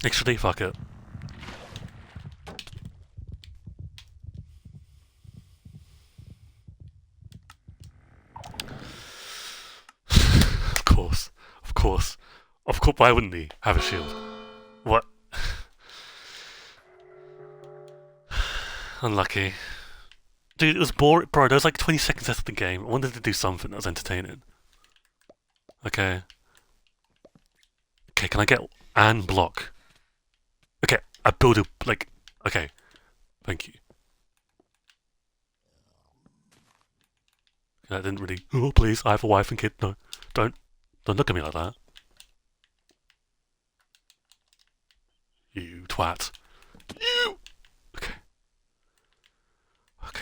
S1: Actually, fuck it. Of course. Of course. Of course, why wouldn't he have a shield? What? Unlucky. Dude, it was boring. Bro, there was like 20 seconds left of the game. I wanted to do something that was entertaining. Okay. Okay, can I get and block? Okay, I build a, like, okay. Thank you. That didn't really, oh please, I have a wife and kid. No, don't look at me like that. You twat. You! Okay. Okay.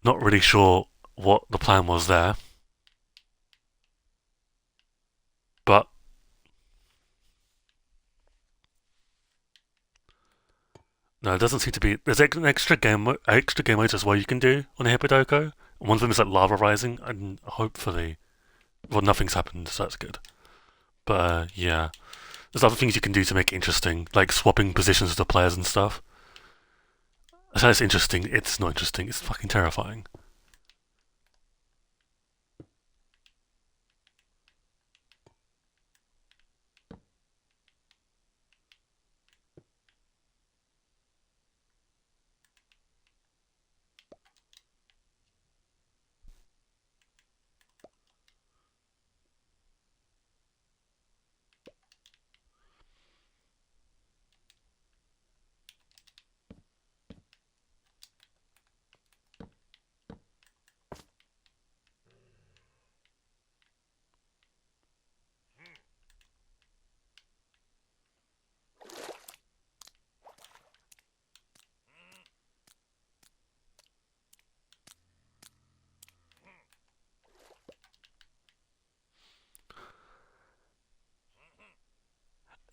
S1: Not really sure what the plan was there. But no, it doesn't seem to be. There's an extra game modes as well you can do on a Hippodoko. One of them is like lava rising, and hopefully, well, nothing's happened, so that's good. But yeah, there's other things you can do to make it interesting, like swapping positions of the players and stuff. I say it's interesting. It's not interesting. It's fucking terrifying.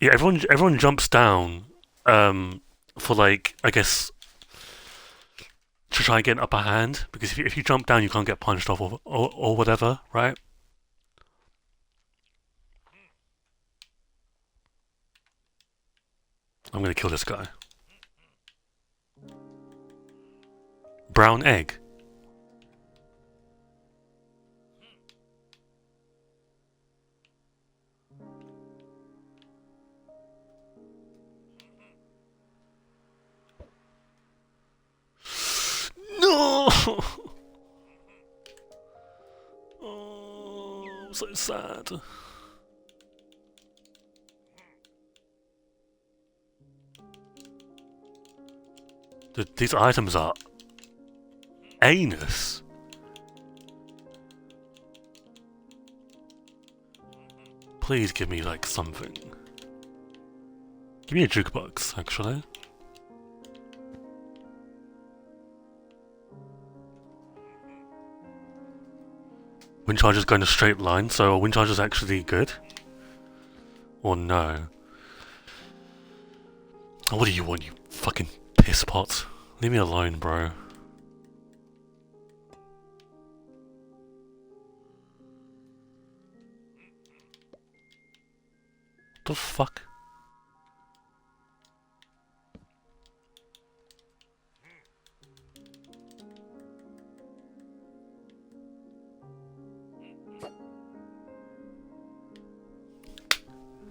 S1: Yeah, everyone jumps down for like, I guess, to try and get an upper hand, because if you jump down, you can't get punched off or whatever, right? I'm gonna kill this guy. Brown egg. No! Oh, I'm so sad. These items are anus. Please give me like something. Give me a jukebox, actually. Wind charger's going a straight line, so a wind charger's actually good? Or no? What do you want, you fucking piss pot? Leave me alone, bro. The fuck?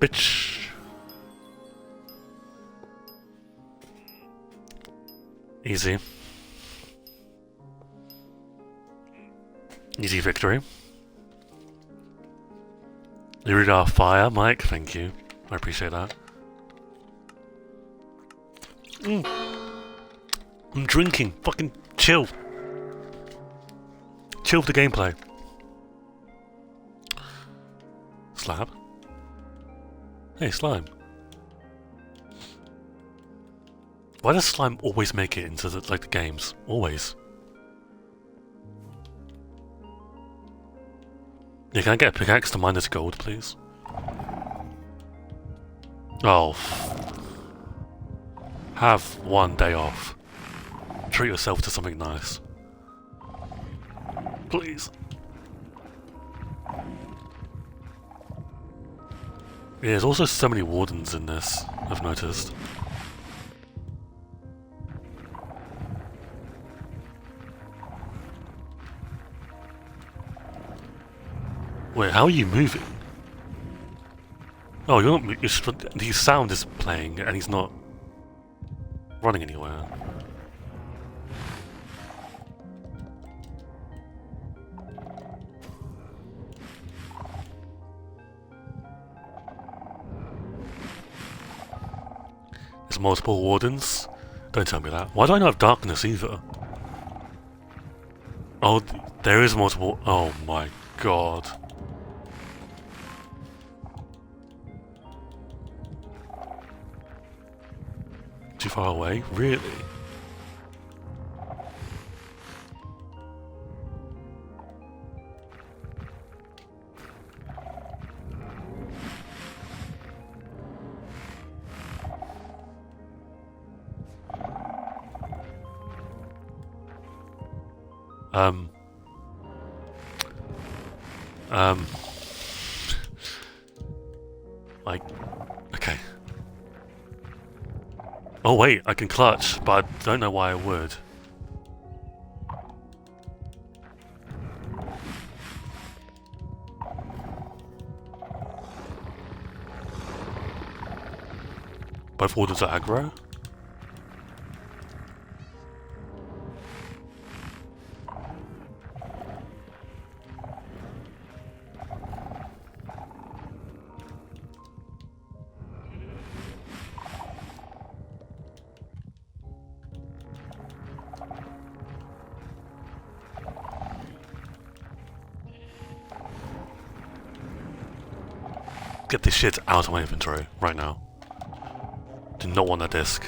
S1: Bitch. Easy. Easy victory. You read our fire, Mike? Thank you. I appreciate that. I'm drinking. Fucking chill. Chill with the gameplay. Slab. Hey, slime. Why does slime always make it into the games? Always. Yeah, can I get a pickaxe to mine this gold, please? Oh. Have one day off. Treat yourself to something nice. Please. Yeah, there's also so many wardens in this, I've noticed. Wait, how are you moving? Oh, you're not. His sound is playing and he's not running anywhere. There's multiple wardens? Don't tell me that. Why do I not have darkness either? Oh, there is multiple. Oh my god. Too far away? Really? Like, okay. Oh wait, I can clutch, but I don't know why I would. Both wardens are aggro? Get this shit out of my inventory right now. Do not want that disc.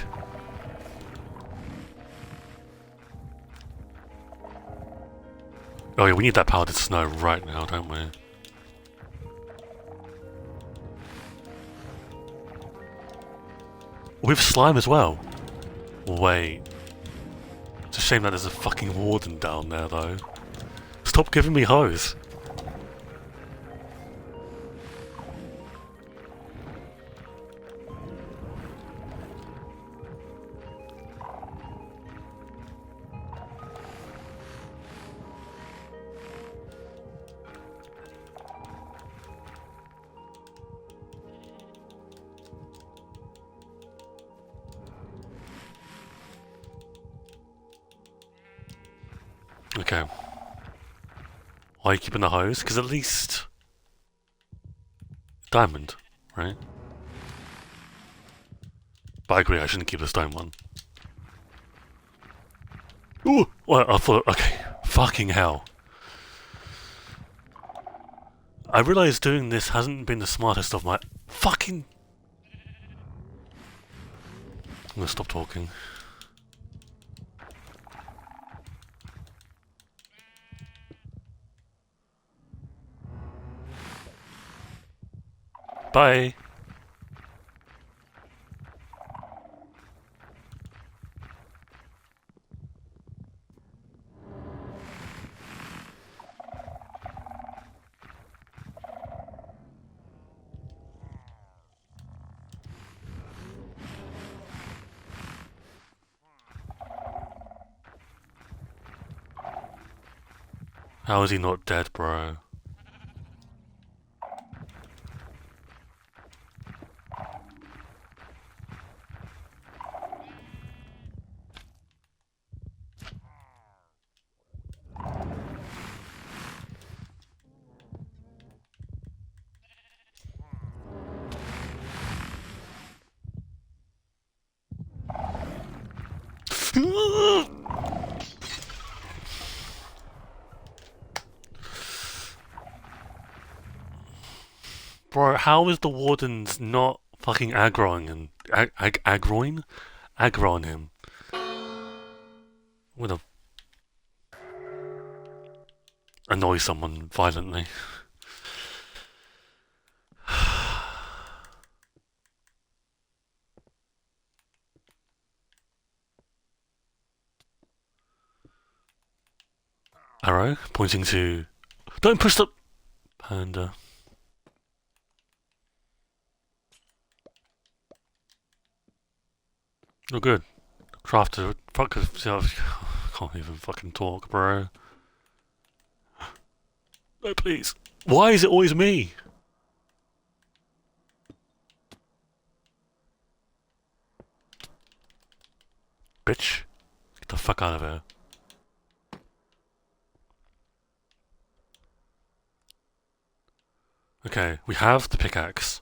S1: Oh yeah, we need that powdered snow right now, don't we? With slime as well. Wait. It's a shame that there's a fucking warden down there, though. Stop giving me hose. Okay. Why are you keeping the hose? Because at least... Diamond, right? But I agree, I shouldn't keep the stone one. Ooh! Well, I thought... Okay. Fucking hell. I realise doing this hasn't been the smartest of my... Fucking... I'm gonna stop talking. Bye! How is he not dead, bro? Bro, how is the wardens not fucking aggroing and aggroing? Aggroing him. I'm gonna annoy someone violently. Arrow pointing to... Don't push the... Panda. Oh good. Crafter... Fuck, can't even fucking talk, bro. No, please. Why is it always me? Bitch. Get the fuck out of here. Okay, we have the pickaxe.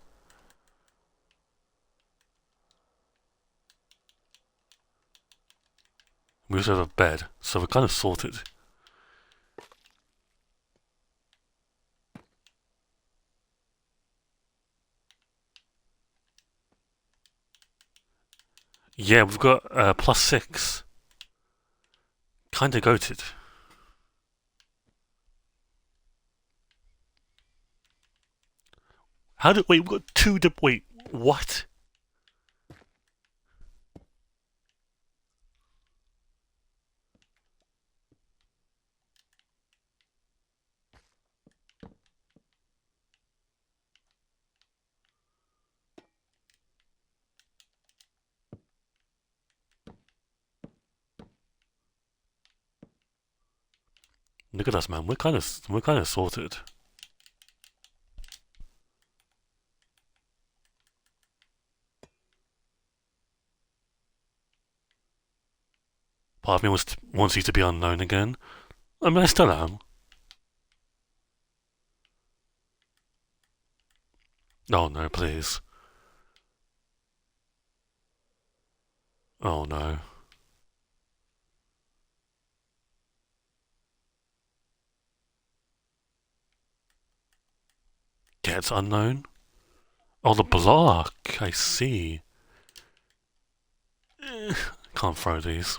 S1: We also have a bed, so we're kind of sorted. Yeah, we've got +6. Kinda goated. How did... Wait, we've got 2 wait, what? Look at us, man. We're kind of sorted. Part of me wants you to be unknown again. I mean, I still am. Oh no, please. Oh no. Gets unknown? Oh, the block. I see. Can't throw these.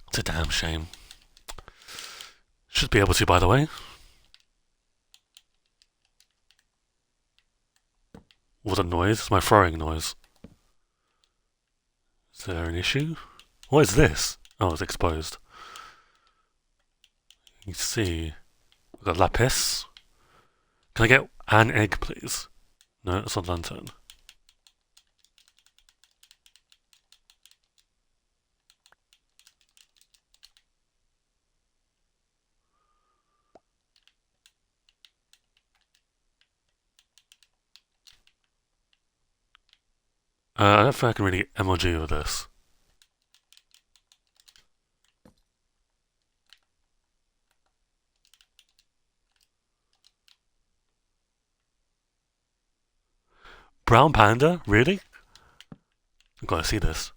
S1: It's a damn shame. Should be able to, by the way. What a noise. It's my throwing noise. Is there an issue? What is this? Oh, it's exposed. You see. We've got lapis. Can I get an egg, please? No, it's not lantern. I don't think I can really get MLG with this. Brown panda? Really? I've got to see this.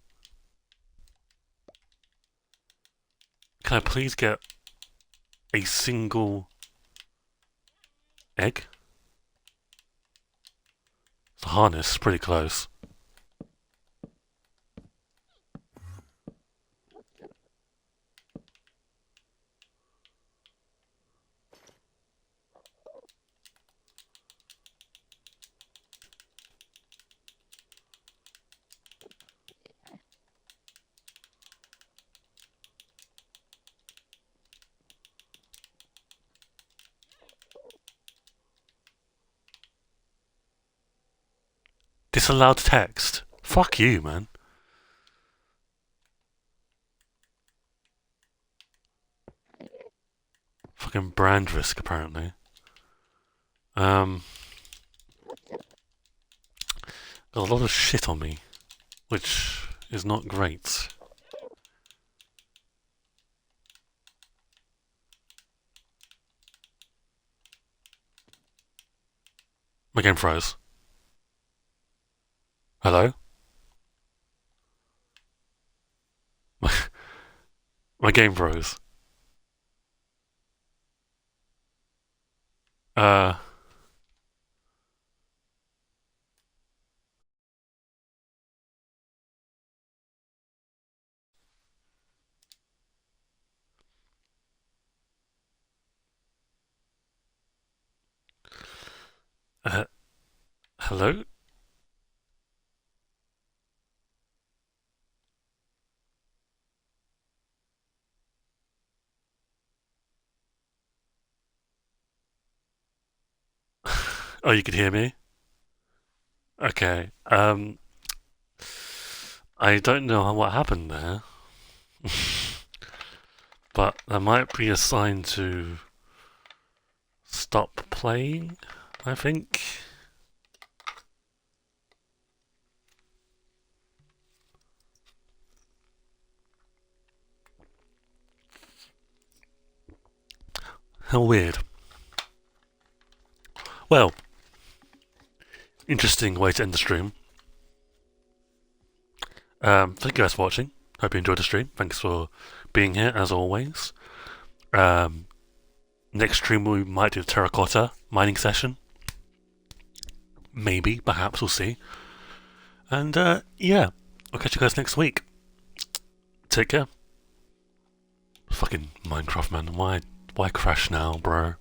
S1: Can I please get a single egg? The harness is pretty close. Disallowed text? Fuck you, man. Fucking brand risk, apparently. Got a lot of shit on me, which is not great. My game froze. Hello? My game froze. Uh... Hello? Oh, you can hear me? Okay. I don't know what happened there. But there might be a sign to stop playing, I think. How weird. Well, interesting way to end the stream. Thank you guys for watching. Hope you enjoyed the stream. Thanks for being here, as always. Next stream we might do a terracotta mining session. Maybe, perhaps, we'll see. And yeah, I'll catch you guys next week. Take care. Fucking Minecraft, man. Why crash now, bro?